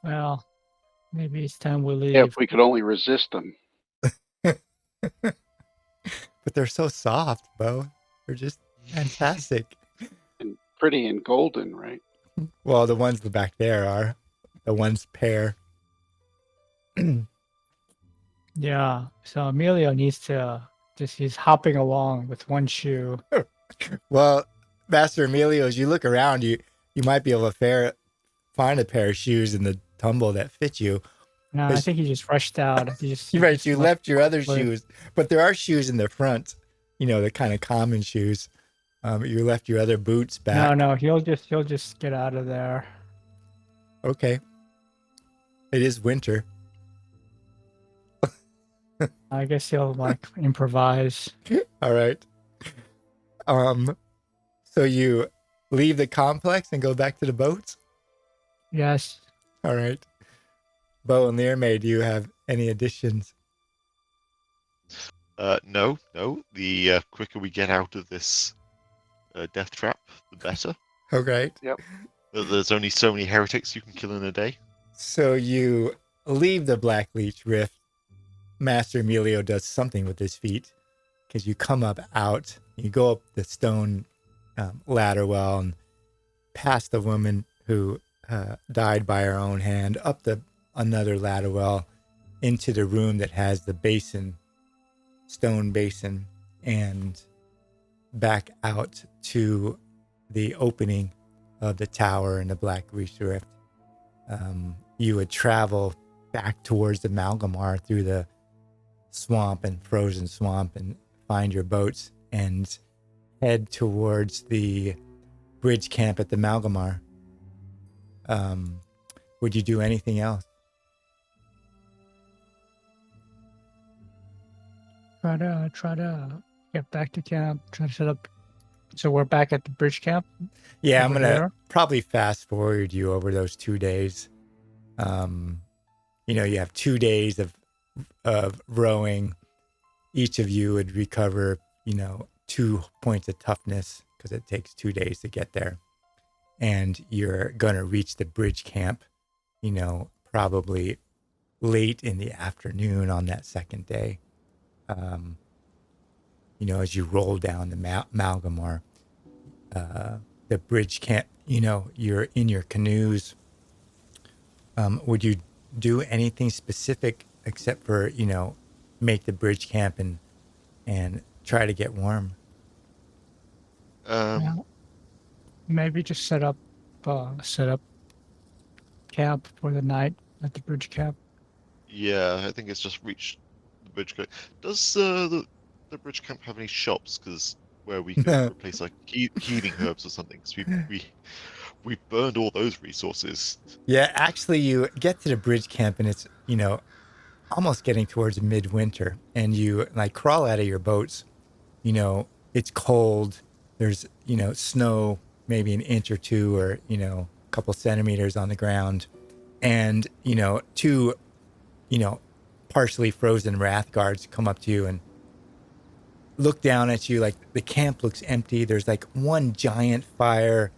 Well, maybe it's time we Yeah, if leave. we could only resist them. But they're so soft, Bo. They're just fantastic. And pretty and golden, right? Well, the ones back there are. The ones pair. Yeah. So Emilio needs to he's hopping along with one shoe. Well, Master Emilio, as you look around, you might be able to find a pair of shoes in the tumble that fit you. No, I think he just rushed out. You left your other play. shoes, but there are shoes in the front. The kind of common shoes. You left your other boots back. No, he'll just get out of there. Okay. It is winter. I guess he'll like improvise. All right. So you leave the complex and go back to the boats? Yes. All right. Bo and Learmay, do you have any additions? No. The quicker we get out of this death trap, the better. All right. Yep. There's only so many heretics you can kill in a day. So you leave the Black Leech Rift. Master Emilio does something with his feet because you come out, you go up the stone ladder well and past the woman who died by her own hand, up another ladder well into the room that has the basin, stone basin, and back out to the opening of the tower in the Black Leech Rift. You would travel back towards the Malgomor through the swamp and frozen swamp and find your boats and head towards the bridge camp at the Malgomor. Would you do anything else? Try to get back to camp. Try to set up. So we're back at the bridge camp. Yeah, I'm over gonna there? probably fast forward you over those 2 days. You have 2 days of rowing. Each of you would recover, 2 points of toughness because it takes 2 days to get there. And you're gonna reach the bridge camp, probably late in the afternoon on that second day. As you roll down the Malgomor, the bridge camp, you're in your canoes. Would you do anything specific except for, make the bridge camp and try to get warm? Well, maybe just set up camp for the night at the bridge camp. Yeah, I think it's just reached the bridge camp. Does the bridge camp have any shops? Because where we could replace like healing herbs or something? Because we burned all those resources. Yeah, actually, you get to the bridge camp and it's, almost getting towards midwinter, and you crawl out of your boats. It's cold. There's, snow, maybe an inch or two or, a couple centimeters on the ground. And, 2, partially frozen wrath guards come up to you and look down at you. Like the camp looks empty. There's one giant fire,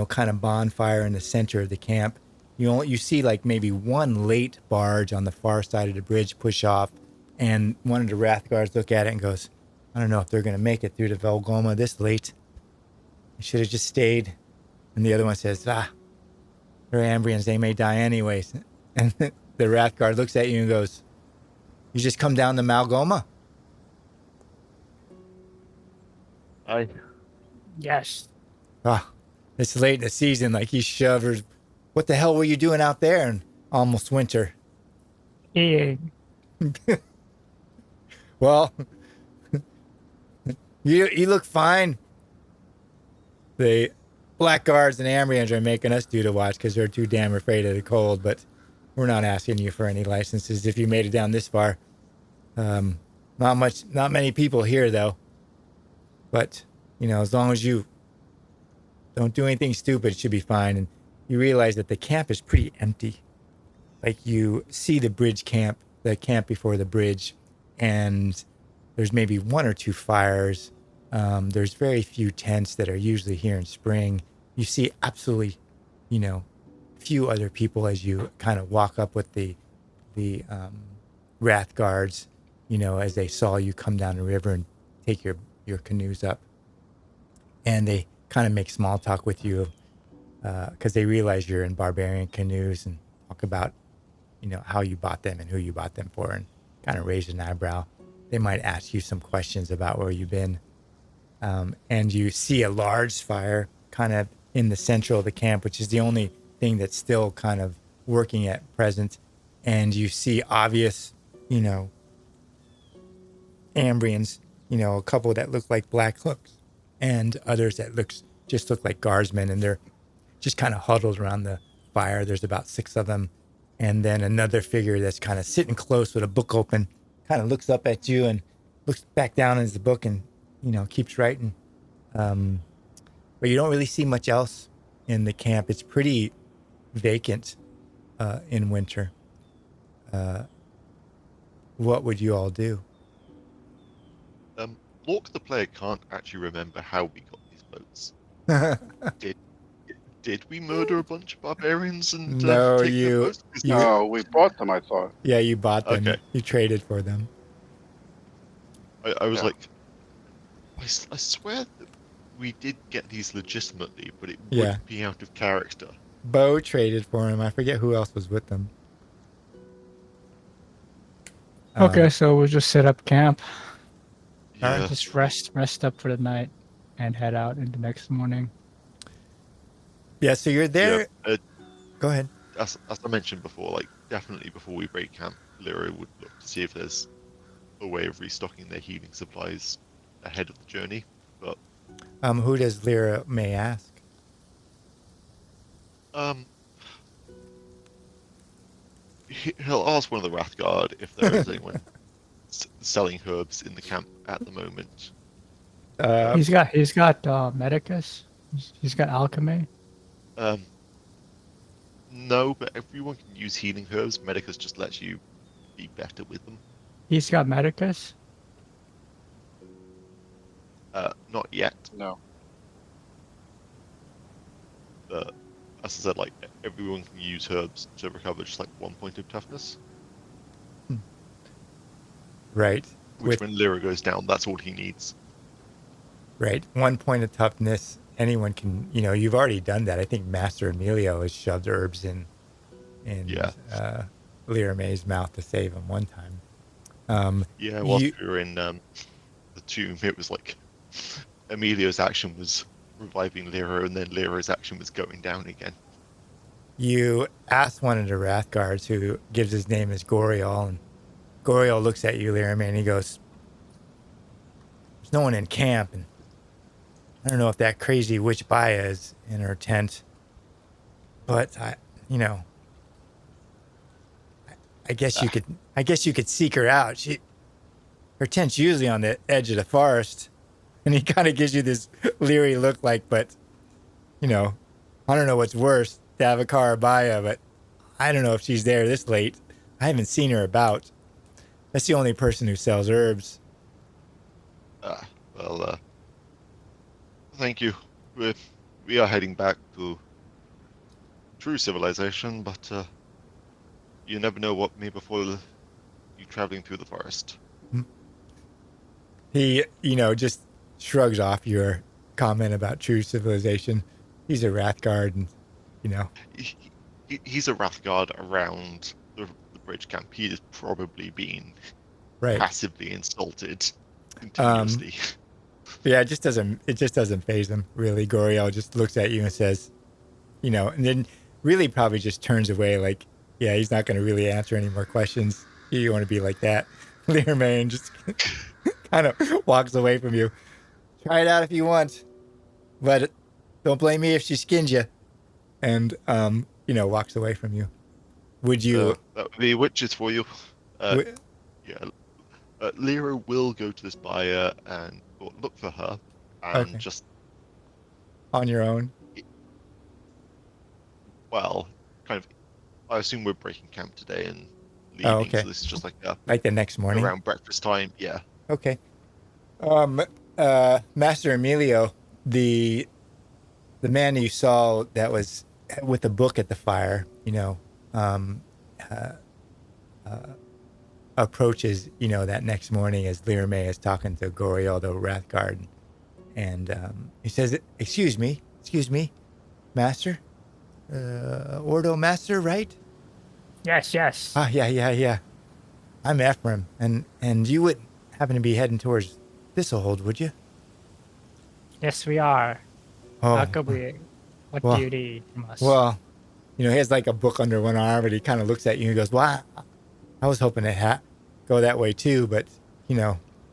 kind of bonfire in the center of the camp. You see maybe one late barge on the far side of the bridge push off, and one of the wrath guards look at it and goes, I don't know if they're going to make it through to Malgomor this late. I should have just stayed. And the other one says, they're Ambrians. They may die anyways. And the wrath guard looks at you and goes, you just come down to Malgomor? Yes. It's late in the season. He shovers. What the hell were you doing out there in almost winter? Eating. Well, you look fine. The Black Guards and Ambrians are making us do the watch because they're too damn afraid of the cold, but we're not asking you for any licenses if you made it down this far. Not many people here, though. But, as long as you don't do anything stupid, it should be fine. And you realize that the camp is pretty empty. You see the bridge camp the camp before the bridge, and there's maybe one or two fires. There's very few tents that are usually here in spring. You see absolutely, few other people as you kind of walk up with the wrath guards, as they saw you come down the river and take your canoes up, and they kind of make small talk with you because they realize you're in barbarian canoes and talk about how you bought them and who you bought them for, and kind of raise an eyebrow. They might ask you some questions about where you've been, and you see a large fire kind of in the central of the camp, which is the only thing that's still kind of working at present. And you see obvious, Ambrians, a couple that look like black hooks, and others that just look like guardsmen, and they're just kind of huddled around the fire. There's about 6 of them, and then another figure that's kind of sitting close with a book open, kind of looks up at you and looks back down in his book and keeps writing. But you don't really see much else in the camp. It's pretty vacant in winter. What would you all do? Lork the player can't actually remember how we got these boats. Did we murder a bunch of barbarians and No, take their boats? No, we bought them, I thought. Yeah, you bought them. Okay. You traded for them. I was Yeah. like, I swear that we did get these legitimately, but it Yeah. would be out of character. Bo traded for him. I forget who else was with them. Okay, so we'll just set up camp, Yeah. just rest up for the night, and head out in the next morning. Yeah, so you're there. Yeah, Go ahead. as I mentioned before, like definitely before we break camp, Lyra would look to see if there's a way of restocking their healing supplies ahead of the journey. But Who does Lyra may ask? he'll ask one of the Wrathguard if there is anyone selling herbs in the camp at the moment. He's got medicus. He's got alchemy. No, but everyone can use healing herbs. Medicus just lets you be better with them. He's got medicus. Not yet. No. But as I said, like everyone can use herbs to recover just like 1 point of toughness. Right. Which when Lyra goes down, that's all he needs. Right. 1 point of toughness. Anyone can, you've already done that. I think Master Emilio has shoved herbs in Lyra May's mouth to save him one time. Yeah, whilst we were in the tomb, it was like Emilio's action was reviving Lyra, and then Lyra's action was going down again. You asked one of the Wrathguards, who gives his name as Goriel, and Goriel looks at you, Lyra May, and he goes, "There's no one in camp, and I don't know if that crazy witch Baya is in her tent, but I guess you could seek her out. Her tent's usually on the edge of the forest." And he kind of gives you this leery look, like, but I don't know what's worse, Davokar or Baya, but I don't know if she's there this late. I haven't seen her about. That's the only person who sells herbs. Thank you. We are heading back to true civilization, but you never know what may befall you traveling through the forest. He, just shrugs off your comment about true civilization. He's a Wrathguard, and, He's a Wrathguard around the bridge camp. He is probably being passively insulted continuously. Yeah, it just doesn't faze him, really. Goriel just looks at you and says, and then really probably just turns away, like, yeah, he's not going to really answer any more questions. You want to be like that. Learman just kind of walks away from you. Try it out if you want, but don't blame me if she skins you. And, walks away from you. Would you... that would be witches for you. Lyra will go to this buyer and look for her and just... On your own? Well, kind of... I assume we're breaking camp today, and leaving. Oh, okay. So this is just like Like the next morning. around breakfast time. Yeah. Okay. Master Emilio, the man you saw that was with a book at the fire, um, uh, approaches, that next morning as Learmay is talking to Gorialdo Rathgard, and he says, excuse me, Master, Ordo Master, right? Yes, yes. Ah, yeah. I'm Ephraim, and you wouldn't happen to be heading towards Thistle Hold, would you? Yes, we are. Oh, How could we? What well, do you need from us? well, he has like a book under one arm, and he kind of looks at you and he goes, well, I was hoping to go that way too, but,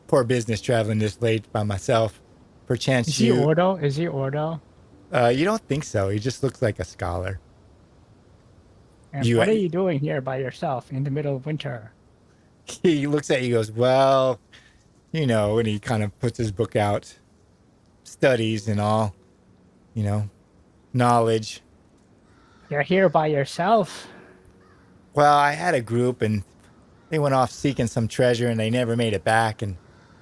poor business traveling this late by myself. Perchance Is he Ordo? Is he Ordo? You don't think so. He just looks like a scholar. And what are you doing here by yourself in the middle of winter? He looks at you and goes, well, and he kind of puts his book out, studies and all, knowledge. You're here by yourself? Well, I had a group and they went off seeking some treasure and they never made it back. And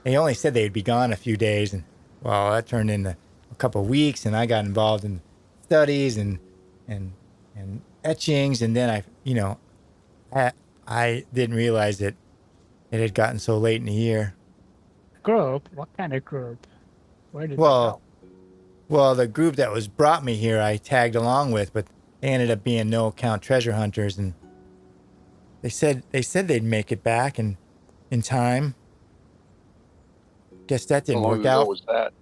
they only said they'd be gone a few days. And, well, that turned into a couple of weeks and I got involved in studies and etchings. And then I didn't realize that it had gotten so late in the year. Group? What kind of group? Where did they Well, go? Well, the group that was brought me here, I tagged along with, but they ended up being no account treasure hunters, and they said they'd make it back in time. Guess that didn't How long work ago out. was that?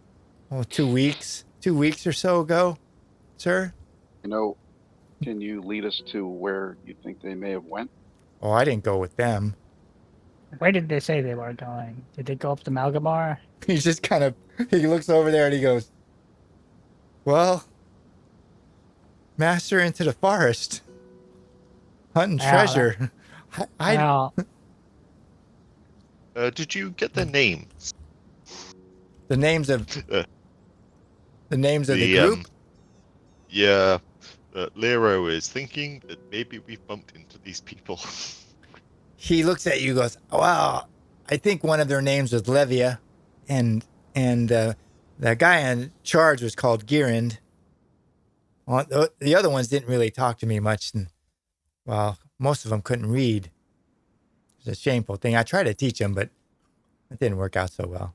Oh, 2 weeks, 2 weeks or so ago, sir. Can you lead us to where you think they may have went? Oh, I didn't go with them. Where did they say they were going? Did they go up to Malgomor? He's just he looks over there and he goes, well, Master, into the forest, hunting treasure. Well, Did you get their names? The names of the The group. Yeah. Lero is thinking that maybe we bumped into these people. He looks at you and goes, wow, I think one of their names was Levia, and the guy in charge was called Girand. Well, the other ones didn't really talk to me much, and, well, most of them couldn't read. It's a shameful thing. I tried to teach them, but it didn't work out so well.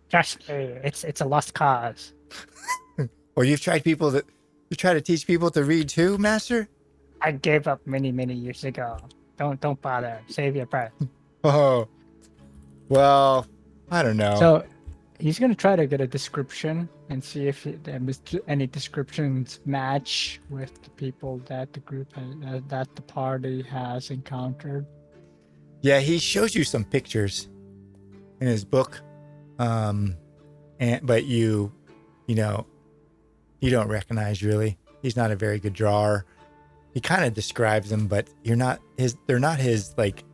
trust me, it's a lost cause. Or you try to teach people to read too, Master? I gave up many years ago. Don't bother. Save your breath. Oh, well, I don't know. So he's gonna try to get a description and see if any descriptions match with the people that the group that the party has encountered. Yeah, he shows you some pictures in his book, but you don't recognize really. He's not a very good drawer. He kind of describes them, but they're not his, like,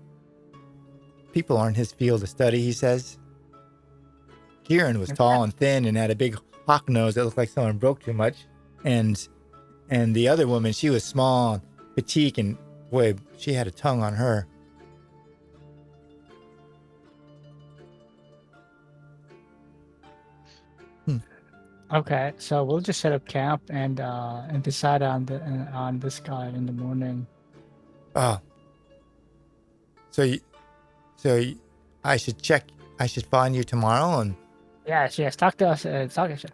people aren't his field of study, he says. Kieran was tall and thin and had a big hawk nose that looked like someone broke too much. And the other woman, she was small, petite, and boy, she had a tongue on her. Okay, so we'll just set up camp and decide on this guy in the morning. Oh. So I should find you tomorrow and... Yes, talk to us.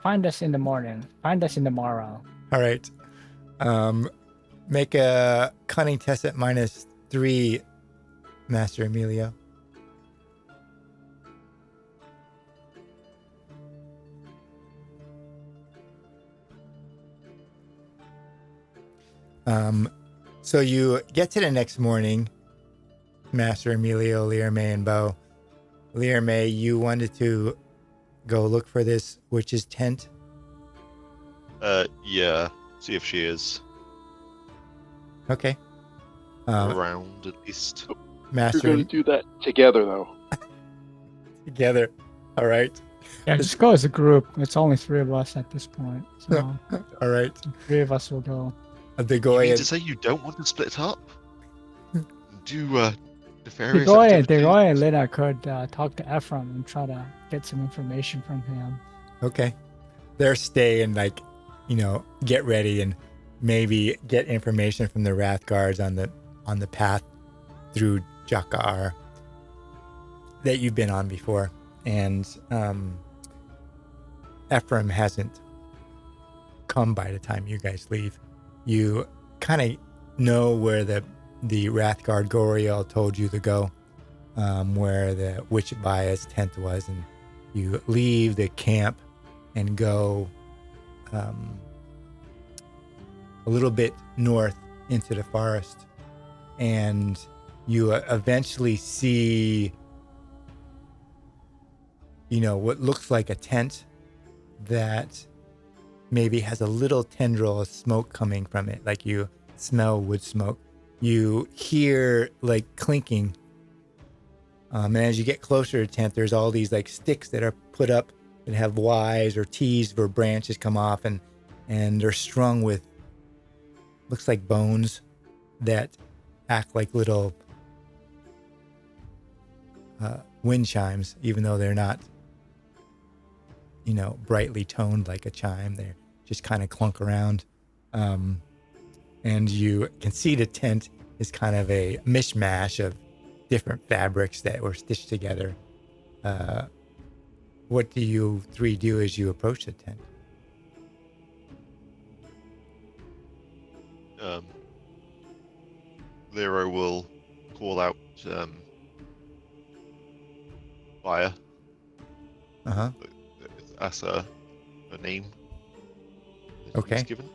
Find us in the morning. Find us in the morrow. All right. Make a cunning test at -3, Master Emilio. So you get to the next morning, Master Emilio, Learmay, and Bo. Learmay, you wanted to go look for this witch's tent? Yeah. See if she is Okay. around at least. We're Master, going to do that together, though. together. All right. Yeah, just go as a group. It's only 3 of us at this point, so All right. 3 of us will go. The You mean Goya. to say you don't want to split up? do They're nefarious going, activities. Lena could talk to Ephraim and try to get some information from him. Okay. They're staying, like, get ready and maybe get information from the Wrath Guards on the path through Jakar that you've been on before. And Ephraim hasn't come by the time you guys leave. You kind of know where the Wrathguard Goriel told you to go, where the Witch Baya's tent was, and you leave the camp and go a little bit north into the forest, and you eventually see what looks like a tent that maybe has a little tendril of smoke coming from it, like you smell wood smoke. You hear like clinking, and as you get closer to the tent, there's all these like sticks that are put up that have Ys or Ts where branches come off, and they're strung with, looks like bones that act like little wind chimes, even though they're not brightly toned like a chime. They're just kind of clunk around. And you can see the tent is kind of a mishmash of different fabrics that were stitched together. What do you three do as you approach the tent? Lero will call out fire. Uh-huh. As a name. Okay. He's given.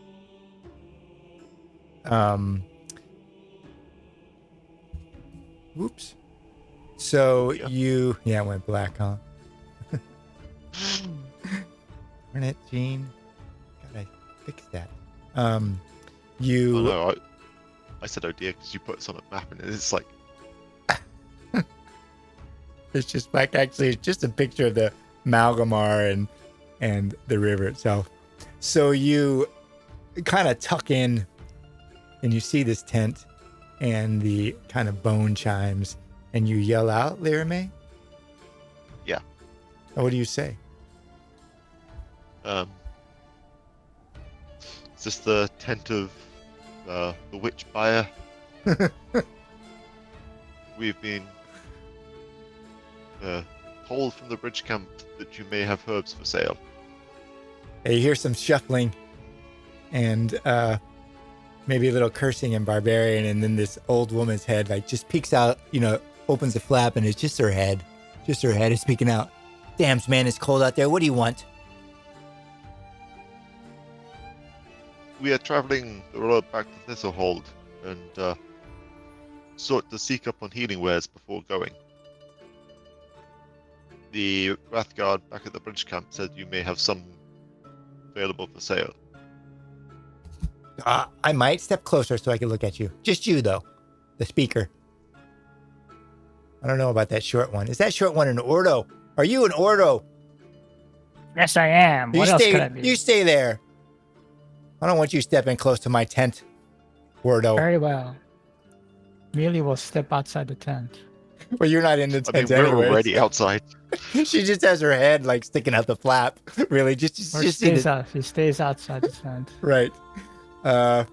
Whoops. So Yeah. it went black, huh? Darn it, Gene. Gotta fix that. Oh no, I said oh dear because you put some map in it. It's like it's just like, actually, it's just a picture of the Malgomor and the river itself. So you kind of tuck in and you see this tent and the kind of bone chimes, and you yell out, Lirame? Yeah. What do you say? Is this the tent of the witch buyer? We've been told from the bridge camp that you may have herbs for sale. You hear some shuffling and maybe a little cursing in barbarian, and then this old woman's head like just peeks out, opens the flap, and it's just her head. Just her head is speaking out. Damn, man, it's cold out there. What do you want? We are traveling the road back to Thistle Hold and sought to seek up on healing wares before going. The Wrathguard back at the bridge camp said you may have some available for sale. I might step closer so I can look at you. Just you, though. The speaker. I don't know about that short one. Is that short one an Ordo? Are you an Ordo? Yes, I am. What else could I be? You stay there. I don't want you stepping close to my tent, Ordo. Very well. Mealy will step outside the tent. Well, you're not in the tent we're anyways. already outside. She just has her head like sticking out the flap. Really, just She stays outside the tent. Right. Yeah.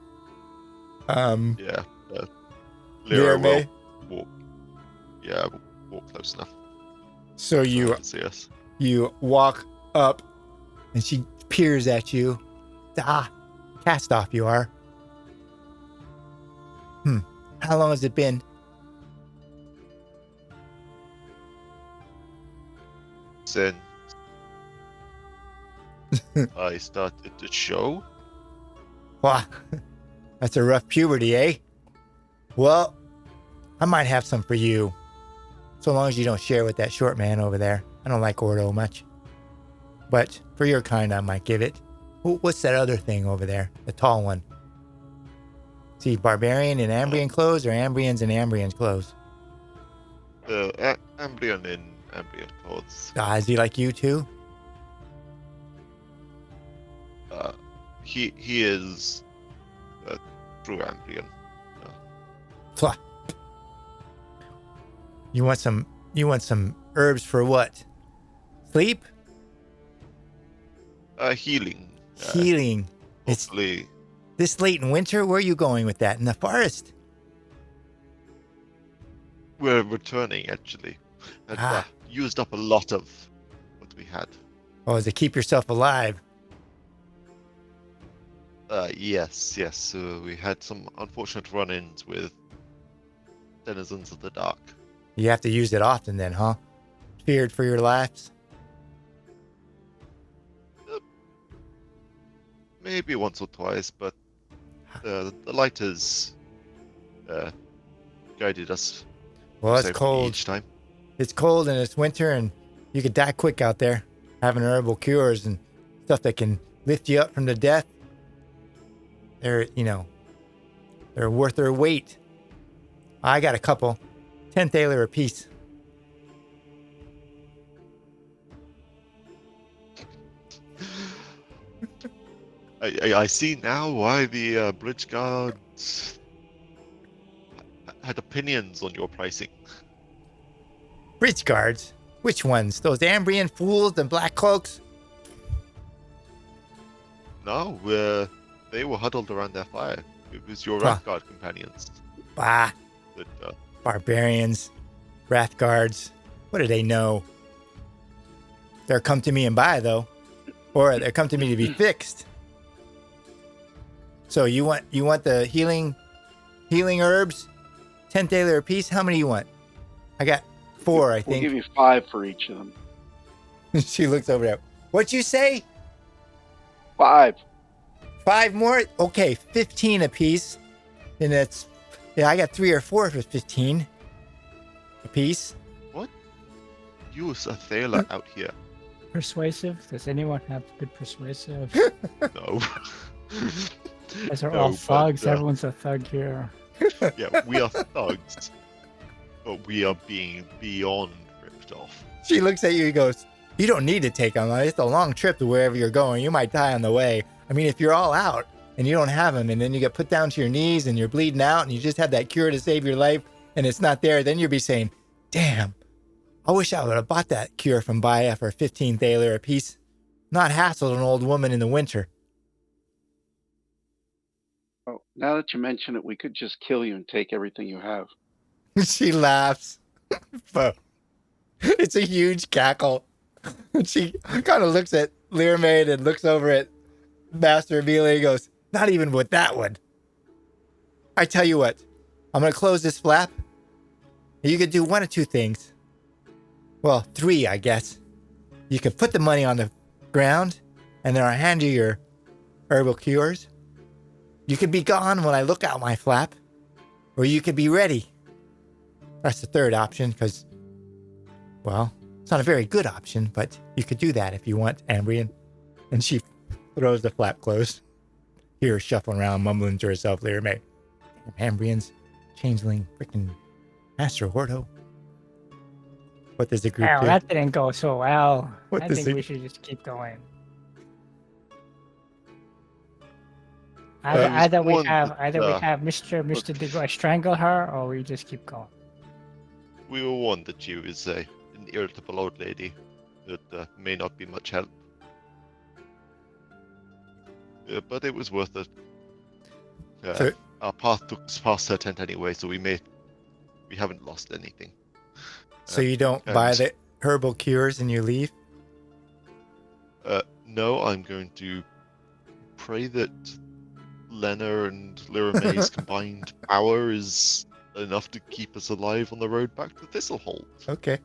Lyra May? will walk. Yeah, we'll walk close enough. So you To see us. You walk up, and she peers at you. Cast off you are. How long has it been? Since I started the show. Wow, that's a rough puberty, eh? Well, I might have some for you. So long as you don't share with that short man over there. I don't like Ordo much. But for your kind, I might give it. What's that other thing over there? The tall one. See, barbarian in Ambrian clothes or Ambrians in Ambrian clothes? Ambrian in Ambrian clothes. Is he like you too? He is true Ambrian. You want some herbs for what? Sleep? Healing. Healing. It's Hopefully, this late in winter? Where are you going with that? In the forest? we're returning actually. And, used up a lot of what we had. Oh, is it keep yourself alive? Yes. We had some unfortunate run-ins with denizens of the dark. You have to use it often then, huh? Feared for your lives? Maybe once or twice, but the light has guided us Well, it's safely cold. each time. It's cold and it's winter and you could die quick out there. Having herbal cures and stuff that can lift you up from the death. They're worth their weight. I got a couple. 10 thaler a piece. I see now why the bridge guards had opinions on your pricing. Bridge guards? Which ones? Those Ambrian fools and black cloaks? No, they were huddled around their fire. It was your Huh. Wrathguard companions. Bah, That, barbarians, wrath guards. What do they know? They're come to me and buy though, or they're come to me to be fixed. So you want the healing herbs? 10 thaler a piece? How many you want? I got 4, I We'll think. give you 5 for each of them. She looks over there. What'd you say? 5. 5 more? Okay, 15 a piece. And that's, I got 3 or 4 for 15 a piece. use a Thaler out here. Persuasive? Does anyone have good persuasive? No. Those are No, all but, thugs. Everyone's a thug here. Yeah, we are thugs, but we are being beyond ripped off. She looks at you and goes, you don't need to take them. It's a long trip to wherever you're going. You might die on the way. I mean, if you're all out and you don't have them and then you get put down to your knees and you're bleeding out and you just had that cure to save your life and it's not there, then you'll be saying, damn, I wish I would have bought that cure from Baya for 15 thaler a piece. Not hassled an old woman in the winter. Oh, now that you mention it, we could just kill you and take everything you have. She laughs. It's a huge cackle. She kind of looks at Learmaid and looks over at Master Amelia and goes, not even with that one. I tell you what, I'm going to close this flap. You could do 1 of 2 things. Well, 3, I guess. You could put the money on the ground and then I'll hand you your herbal cures. You could be gone when I look out my flap, or you could be ready. That's the 3rd option because, well, it's not a very good option, but you could do that if you want, Ambrian. And she throws the flap closed. Hear her shuffling around, mumbling to herself, Lear May. Damn, Ambrians, changeling, freaking Master Horto. What does the group Wow, do? that didn't go so well. What I does think it- we should just keep going. There's Either we one have that, Mr. Digger strangle her, or we just keep going. We were warned that she is an irritable old lady that may not be much help. But it was worth it. So- Our path took us past her tent anyway, so we haven't lost anything. So you don't and- buy the herbal cures and you leave? No, I'm going to pray that Lena and Lyra May's combined power is enough to keep us alive on the road back to Thistle Hold, Okay.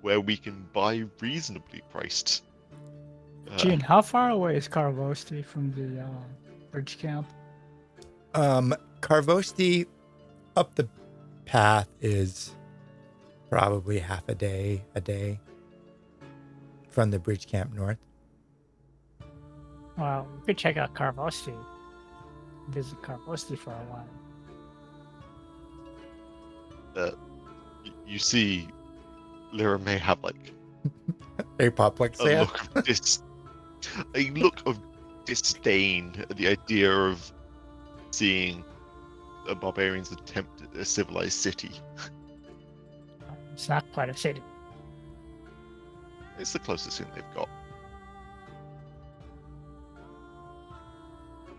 where we can buy reasonably priced. Gene, how far away is Carvosti from the bridge camp? Carvosti up the path is probably half a day from the bridge camp north. Well, we could check out Carvosti. Visit Carvosti for a while. You see, Lyra May have like Apoplexia. a look of disdain at the idea of seeing the barbarians attempt a civilized city. It's not quite a city. It's the closest thing they've got.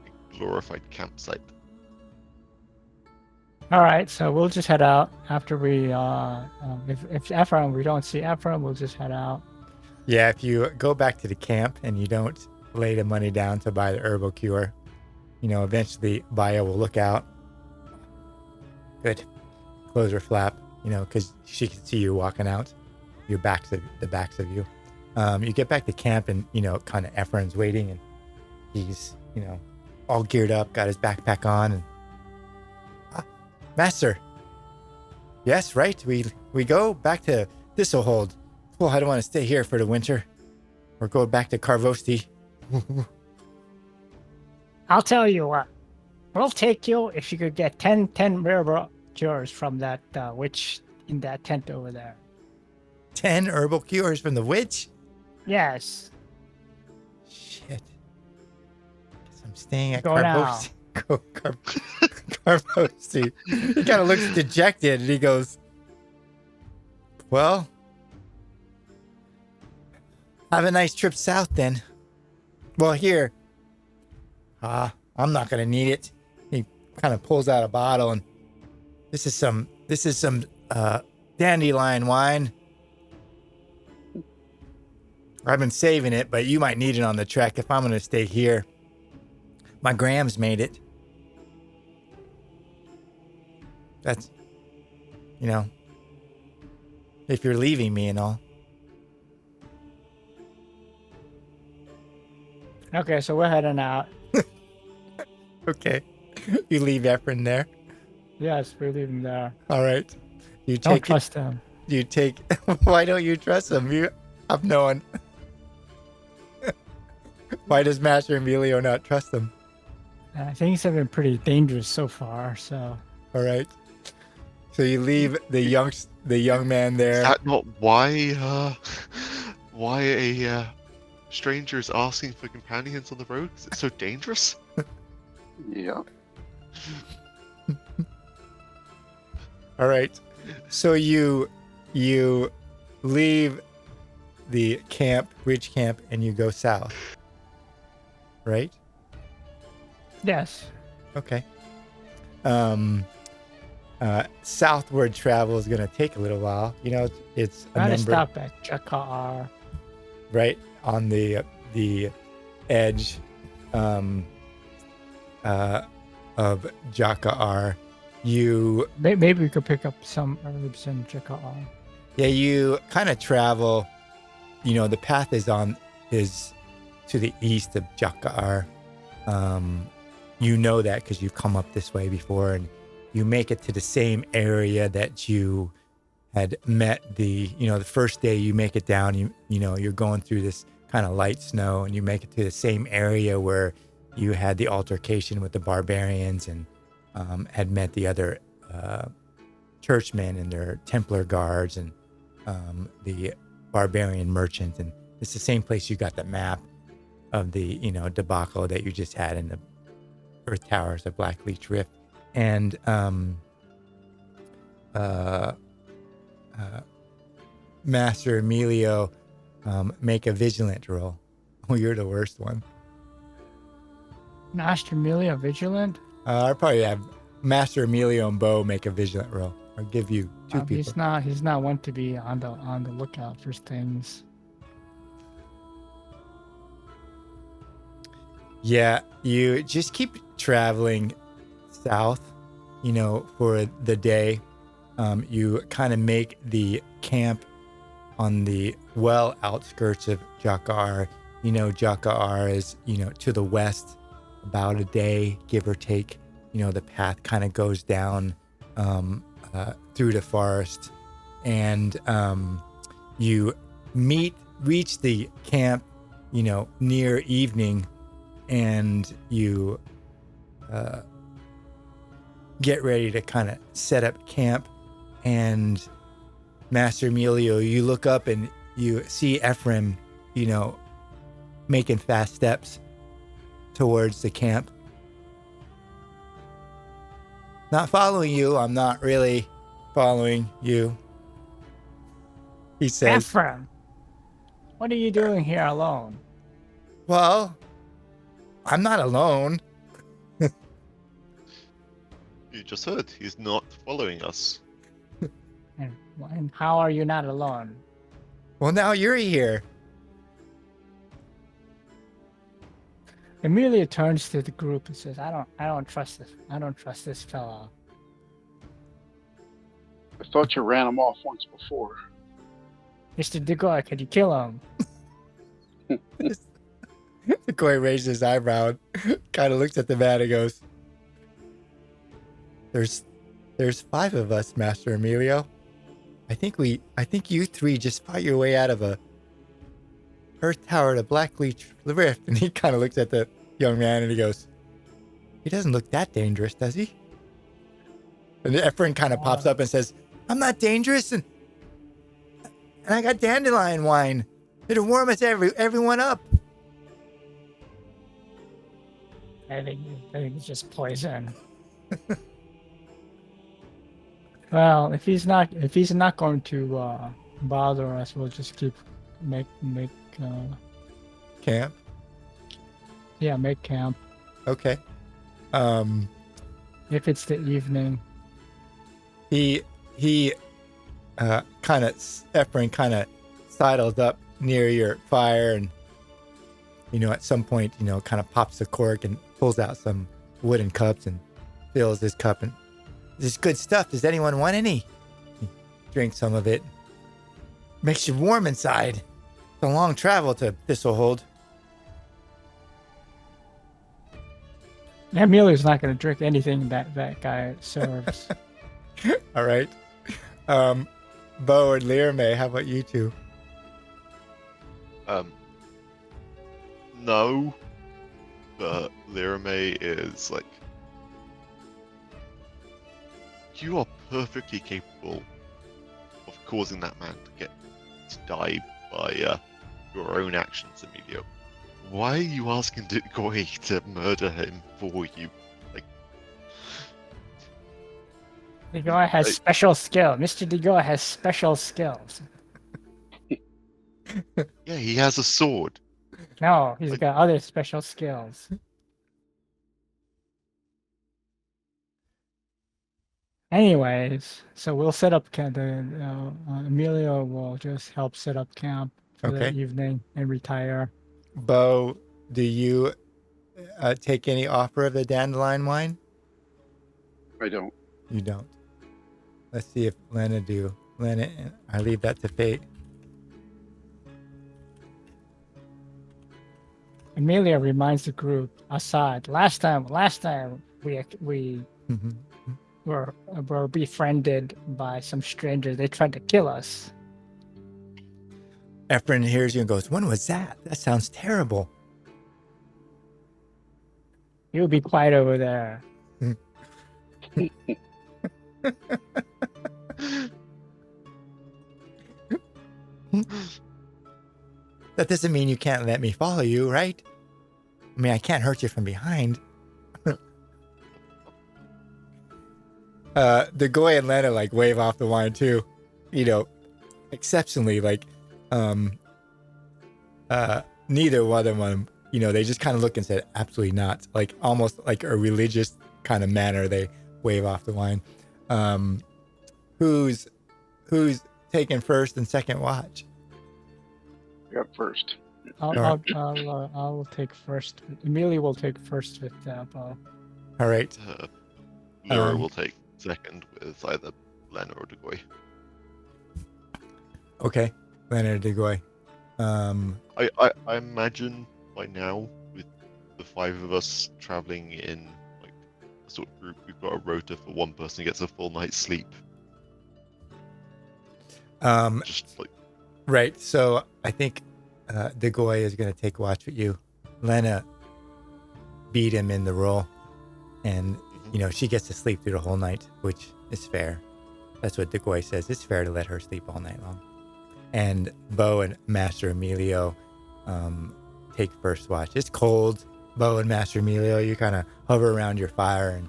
A glorified campsite. All right, so we'll just head out after we. If Ephraim, we don't see Ephraim, we'll just head out. Yeah, if you go back to the camp and you don't lay the money down to buy the herbal cure, eventually Baya will look out. Good. Close her flap, because she can see you walking out. The backs of you. You get back to camp and, kind of Ephraim's waiting and he's, all geared up, got his backpack on and Master. Yes, right. We go back to Thistle Hold. Well, I don't want to stay here for the winter. Or go back to Carvosti. I'll tell you what. We'll take you if you could get 10 herbal cures from that witch in that tent over there. 10 herbal cures from the witch? Yes. Shit. Guess I'm staying at Go now. Carvosti. Carvosti. He kind of looks dejected and he goes, well, have a nice trip south then. Well, here. I'm not going to need it. He kind of pulls out a bottle and this is some dandelion wine. I've been saving it, but you might need it on the trek if I'm going to stay here. My Grams made it. That's, if you're leaving me and all. Okay, so we're heading out. Okay. You leave Ephraim there. Yes, we're leaving there. All right. You Don't take trust him. You take. Why don't you trust him? I've known. Why does Master Emilio not trust him? Things have been pretty dangerous so far, so. All right. So you leave the young man there. Is that not why a stranger is asking for companions on the road? Is it so dangerous? Yeah. All right. So you leave the ridge camp, and you go south. Right? Yes. Okay. Southward travel is going to take a little while. It's a Try to number stop at Jakar. right on the edge of Jakar. You Maybe we could pick up some herbs in Jakar. Yeah, you kind of travel. The path is to the east of Jakar. You know that because you've come up this way before, and you make it to the same area that you had met the first day you make it down. You're going through this kind of light snow, and you make it to the same area where you had the altercation with the barbarians and had met the other churchmen and their Templar guards and the barbarian merchant. And it's the same place you got the map of the debacle that you just had in the Earth Towers of Black Leech Rift. And Master Emilio, make a vigilant roll. Oh, you're the worst one. Master Emilio vigilant? I'll probably have Master Emilio and Bo make a vigilant roll. I'll give you two people. He's not one to be on the lookout for things. Yeah, you just keep traveling south, for the day. You kind of make the camp on the outskirts of Jakar. Jakar is, to the west about a day, give or take. The path kind of goes down through the forest, and you reach the camp, near evening, and you get ready to kind of set up camp. And Master Emilio, you look up and you see Ephraim, making fast steps towards the camp. Not following you. I'm not really following you. He says, Ephraim, what are you doing here alone? well, I'm not alone. You just heard he's not following us. And how are you not alone? Well, now you're here. Amelia turns to the group and says, I don't trust this. I don't trust this fellow. I thought you ran him off once before. Mr. Degoy, could you kill him? The Koi raises his eyebrow, kind of looks at the man and goes, There's 5 of us, Master Emilio. I think you 3 just fought your way out of a Earth Tower to Black Leech Rift. And he kind of looks at the young man and he goes, he doesn't look that dangerous, does he? And Ephraim kind of pops up and says, I'm not dangerous, and I got dandelion wine. It'll warm us everyone up. I think it's just poison. Well, if he's not going to bother us, we'll just keep make Camp. Yeah, make camp. Okay. If it's the evening. He Ephraim kind of sidles up near your fire, and at some point, kind of pops the cork and pulls out some wooden cups and fills his cup, and this is good stuff. Does anyone want any? He drinks some of it. Makes you warm inside. It's a long travel to Thistle Hold. Emilio's not going to drink anything that guy serves. All right. Bo and Learmay, how about you two? No. But Learmay is like, you are perfectly capable of causing that man to die by your own actions, Emilio. Why are you asking Goy to murder him for you? Degoy has special skill. Mr. Degoy has special skills. Yeah, he has a sword. No, he's got other special skills. Anyways, so we'll set up camp. Emilio will just help set up camp for the evening and retire. Bo, do you take any offer of the dandelion wine? I don't. You don't. Let's see if Lena do. Lena, I leave that to fate. Amelia reminds the group, aside, last time we were befriended by some strangers. They tried to kill us. Ephraim hears you and goes, when was that? That sounds terrible. You be quiet over there. That doesn't mean you can't let me follow you, right? I mean, I can't hurt you from behind. The Goy and Lena wave off the wine too, exceptionally neither one of them, they just kind of look and said, absolutely not. Almost like a religious kind of manner, they wave off the wine. Who's taking first and second watch? Got first. I'll take first. Amelia will take first with Bo. All right. Lyra will take second with either Lena or Degoy. Okay, Lena or Degoy. I imagine by now, with the 5 of us traveling in a sort of group, we've got a rota for one person who gets a full night's sleep. Right. So I think Degoy is going to take watch with you. Lena beat him in the role, and she gets to sleep through the whole night, which is fair. That's what Degoy says. It's fair to let her sleep all night long. And Bo and Master Emilio take first watch. It's cold. Bo and Master Emilio, you kind of hover around your fire,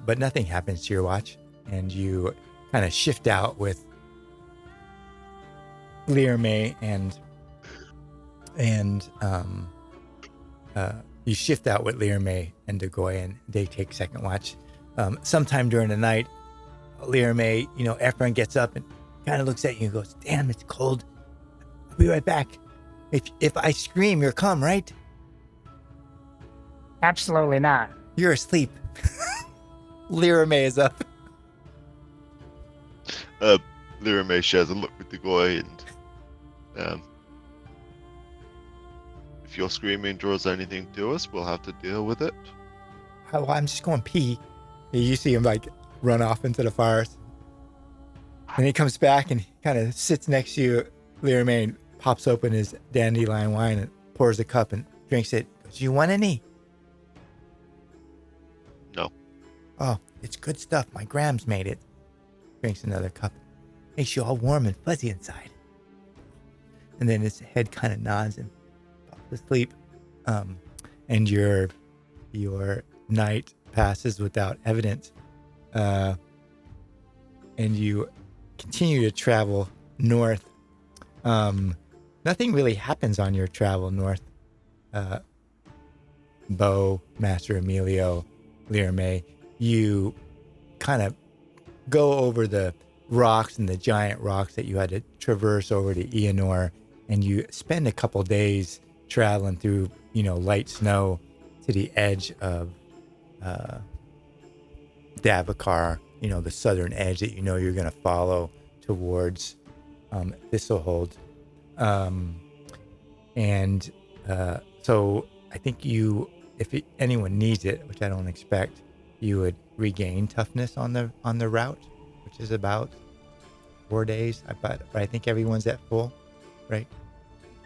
but nothing happens to your watch, and you kind of shift out with Learmay and you shift out with Learmay and Degoy, and they take second watch. Sometime during the night, Learmay, Ephron gets up and kind of looks at you and goes, "Damn, it's cold. I'll be right back. If I scream, you'll come, right?" Absolutely not. "You're asleep." Learmay is up. Learmay shares a look with the guy, and if your screaming draws anything to us, we'll have to deal with it. "Oh, I'm just going pee." You see him like run off into the forest, and he comes back and kind of sits next to you. Learmay, and pops open his dandelion wine and pours a cup and drinks it. Goes, "Do you want any?" No. "Oh, it's good stuff. My Grams made it." Drinks another cup. Makes you all warm and fuzzy inside. And then his head kind of nods and falls asleep. And your night passes without evidence. And you continue to travel north. Nothing really happens on your travel north. Bo, Master Emilio, Learmay, you kind of go over the rocks and the giant rocks that you had to traverse over to Eonor, and you spend a couple days traveling through, light snow to the edge of Davokar, the southern edge that you're going to follow towards Thistle Hold. So I think if anyone needs it, which I don't expect, you would regain toughness on the route, which is about 4 days. But I think everyone's at full, right?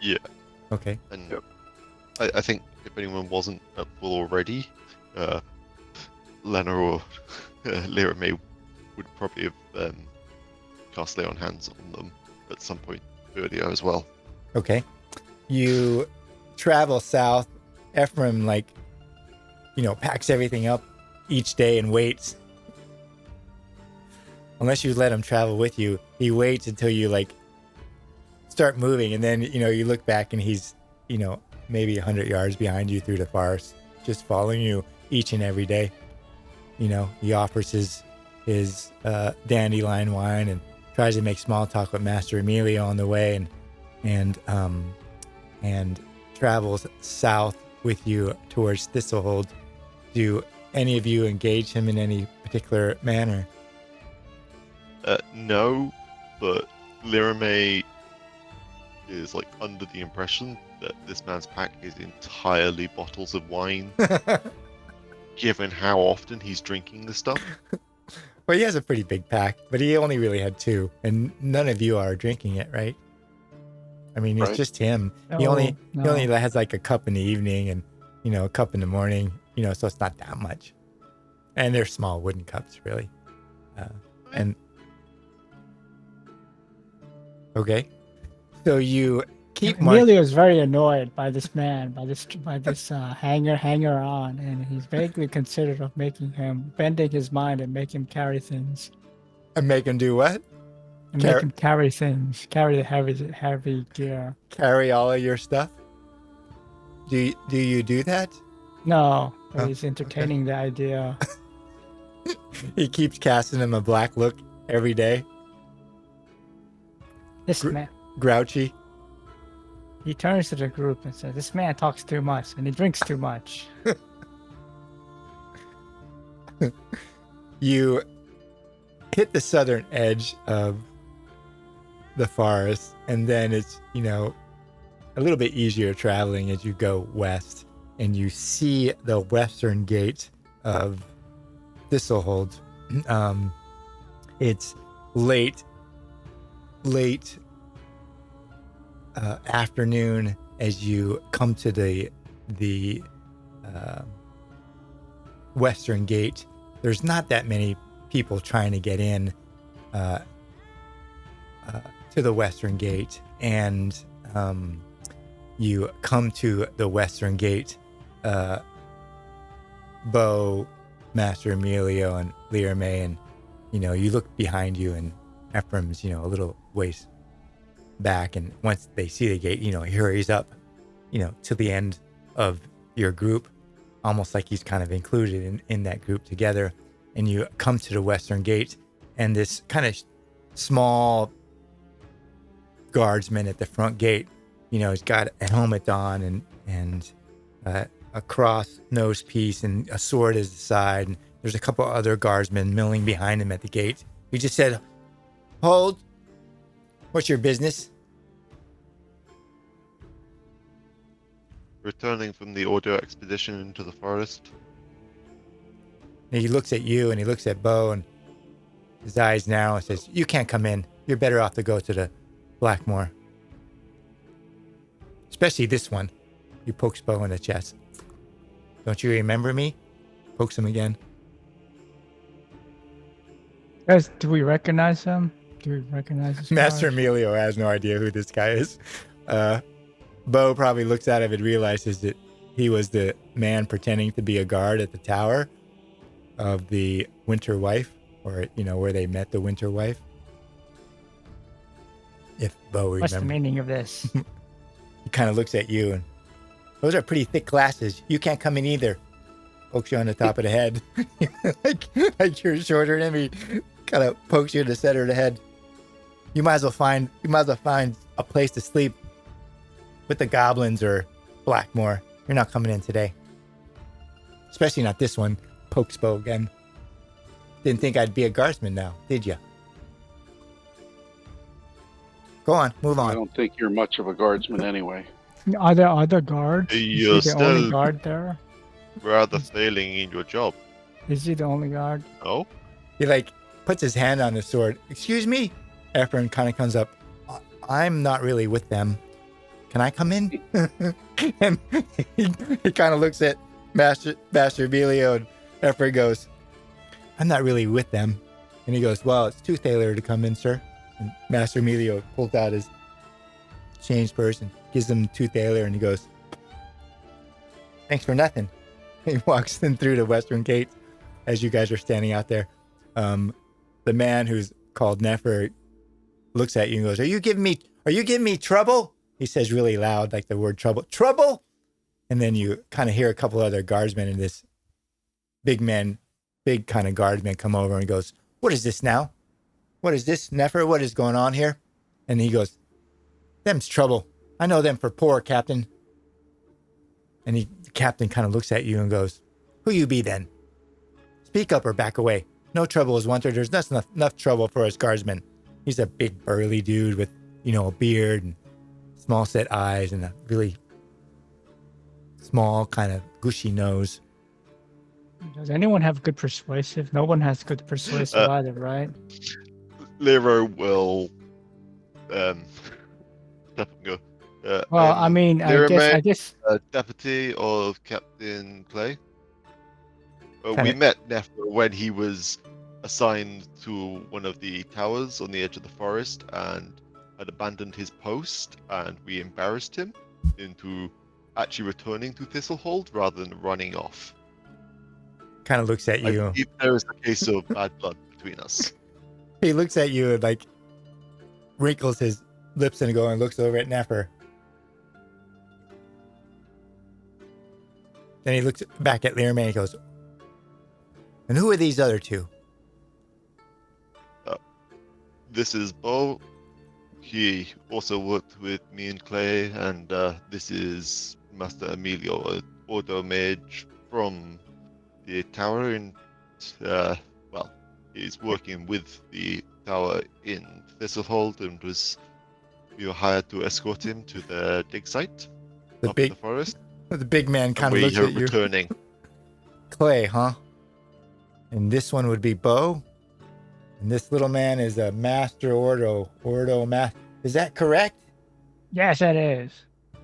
Yeah. Okay. And I think if anyone wasn't at full already, Lena or Learmay would probably have cast lay on hands on them at some point earlier as well. Okay. You travel south. Ephraim, packs everything up each day and waits. Unless you let him travel with you, he waits until you start moving, and then you look back and he's maybe 100 yards behind you through the forest, just following you each and every day. He offers his dandelion wine and tries to make small talk with Master Emilio on the way, and travels south with you towards Thistle Hold. Do any of you engage him in any particular manner? No, but Learmay is under the impression that this man's pack is entirely bottles of wine, given how often he's drinking this stuff. Well, he has a pretty big pack, but he only really had 2, and none of you are drinking it, right? I mean, it's just him. He only has a cup in the evening and a cup in the morning. So it's not that much. And they're small wooden cups, really. Okay. So you keep Emilio is very annoyed by this man, by this hanger on, and he's vaguely considered of bending his mind and make him carry things. And make him do what? And make him carry things, carry the heavy gear. Carry all of your stuff? Do you do that? No, but he's entertaining the idea. He keeps casting him a black look every day. This man. Grouchy. He turns to the group and says, "This man talks too much and he drinks too much." You hit the southern edge of the forest, and then it's, a little bit easier traveling as you go west, and you see the western gate of Thistle Hold. It's late afternoon as you come to the western gate. There's not that many people trying to get in to the western gate, and you come to the western gate. Bo, Master Emilio, and Learmay, and You look behind you, and Ephraim's, a little ways back. And once they see the gate, he hurries up, to the end of your group, almost like he's kind of included in that group together. And you come to the western gate, and this kind of small guardsman at the front gate, he's got a helmet on and a cross nose piece and a sword at his side. And there's a couple other guardsmen milling behind him at the gate. He just said, "Hold. What's your business?" Returning from the Order expedition into the forest. And he looks at you and he looks at Bo, and his eyes narrow and says, "You can't come in. You're better off to go to the Blackmoor. Especially this one." He pokes Bo in the chest. "Don't you remember me?" Pokes him again. Guys, do we recognize him? Do we recognize this Master guy? Emilio has no idea who this guy is. Bo probably looks at him and realizes that he was the man pretending to be a guard at the tower of the Winter Wife, or, where they met the Winter Wife. If Bo remembers. What's the meaning of this? He kind of looks at you, and those are pretty thick glasses. You can't come in either. Pokes you on the top of the head. like you're shorter than him. He kind of pokes you in the center of the head. You might as well find a place to sleep with the goblins or Blackmoor. You're not coming in today. Especially not this one. Pokes Bo again. Didn't think I'd be a guardsman now, did you? Go on, move I on. don't think you're much of a guardsman anyway. Are there other guards? You're Is he the only still- guard there? Rather failing in your job. Is he the only guard? No? He puts his hand on the sword. "Excuse me?" Ephraim kind of comes up. "I'm not really with them. Can I come in?" And he kind of looks at Master Emilio, and Ephraim goes, "I'm not really with them." And he goes, "Well, it's too tailored to come in, sir." And Master Emilio pulls out his change purse and gives him 2 thaler, and he goes, "Thanks for nothing." He walks in through the western gate as you guys are standing out there. The man who's called Nefer looks at you and goes, Are you giving me trouble?" He says really loud, like the word trouble. "Trouble?" And then you kind of hear a couple other guardsmen, and this big kind of guardsman come over and goes, "What is this now? What is this, Nefer? What is going on here?" And he goes, "Them's trouble. I know them for poor, Captain." And the captain kind of looks at you and goes, "Who you be then? Speak up or back away. No trouble is wanted. There's not enough trouble for us guardsmen." He's a big burly dude with, a beard and small set eyes and a really small kind of gushy nose. Does anyone have good persuasive? No one has good persuasive either, right? Lero will step and go. Well, I mean, I Lero guess. Deputy of Captain Clay. We Kinda- met Nefer when he was assigned to one of the towers on the edge of the forest and had abandoned his post, and we embarrassed him into actually returning to Thistle Hold rather than running off. Kind of looks at I you. believe there is a case of bad blood between us. He looks at you and wrinkles his lips and looks over at Nefer. Then he looks back at Learman and he goes, "And who are these other 2? This is Bo. He also worked with me and Clay, and this is Master Emilio, an Ordo mage from the tower in, he's working with the tower in Thistle Hold, and we were hired to escort him to the dig site The up big- in the forest. The big man kind of We looks are at you. returning. "Clay, huh? And this one would be Bo? And this little man is a Master Ordo Master. Is that correct?" Yes, it is.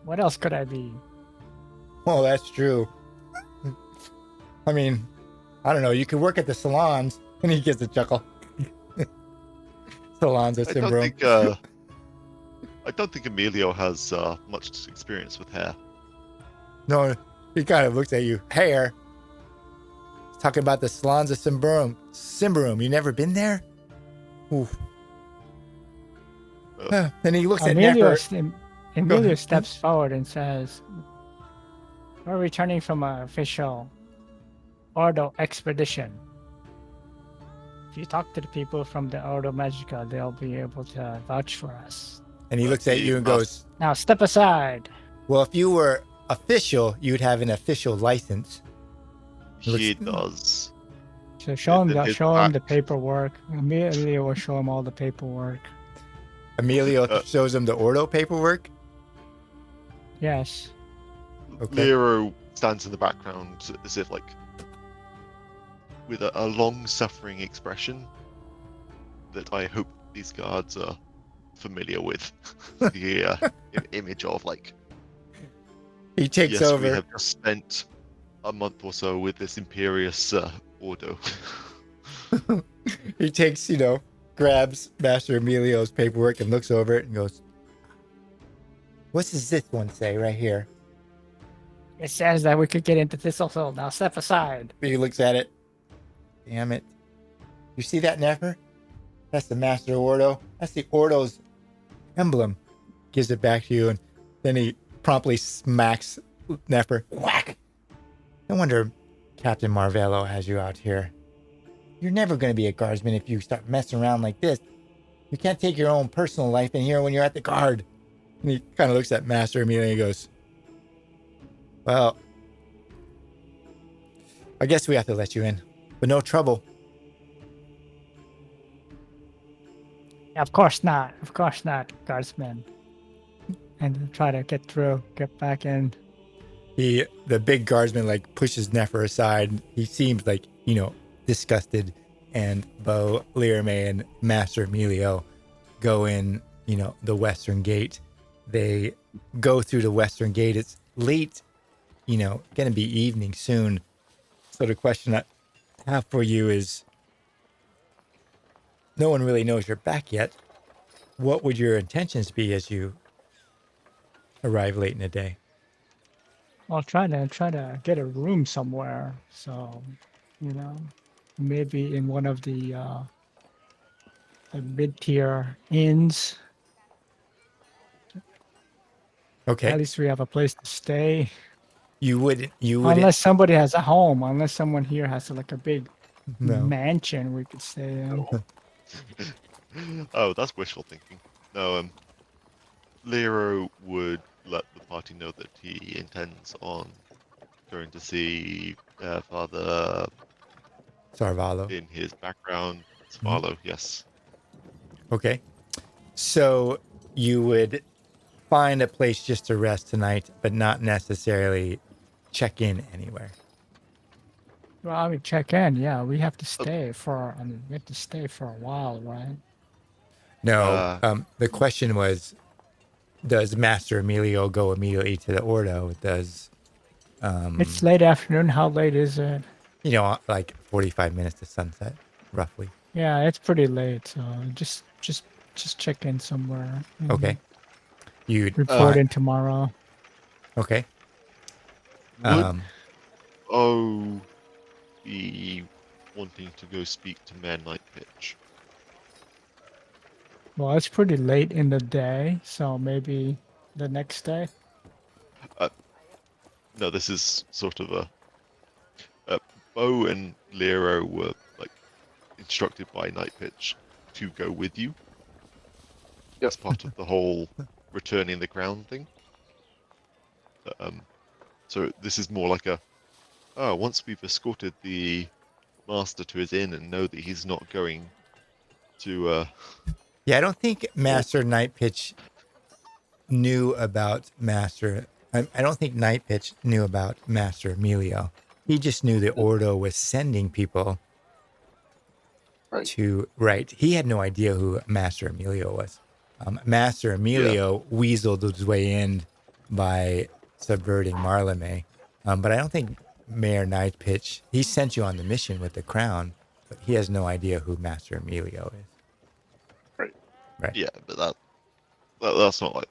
What else could I be? "Oh, that's true. I mean, I don't know. You could work at the salons." And he gives a chuckle. Salons at I don't Symbaroum. think Emilio has much experience with hair. No, he kind of looks at you. "Hair? talking about the salons of Symbaroum. Symbaroum, you never been there? Oof. And he looks at Nefer. Emilio steps forward and says, "We're returning from an official Ordo expedition. If you talk to the people from the Ordo Magica, they'll be able to vouch for us." And he looks at you and goes, "Now step aside." "Well, if you were official, you'd have an official license." He does. So show him the paperwork. Emilio will show him all the paperwork. Emilio shows him the Ordo paperwork? Yes. Okay. Lero stands in the background as if, like, with a long-suffering expression that I hope these guards are familiar with. The image of, like, he takes yes, over. We have just spent a month or so with this imperious Ordo. He takes, grabs Master Emilio's paperwork and looks over it and goes, "What does this one say right here?" It says that we could get into Thistle Hold. Now step aside. He looks at it. Damn it. You see that, Nefer? That's the Master Ordo. That's the Ordo's emblem. Gives it back to you, and then he promptly smacks Nefer. Whack! No wonder Captain Marvello has you out here. You're never going to be a guardsman if you start messing around like this. You can't take your own personal life in here when you're at the guard. And he kind of looks at Master Emilio and he goes, "Well, I guess we have to let you in, but no trouble." Of course not, guardsmen. And try to get through, get back in. The big guardsman pushes Nefer aside. He seems disgusted, and Bo, Lirame, and Master Emilio go in, the western gate. They go through the western gate. It's late, going to be evening soon. So the question I have for you is, no one really knows you're back yet. What would your intentions be as you arrive late in the day? I'll try to get a room somewhere. So, maybe in one of the mid-tier inns. Okay. At least we have a place to stay. You would unless somebody has a home, unless someone here has a big No. mansion we could stay in. Oh, that's wishful thinking. No, Lero would let the party know that he intends on going to see Father Sarvallo. in his background. Sarvallo, yes. Okay. So you would find a place just to rest tonight, but not necessarily check in anywhere. Well, I mean, check in. Yeah, we have to stay for a while, right? No. The question was, does Master Emilio go immediately to the Ordo? Does It's late afternoon. How late is it? 45 minutes to sunset, roughly. Yeah, it's pretty late. So just check in somewhere. Okay. You'd report in tomorrow. Okay. Would be wanting to go speak to Mayor Nightpitch. Well, it's pretty late in the day, so maybe the next day. No, this is sort of a Bo and Lero were instructed by Nightpitch to go with you. That's part of the whole returning the crown thing. So this is more like once we've escorted the master to his inn and know that he's not going to Yeah, I don't think Master Nightpitch knew about I don't think Nightpitch knew about Master Emilio. He just knew the Ordo was sending people to... Right. He had no idea who Master Emilio was. Master Emilio weaseled his way in by subverting Marlame. But I don't think Mayor Nightpitch... He sent you on the mission with the crown, but he has no idea who Master Emilio is. Right. Yeah, but that's not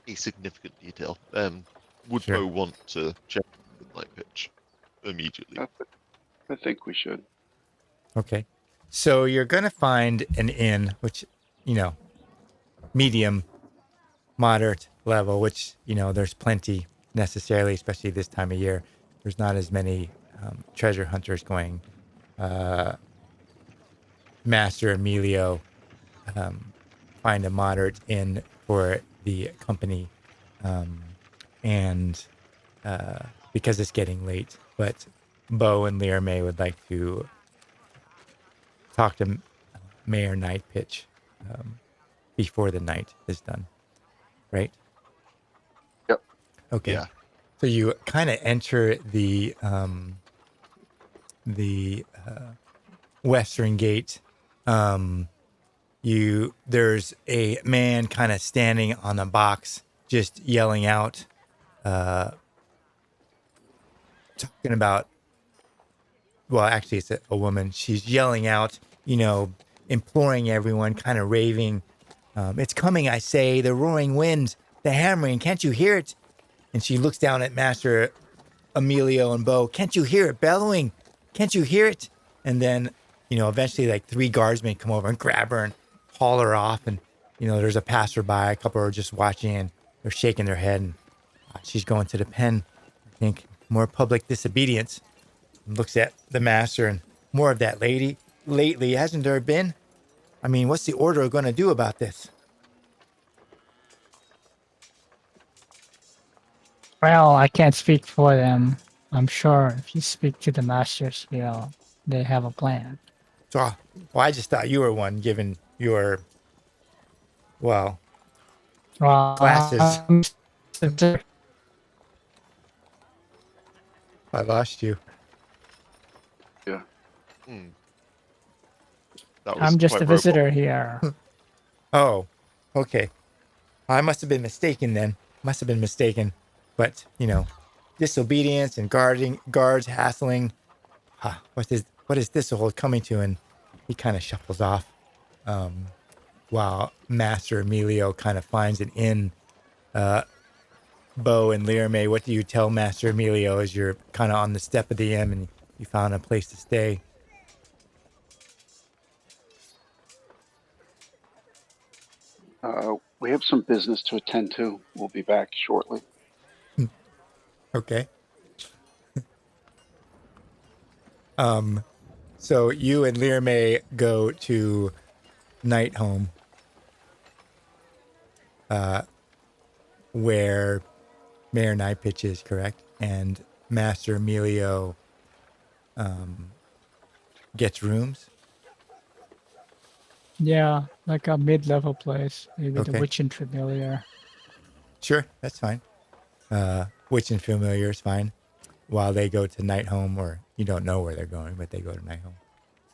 a significant detail. Would Bo want to check with Nightpitch? immediately. I think we should. Okay. So you're going to find an inn, which, medium, moderate level, which, there's plenty necessarily, especially this time of year. There's not as many treasure hunters going. Master Emilio, find a moderate inn for the company. And because it's getting late, but Bo and Lear May would like to talk to Mayor Night Pitch before the night is done, right? Yep. Okay. Yeah. So you kind of enter the western gate. There's a man kind of standing on a box, just yelling out, talking about. Well, actually, it's a woman. She's yelling out, imploring everyone, kind of raving. It's coming, I say, the roaring wind, the hammering. Can't you hear it? And she looks down at Master Emilio and Bo. Can't you hear it bellowing? Can't you hear it? And then, eventually like 3 guardsmen come over and grab her and haul her off. And, there's a passerby, a couple are just watching and they're shaking their head. And she's going to the pen. I think more public disobedience. And looks at the master and more of that lady. Lately, hasn't there been? I mean, what's the order going to do about this? Well, I can't speak for them. I'm sure if you speak to the masters, they have a plan. So, well, I just thought you were one, given your, well, Well, classes. I lost you. Yeah. That was I'm just quite a robot. visitor here. Oh, okay. I must have been mistaken then. But, disobedience and guards hassling. What is Thistle Hold coming to? And he kind of shuffles off. While Master Emilio kind of finds an inn. Bo and Lear May, what do you tell Master Emilio as you're kind of on the step of the inn and you found a place to stay? We have some business to attend to. We'll be back shortly. Okay. So you and Lear May go to Night Home, where Mayor Night Pitch is, correct? And Master Emilio gets rooms. Yeah, like a mid-level place, maybe the Okay. Witch and Familiar. Sure, that's fine. Witch and Familiar is fine. While they go to Night Home, or you don't know where they're going, but they go to Night Home.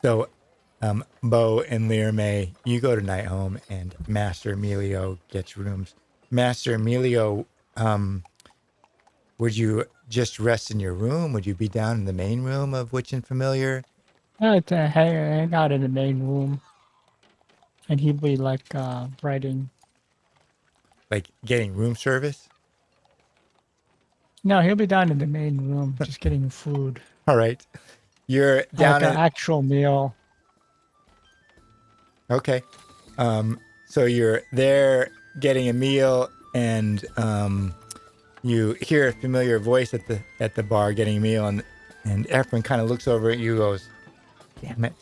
So, Bo and Lear May, you go to Night Home, and Master Emilio gets rooms. Master Emilio, would you just rest in your room? Would you be down in the main room of Witch and Familiar? I'd hang out in the main room, and he'd be like writing. Like getting room service? No, he'll be down in the main room, just getting food, All right. You're down like in... an actual meal. Okay. So you're there getting a meal, and you hear a familiar voice at the bar getting a meal, and Efren kind of looks over at you, goes, "Damn it!"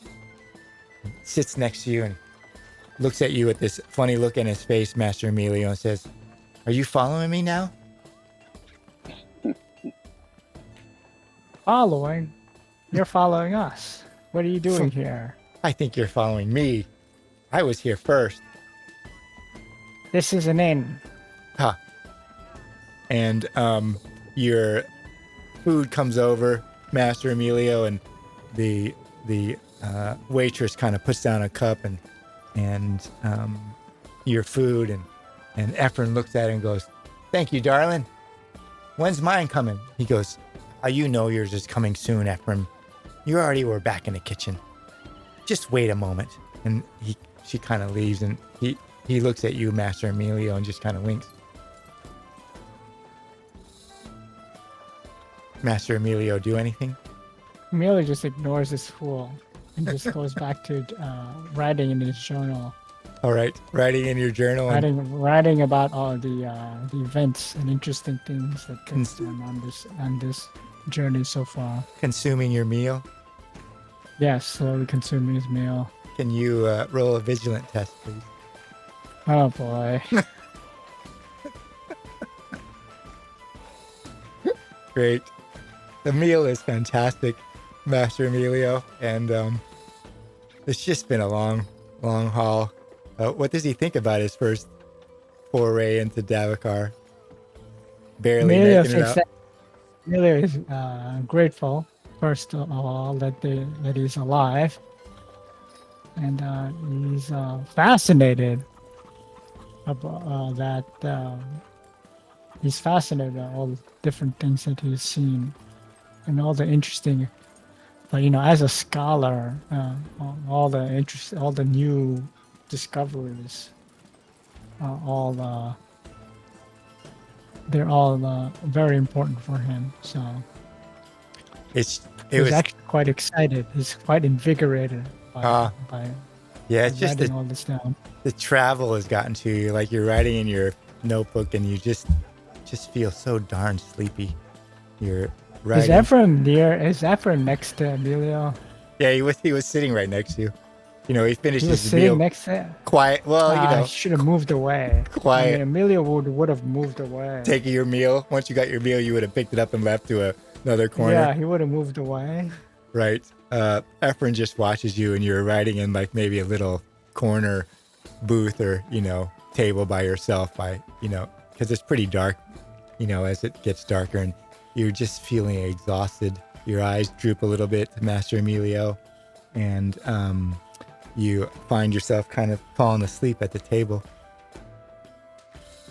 And sits next to you and looks at you with this funny look in his face, Master Emilio, and says, "Are you following me now?" Following? You're following us. What are you doing here? I think you're following me. I was here first. This is an inn. Huh. And your food comes over, Master Emilio, and the waitress kind of puts down a cup and your food, and Efren looks at it and goes, "Thank you, darling. When's mine coming?" He goes, "You know yours is coming soon, Efren. You already were back in the kitchen. Just wait a moment." And she kind of leaves, and he looks at you, Master Emilio, and just kind of winks. Master Emilio do anything? Emilio just ignores this fool and just goes back to writing in his journal, All right, writing in your journal and writing about all the events and interesting things that gets done on this journey so far. consuming your meal. Yes, slowly consuming his meal. Can you roll a vigilant test, please? Oh boy. Great. The meal is fantastic, Master Emilio, and it's just been a long haul. What does he think about his first foray into Davokar? Barely Emilio making it thinks out. that Emilio is grateful, first of all, that he's alive, and he's fascinated about that. He's fascinated by all the different things that he's seen, and all the interesting. But as a scholar, all the new discoveries, they're all very important for him. So It he's was actually quite excited. He's quite invigorated by yeah. It's just writing all this down. the travel has gotten to you. Like you're writing in your notebook, and you just feel so darn sleepy. You're writing. Is Ephraim next to Emilio? Yeah, he was sitting right next to you. He finished He was his sitting meal next to him. quiet. Well, I should have moved away. Quiet. I mean, Emilio would have moved away. taking your meal. Once you got your meal, you would have picked it up and left to another corner. Yeah, he would have moved away. Right. Efren just watches you, and you're writing in like maybe a little corner booth or table by yourself. Because it's pretty dark. As it gets darker, and you're just feeling exhausted. Your eyes droop a little bit to Master Emilio, and you find yourself kind of falling asleep at the table.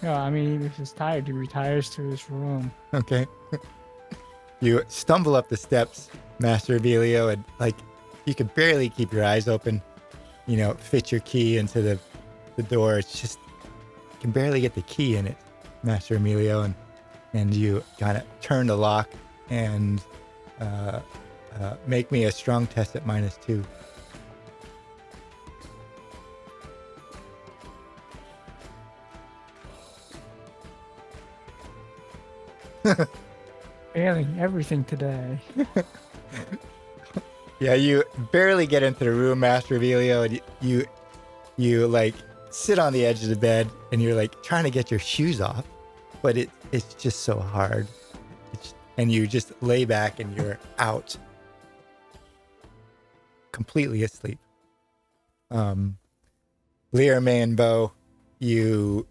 Yeah, I mean, if he's tired, he retires to his room. Okay. You stumble up the steps, Master Emilio, and you can barely keep your eyes open. Fit your key into the door. It's just you can barely get the key in it, Master Emilio, and you kind of turn the lock and make me a strong test at -2. Failing everything today. Yeah, you barely get into the room, Master Emilio, and you like sit on the edge of the bed, and you're like trying to get your shoes off, but it's just so hard. And you just lay back, and you're out, completely asleep. Lear, May, and Bo, you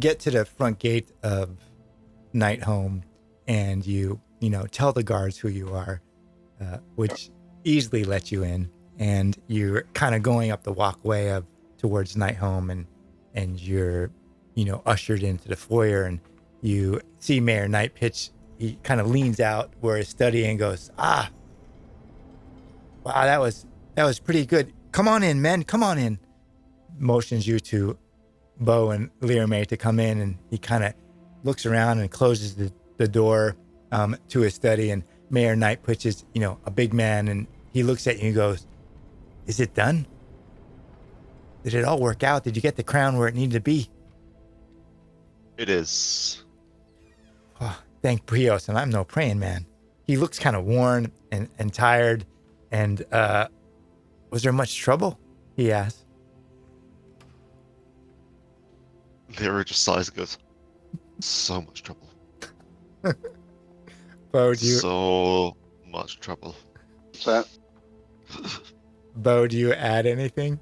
get to the front gate of Night Home, and you tell the guards who you are, which easily let you in, and you're kind of going up the walkway towards Night Home, and you're ushered into the foyer, and you see Mayor Night Pitch. He kind of leans out where he's studying and goes, wow, that was pretty good. Come on in, men, come on in. Motions you to Bo and Lear May to come in, and he kind of looks around and closes the door to his study, and Mayor Knight pushes, a big man, and he looks at you and goes, "Is it done? Did it all work out? Did you get the crown where it needed to be?" It is. Oh, thank Prios, and I'm no praying man. He looks kind of worn and tired, and was there much trouble? He asked. Lyra just sighs and goes, so much trouble. Bo, So much trouble. What's that? Bo, do you add anything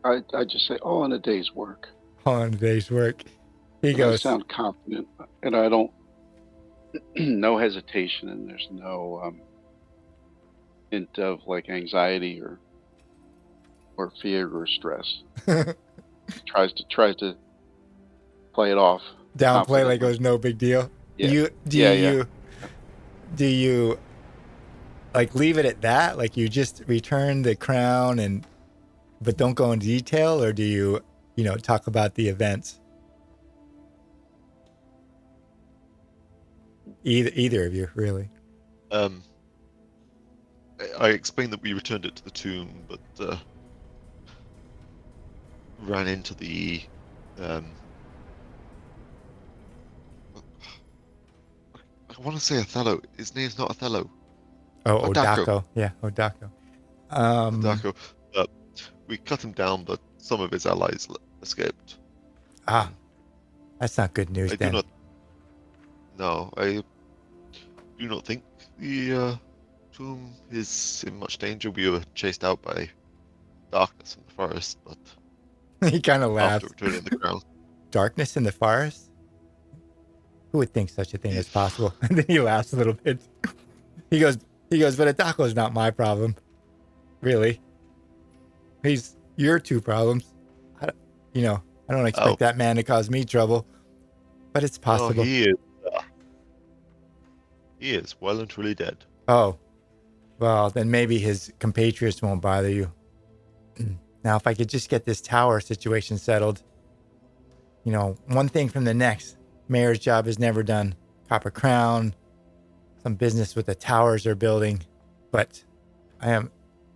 I just say, in a day's work. on the day's work? He I goes, sound confident, and I don't, no hesitation, and there's no hint of like anxiety or fear or stress. tries to play it off. downplay like it confidently. was no big deal. Yeah. Do you like leave it at that? Like you just return the crown but don't go into detail, or do you talk about the events? Either of you, really. I explained that we returned it to the tomb, but ran into the um, I want to say Othello. His name's not Othello. Oh, Odako. Odako. Yeah, Odako. Odako. We cut him down, but some of his allies escaped. That's not good news I then. do not. No, I do not think the tomb is in much danger. We were chased out by darkness in the forest, but He kind of laughs. after returning to the ground, Darkness in the forest? Who would think such a thing is possible? And then he laughs a little bit. He goes, but Odako's not my problem. Really. He's your two problems. I don't expect that man to cause me trouble, but it's possible. no, he is well and truly dead. Oh, well, then maybe his compatriots won't bother you. Now, if I could just get this tower situation settled, one thing from the next. Mayor's job is never done. Copper Crown, some business with the towers they're building, but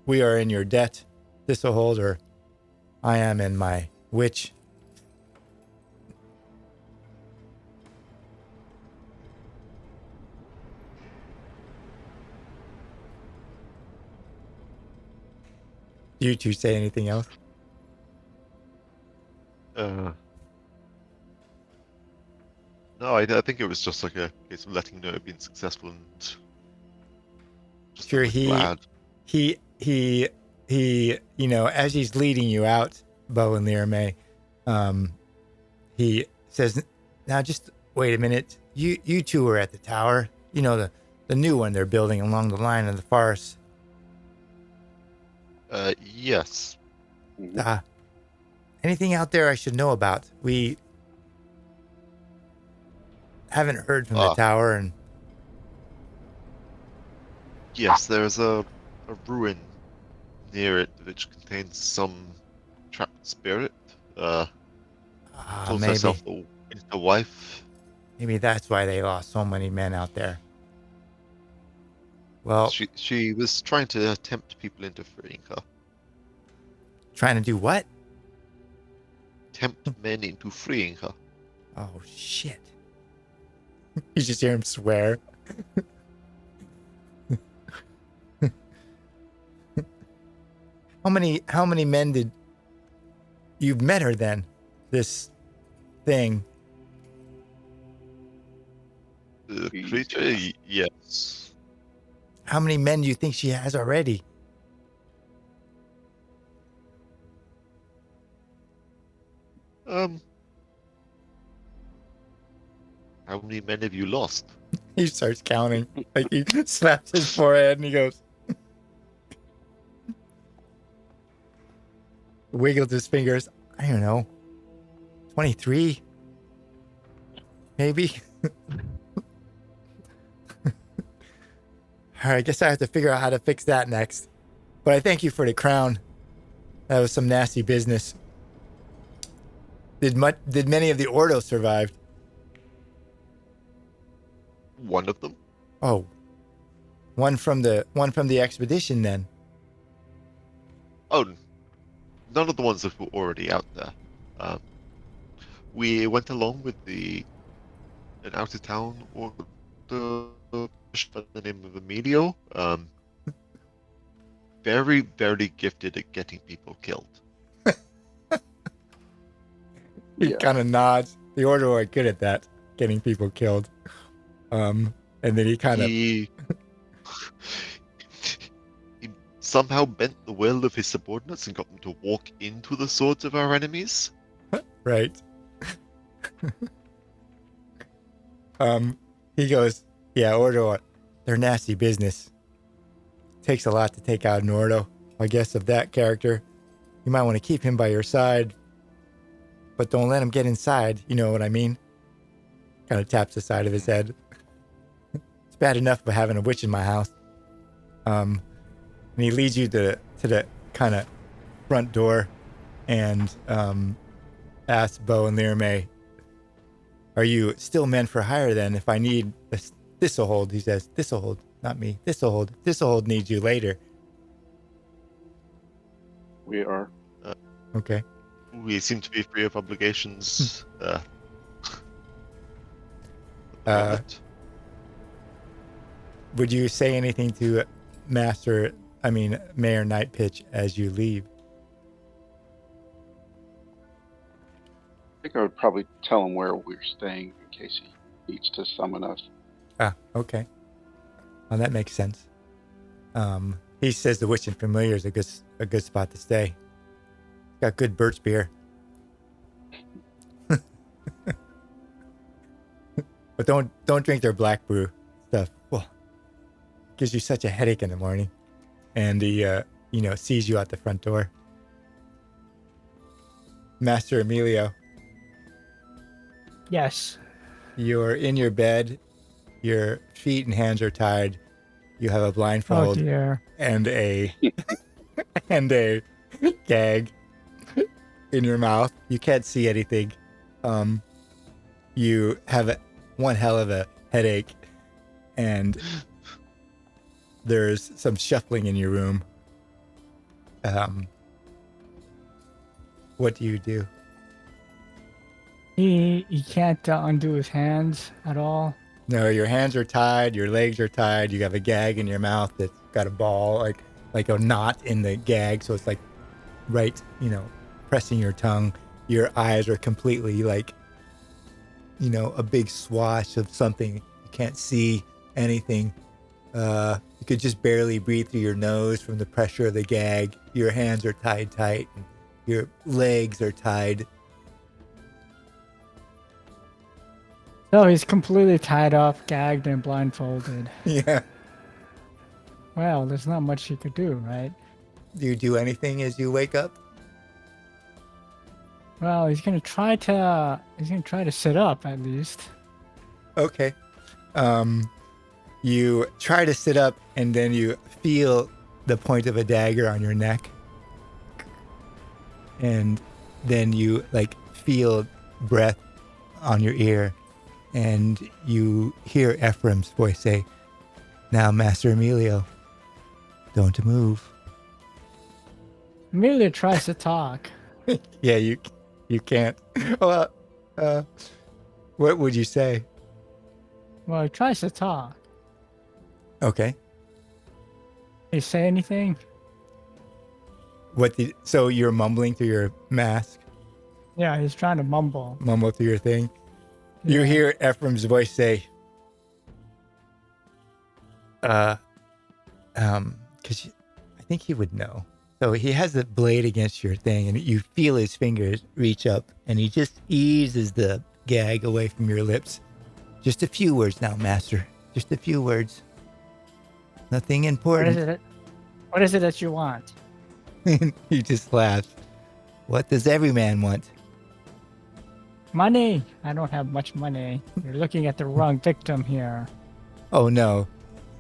we are in your debt, Thistle Hold, or I am in my witch. Do you two say anything else? No, I think it was just like a case of letting you know it'd been successful and just Sure, glad. he, as he's leading you out, Bo and Lirame, he says, now just wait a minute. You two are at the tower, the new one they're building along the line of the forest. Yes. Anything out there I should know about? We haven't heard from the tower, and yes, there's a ruin near it which contains some trapped spirit. Calls herself the Winter Wife. Maybe that's why they lost so many men out there. Well, she was trying to tempt people into freeing her. Trying to do what? Tempt men into freeing her. Oh shit! You just hear him swear. How many men did you've met her then? This thing. The creature, yes. How many men do you think she has already? How many men have you lost? He starts counting. Like he slaps his forehead and he goes, wiggles his fingers. I don't know. 23? Maybe? All right, I guess I have to figure out how to fix that next. But I thank you for the crown. That was some nasty business. Did many of the Ordo survive? One of them. Oh, one from the expedition then. Oh, none of the ones that were already out there. We went along with an out of town Ordo by the name of Emilio. Very, very gifted at getting people killed. He kind of nods. The Ordo are good at that, getting people killed. And then he kind of... He somehow bent the will of his subordinates and got them to walk into the swords of our enemies. Right. He goes, yeah, Ordo, they're nasty business. Takes a lot to take out an Ordo. I guess of that character, you might want to keep him by your side, but don't let him get inside. You know what I mean? Kind of taps the side of his head. It's bad enough for having a witch in my house. And he leads you to the kind of front door and asks Bo and Lirame, are you still men for hire then? If I need Thistle Hold, he says. Thistle Hold, not me. Thistle Hold. Thistle Hold needs you later. We are. Okay. We seem to be free of obligations. At the Uh, moment. Would you say anything to Mayor Night Pitch as you leave? I think I would probably tell him where we're staying in case he needs to summon us. Ah, okay. Well, that makes sense. He says the Witch and Familiar is a good spot to stay. Got good birch beer. But don't drink their black brew stuff. Well, it gives you such a headache in the morning. And he sees you out the front door. Master Emilio, Yes. you're in your bed. Your feet and hands are tied. You have a Oh blindfold dear. and a gag in your mouth. You can't see anything. You have one hell of a headache, and there's some shuffling in your room. What do you do? He can't undo his hands at all. No, your hands are tied, your legs are tied, you have a gag in your mouth that's got a ball, like a knot in the gag, so it's like right, pressing your tongue. Your eyes are completely like, a big swash of something. You can't see anything. You could just barely breathe through your nose from the pressure of the gag. Your hands are tied tight, and your legs are tied. So he's completely tied up, gagged, and blindfolded. Yeah. Well, there's not much he could do, right? Do you do anything as you wake up? Well, he's gonna try to sit up at least. Okay. You try to sit up, and then you feel the point of a dagger on your neck. And then you feel breath on your ear, and you hear Ephraim's voice say, "Now, Master Emilio, don't move." Amelia tries to talk. Yeah, you can't. Well, what would you say? Well, he tries to talk. Okay. He say anything? So you're mumbling through your mask, Yeah, he's trying to mumble. mumble through your thing. You Yeah. hear Ephraim's voice say, because I think he would know. So he has the blade against your thing, and you feel his fingers reach up, and he just eases the gag away from your lips. Just a few words now, Master. Just a few words. Nothing What important. is it? What is it that you want? He just laughs. What does every man want? Money. I don't have much money. You're looking at the wrong victim here. Oh no,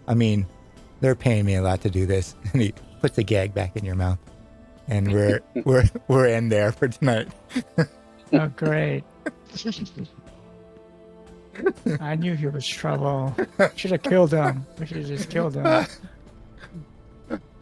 I mean, they're paying me a lot to do this. And he puts the gag back in your mouth, and we're in there for tonight. Oh, great. I knew he was trouble. Should have killed him. We should have just killed him.